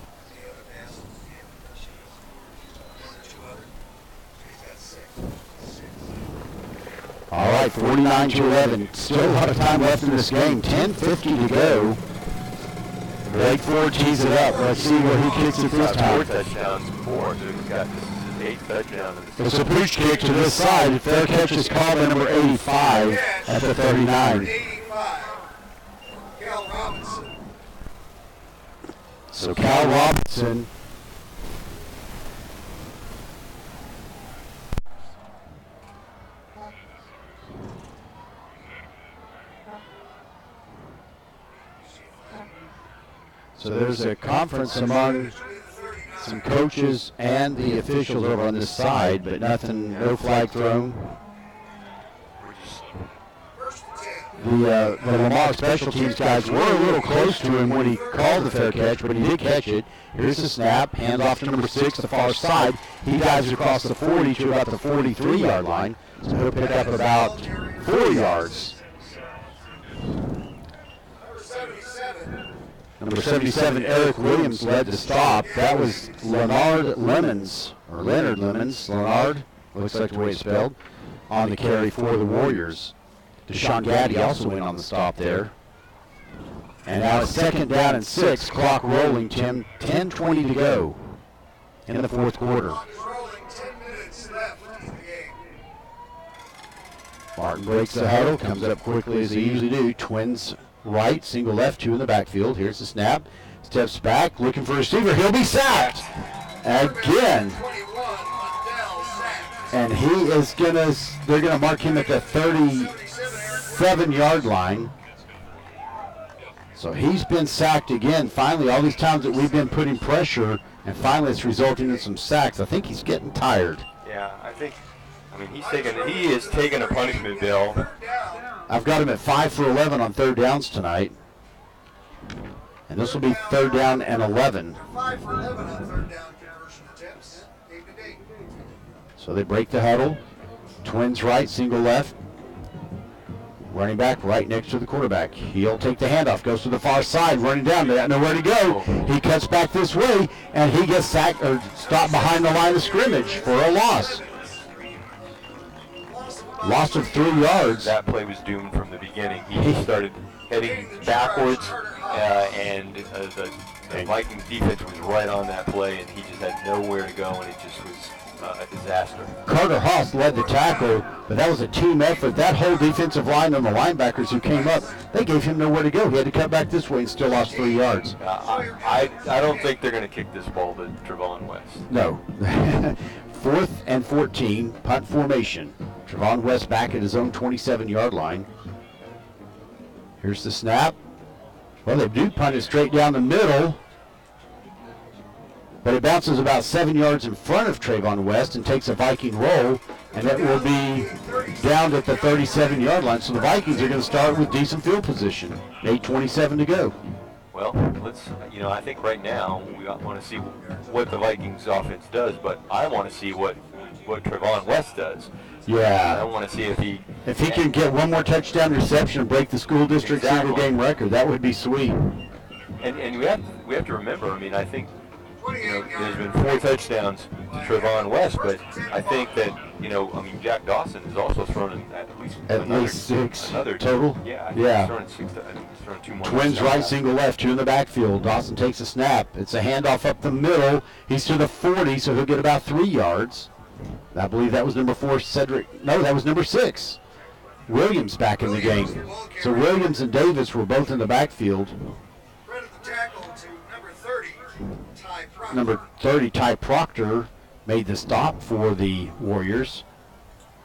All right, 49-11. Still a lot of time left in this game. 10:50 to go. Blake Ford tees it up. Let's see where he kicks it this time. 4 touchdowns before, so he's got this is his 8th touchdown. It's a push kick to this side. Fair catch is called by number 85 at the 39. 85. Cal Robinson. So Cal Robinson. So there's a conference among some coaches and the officials over on this side, but nothing, no flag thrown. The Lamar special teams guys were a little close to him when he called the fair catch, but he did catch it. Here's the snap, hand off to number 6, the far side. He dives across the 40 to about the 43-yard line, so he'll pick up about 4 yards. Number 77, Eric Williams led the stop. That was Leonard Lemons, Leonard, looks like the way it's spelled, on the carry for the Warriors. Deshaun Gaddy also went on the stop there. And now it's 2nd down and 6, clock rolling, Tim, 10:20 to go in the 4th quarter. Martin breaks the huddle, comes up quickly as they usually do. Twins right, single left, 2 in the backfield. Here's the snap. Steps back, looking for a receiver. He'll be sacked again. And he is they're gonna mark him at the 37-yard line. So he's been sacked again. Finally, all these times that we've been putting pressure, and finally it's resulting in some sacks. I think he's getting tired. Yeah, he is taking a punishment, Bill. I've got him at 5 for 11 on 3rd downs tonight. And this will be 3rd down and 11. 5 for 11 on 3rd down conversion attempts. 8 to 8. So they break the huddle. Twins right, single left. Running back right next to the quarterback. He'll take the handoff, goes to the far side, running down. They got nowhere to go. He cuts back this way, and he gets sacked or stopped behind the line of scrimmage for a loss. Loss of 3 yards. That play was doomed from the beginning. He started heading backwards, and the Vikings defense was right on that play, and he just had nowhere to go, and it just was a disaster. Carter Haas led the tackle, but that was a team effort. That whole defensive line and the linebackers who came up, they gave him nowhere to go. He had to cut back this way and still lost 3 yards. I don't think they're going to kick this ball to Trevon West. No. 4th and 14, punt formation. Trevon West back at his own 27-yard line. Here's the snap. Well, they do punt it straight down the middle, but it bounces about 7 yards in front of Trevon West and takes a Viking roll, and it will be down at the 37-yard line. So the Vikings are going to start with decent field position. 8:27 to go. Well, I think right now we want to see what the Vikings offense does, but I want to see what Trevon West does. Yeah. I want to see if he can get one more touchdown reception and break the school district single game record, that would be sweet. And we have to remember. I mean, I think there's been 4 touchdowns to Trevon West, but I think that Jack Dawson has also thrown at least 6 another total. Yeah. Yeah. He's thrown 2 more. Twins right, single left, 2 in the backfield. Dawson takes a snap. It's a handoff up the middle. He's to the 40, so he'll get about 3 yards. I believe that was number 4, Cedric. No, that was number 6. Williams back in the game. So Williams and Davis were both in the backfield. Credit the tackle to number 30, Ty Proctor. Number 30, Ty Proctor, made the stop for the Warriors.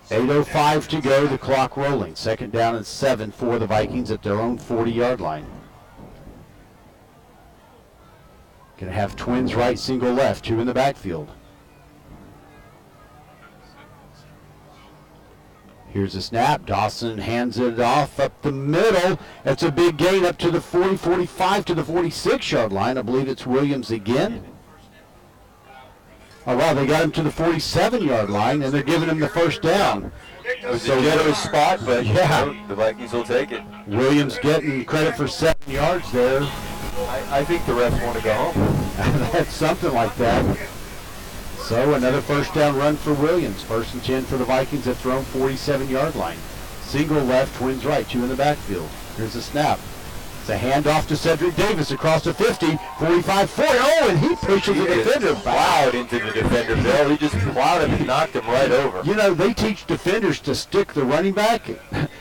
8:05 to go, the clock rolling. 2nd down and 7 for the Vikings at their own 40-yard line. Going to have Twins right, single left, 2 in the backfield. Here's a snap. Dawson hands it off up the middle. That's a big gain up to the 40, 45 to the 46-yard line. I believe it's Williams again. Oh, wow, they got him to the 47-yard line, and they're giving him the first down. It was a generous spot, but yeah, the Vikings will take it. Williams getting credit for 7 yards there. I think the refs want to go home. That's something like that. So another first down run for Williams. 1st and 10 for the Vikings at their own 47-yard line. Single left, Twins right, 2 in the backfield. Here's a snap. It's a handoff to Cedric Davis across the 50, 45, 40. Oh, and he pushes the defender back. Plowed into the defender, Bill. He just plowed him and knocked him right over. You know, they teach defenders to stick the running back.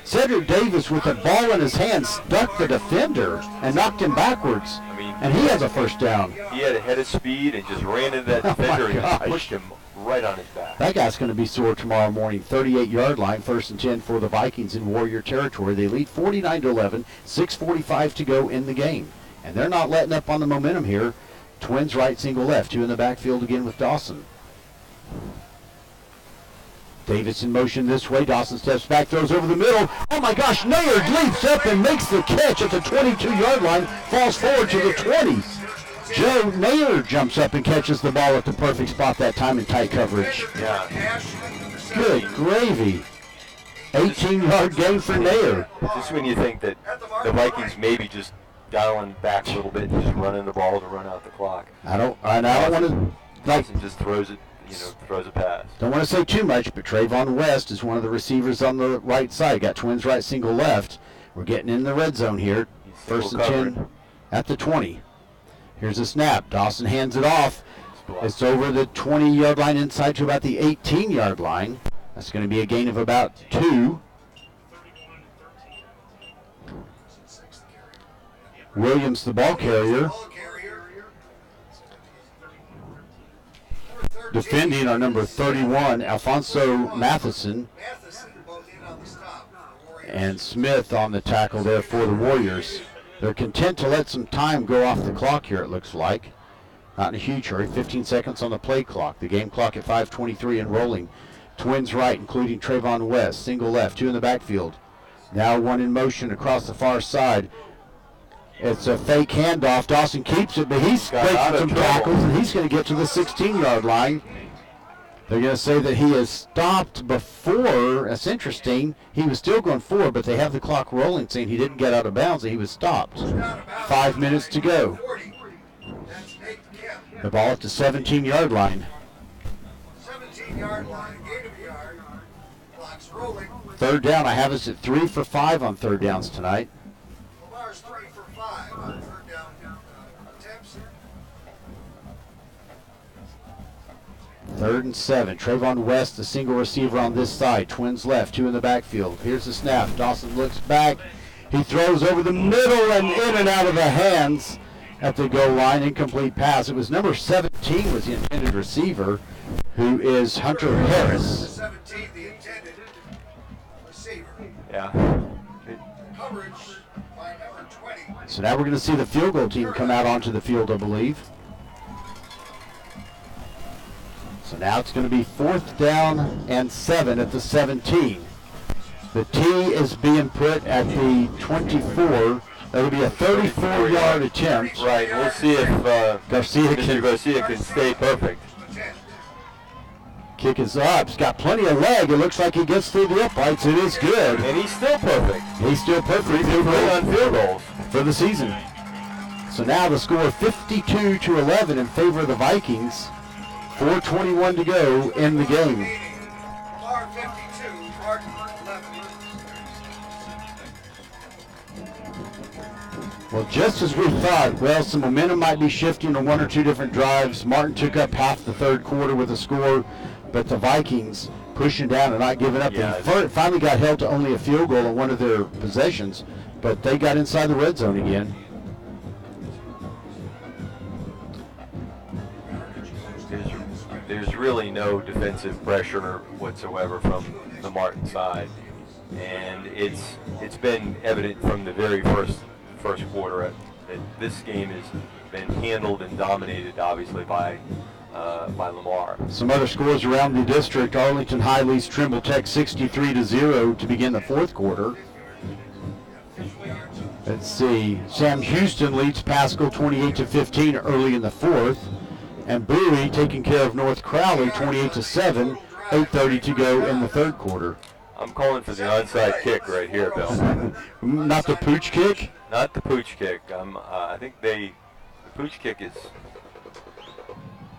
Cedric Davis, with the ball in his hand, stuck the defender and knocked him backwards. I mean, and he has a first down. He had a head of speed and just ran into that defender and just pushed him right on his back. That guy's going to be sore tomorrow morning. 38-yard line, 1st and 10 for the Vikings in Warrior territory. They lead 49-11, 6:45 to go in the game. And they're not letting up on the momentum here. Twins right, single left, 2 in the backfield again with Dawson. Davis in motion this way. Dawson steps back, throws over the middle. Oh my gosh, Nayard leaps up and makes the catch at the 22-yard line, falls forward to the 20. Joe Nayard jumps up and catches the ball at the perfect spot that time in tight coverage. Yeah. Good gravy. 18-yard gain for Nayard. Just when you think that the Vikings maybe just dialing back a little bit and just running the ball to run out the clock. I don't want to Dawson just throws it, throws a pass. Don't want to say too much, but Trayvon West is one of the receivers on the right side. Got Twins right, single left. We're getting in the red zone here. 1st and 10 at the 20. Here's a snap. Dawson hands it off. It's over the 20-yard line inside to about the 18-yard line. That's going to be a gain of about 2. Williams, the ball carrier. Defending our number 31, Alfonso Matheson. And Smith on the tackle there for the Warriors. They're content to let some time go off the clock here, it looks like. Not in a huge hurry. 15 seconds on the play clock. The game clock at 5:23 and rolling. Twins right, including Trayvon West. Single left, 2 in the backfield. Now 1 in motion across the far side. It's a fake handoff. Dawson keeps it, but he's breaking some tackles, and he's going to get to the 16-yard line. They're going to say that he has stopped before. That's interesting. He was still going forward, but they have the clock rolling, saying he didn't get out of bounds, and he was stopped. 5 minutes to go. The ball at the 17-yard line. 17-yard line, gain of a yard. Clock's rolling. 3rd down. I have us at 3 for 5 on 3rd downs tonight. Lamar's 3 for 5 on 3rd down attempts. 3rd and 7. Trayvon West, the single receiver on this side. Twins left, 2 in the backfield. Here's the snap. Dawson looks back. He throws over the middle and in and out of the hands at the goal line. Incomplete pass. It was number 17 was the intended receiver, who is Hunter Harris. 17, the intended receiver. Yeah. Coverage by number 20. So now we're going to see the field goal team come out onto the field, I believe. So now it's going to be 4th down and 7 at the 17. The tee is being put at the 24. That'll be a 34-yard attempt. Right. We'll see if Mr. Garcia can stay perfect. Kick is up. He's got plenty of leg. It looks like he gets through the uprights. It is good. And he's still perfect. He's still perfect. He's been great on field goals for the season. So now the score 52-11 in favor of the Vikings. 4:21 to go in the game. Lamar 52, Martin 11. Well, just as we thought, some momentum might be shifting on 1 or 2 different drives. Martin took up half the 3rd quarter with a score, but the Vikings pushing down and not giving up. Yeah, They finally got held to only a field goal on one of their possessions, but they got inside the red zone again. There's really no defensive pressure whatsoever from the Martin side, and it's been evident from the very first quarter that this game is been handled and dominated, obviously, by Lamar. Some other scores around the district. Arlington High leads Trimble Tech 63-0 to begin the fourth quarter. Let's see. Sam Houston leads Pascal 28-15 early in the fourth. And Bowie taking care of North Crowley 28-7, 8:30 to go in the third quarter. I'm calling for the onside kick right here, Bill. Not the pooch kick? Not the pooch kick. I think the pooch kick is...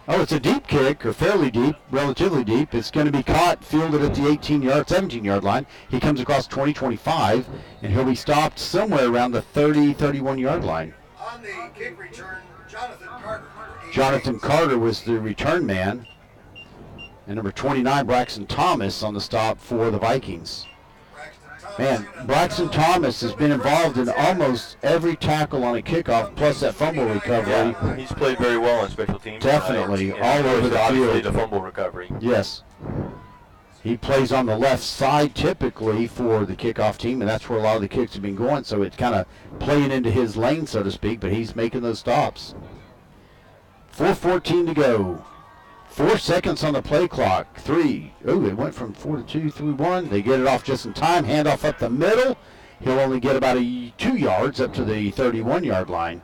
Oh, it's a deep kick, or fairly deep, relatively deep. It's going to be caught, fielded at the 17-yard line. He comes across 20-25, and he'll be stopped somewhere around the 30-31-yard line. On the kick return, Jonathan Carter. Jonathan Carter was the return man. And number 29, Braxton Thomas, on the stop for the Vikings. Man, Braxton Thomas has been involved in almost every tackle on a kickoff, plus that fumble recovery. Yeah, he's played very well on special teams. Definitely, all over the field. The fumble recovery. Yes. He plays on the left side typically for the kickoff team, and that's where a lot of the kicks have been going, so it's kind of playing into his lane, so to speak, but he's making those stops. 4:14 to go. 4 seconds on the play clock. 3. Oh, it went from 4 to 2, 3, 1. They get it off just in time. Handoff up the middle. He'll only get about 2 yards up to the 31-yard line.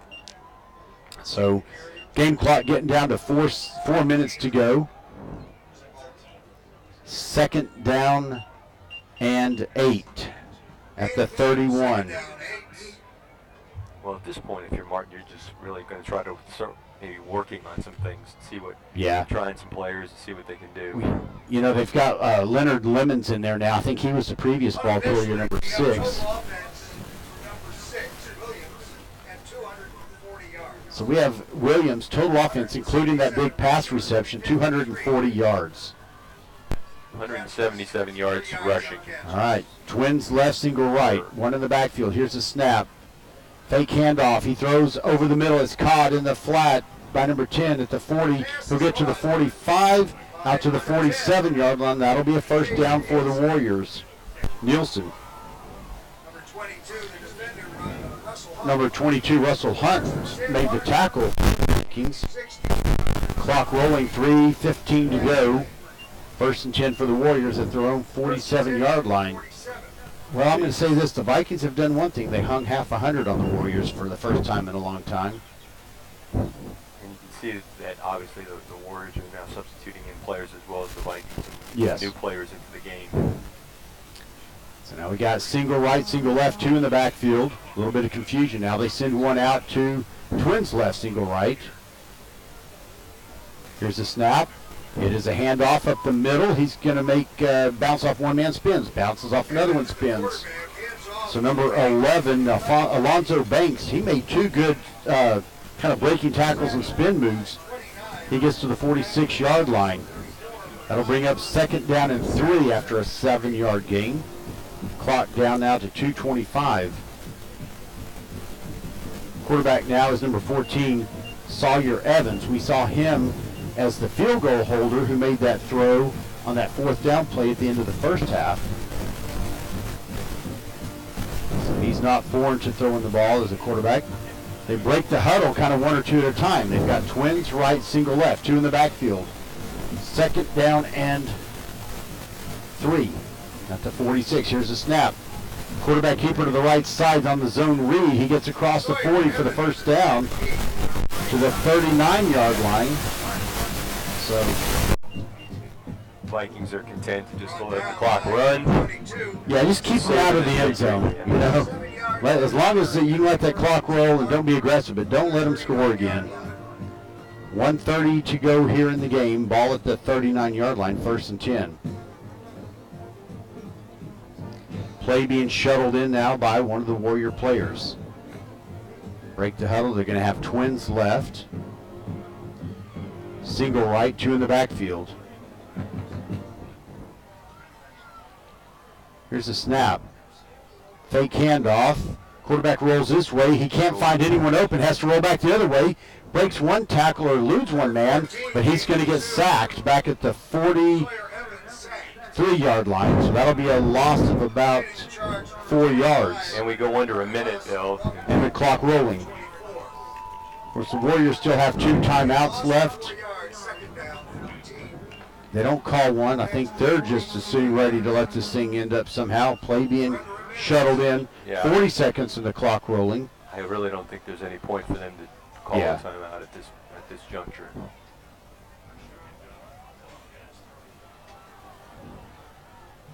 So game clock getting down to 4 minutes to go. Second down and 8 at the 31. Well, at this point, if you're Martin, you're just really going to try to start maybe working on some things, see what, trying some players and see what they can do. You know, they've got Leonard Lemons in there now. I think he was the previous ball carrier, number 6. So we have Williams, total offense, including that big pass reception, 240 yards. 177 yards rushing. All right, Twins left, single right. One in the backfield. Here's a snap. Fake handoff. He throws over the middle. It's caught in the flat by number 10 at the 40. He'll get to the 45, out to the 47-yard line. That'll be a first down for the Warriors. Nielsen. Number 22, Russell Hunt, made the tackle. Kings. Clock rolling, 3:15 to go. First and 10 for the Warriors at their own 47-yard line. Well, I'm going to say this. The Vikings have done one thing. They hung half 100 on the Warriors for the first time in a long time. And you can see that obviously the Warriors are now substituting in players as well as the Vikings. Yes. New players into the game. So now we got single right, single left, 2 in the backfield. A little bit of confusion now. They send one out to Twins left, single right. Here's a snap. It is a handoff up the middle. He's going to make bounce off one man, spins. Bounces off another one, spins. So number 11, Alonzo Banks, he made 2 good kind of breaking tackles and spin moves. He gets to the 46-yard line. That'll bring up second down and 3 after a 7-yard gain. Clock down now to 2:25. Quarterback now is number 14, Sawyer Evans. We saw him as the field goal holder who made that throw on that 4th down play at the end of the first half. So he's not foreign to throwing the ball as a quarterback. They break the huddle kind of 1 or 2 at a time. They've got Twins right, single left, 2 in the backfield. Second down and 3 at the 46. Here's a snap. Quarterback keeper to the right side on the zone read. He gets across the 40 for the first down to the 39-yard line. So Vikings are content to just let the clock run. Yeah, just keep them out of the end zone. You know, as long as you can let that clock roll and don't be aggressive, but don't let them score again. 1:30 to go here in the game. Ball at the 39-yard line, first and 10. Play being shuttled in now by one of the Warrior players. Break the huddle. They're going to have Twins left. Single right, 2 in the backfield. Here's a snap. Fake handoff. Quarterback rolls this way. He can't find anyone open. Has to roll back the other way. Breaks one tackle or eludes one man, but he's going to get sacked back at the 43-yard line. So that'll be a loss of about 4 yards. And we go under a minute, Bill. And the clock rolling. course, the Warriors still have 2 timeouts left. 4 yards, second down, 15. They don't call one. I think they're just as soon ready to let this thing end up somehow. Play being shuttled in. Yeah. 40 seconds and the clock rolling. I really don't think there's any point for them to call a timeout at this juncture.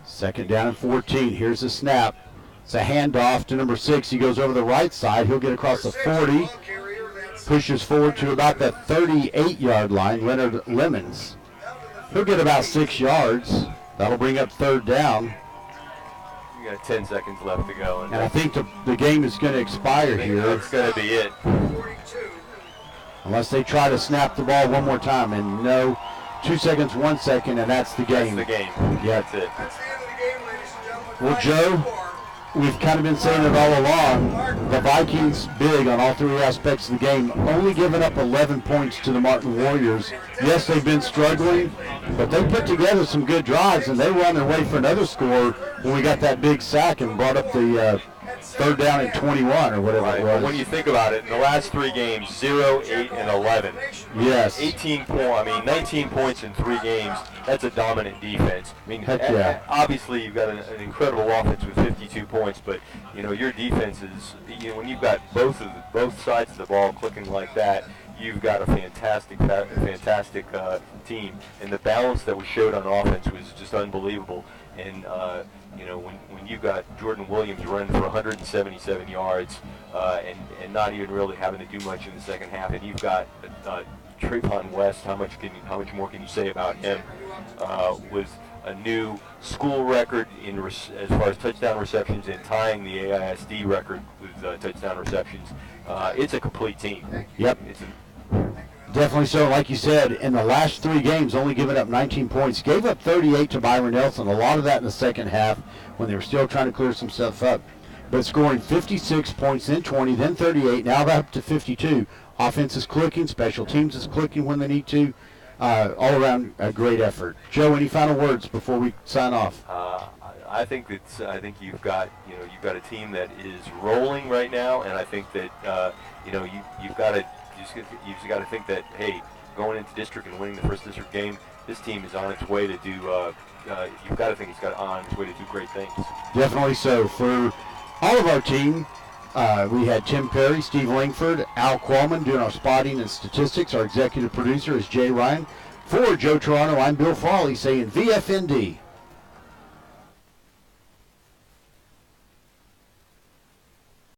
Second down and 14. Here's the snap. It's a handoff to number 6. He goes over the right side. He'll get across the 40. Pushes forward to about the 38-yard line. Leonard Lemons. He'll get about 6 yards. That'll bring up third down. You got 10 seconds left to go. And I think the game is going to expire here. That's going to be it. Unless they try to snap the ball one more time. And no, 2 seconds, 1 second, and that's the game. That's the game. Yeah. That's it. That's the end of the game, ladies and gentlemen. Well, Joe, we've kind of been saying it all along. The Vikings big on all 3 aspects of the game, only giving up 11 points to the Martin Warriors. Yes, they've been struggling, but they put together some good drives, and they were on their way for another score when we got that big sack and brought up the third down at 21 or whatever it was. When you think about it, in the last 3 games, 0, 8, and 11. Yes. 19 points in 3 games. That's a dominant defense. I mean, Heck yeah. obviously you've got an incredible offense with 52 points, but your defense is, when you've got both sides of the ball clicking like that, you've got a fantastic team, and the balance that was showed on offense was just unbelievable. And when you got Jordan Williams running for 177 yards and not even really having to do much in the second half, and you've got Trayvon West, how much more can you say about him? With a new school record as far as touchdown receptions and tying the AISD record with touchdown receptions. It's a complete team. Yep. Definitely so. Like you said, in the last 3 games, only giving up 19 points. Gave up 38 to Byron Nelson. A lot of that in the second half when they were still trying to clear some stuff up. But scoring 56 points, then 20, then 38, now up to 52. Offense is clicking. Special teams is clicking when they need to. All around a great effort. Joe, any final words before we sign off? I think you've got a team that is rolling right now, and I think that you've got to think that, hey, going into district and winning the first district game, this team is on its way to do. You've got to think it's on its way to do great things. Definitely so. For all of our team, we had Tim Perry, Steve Langford, Al Qualman doing our spotting and statistics. Our executive producer is Jay Ryan. For Joe Toronto, I'm Bill Frawley saying VFND.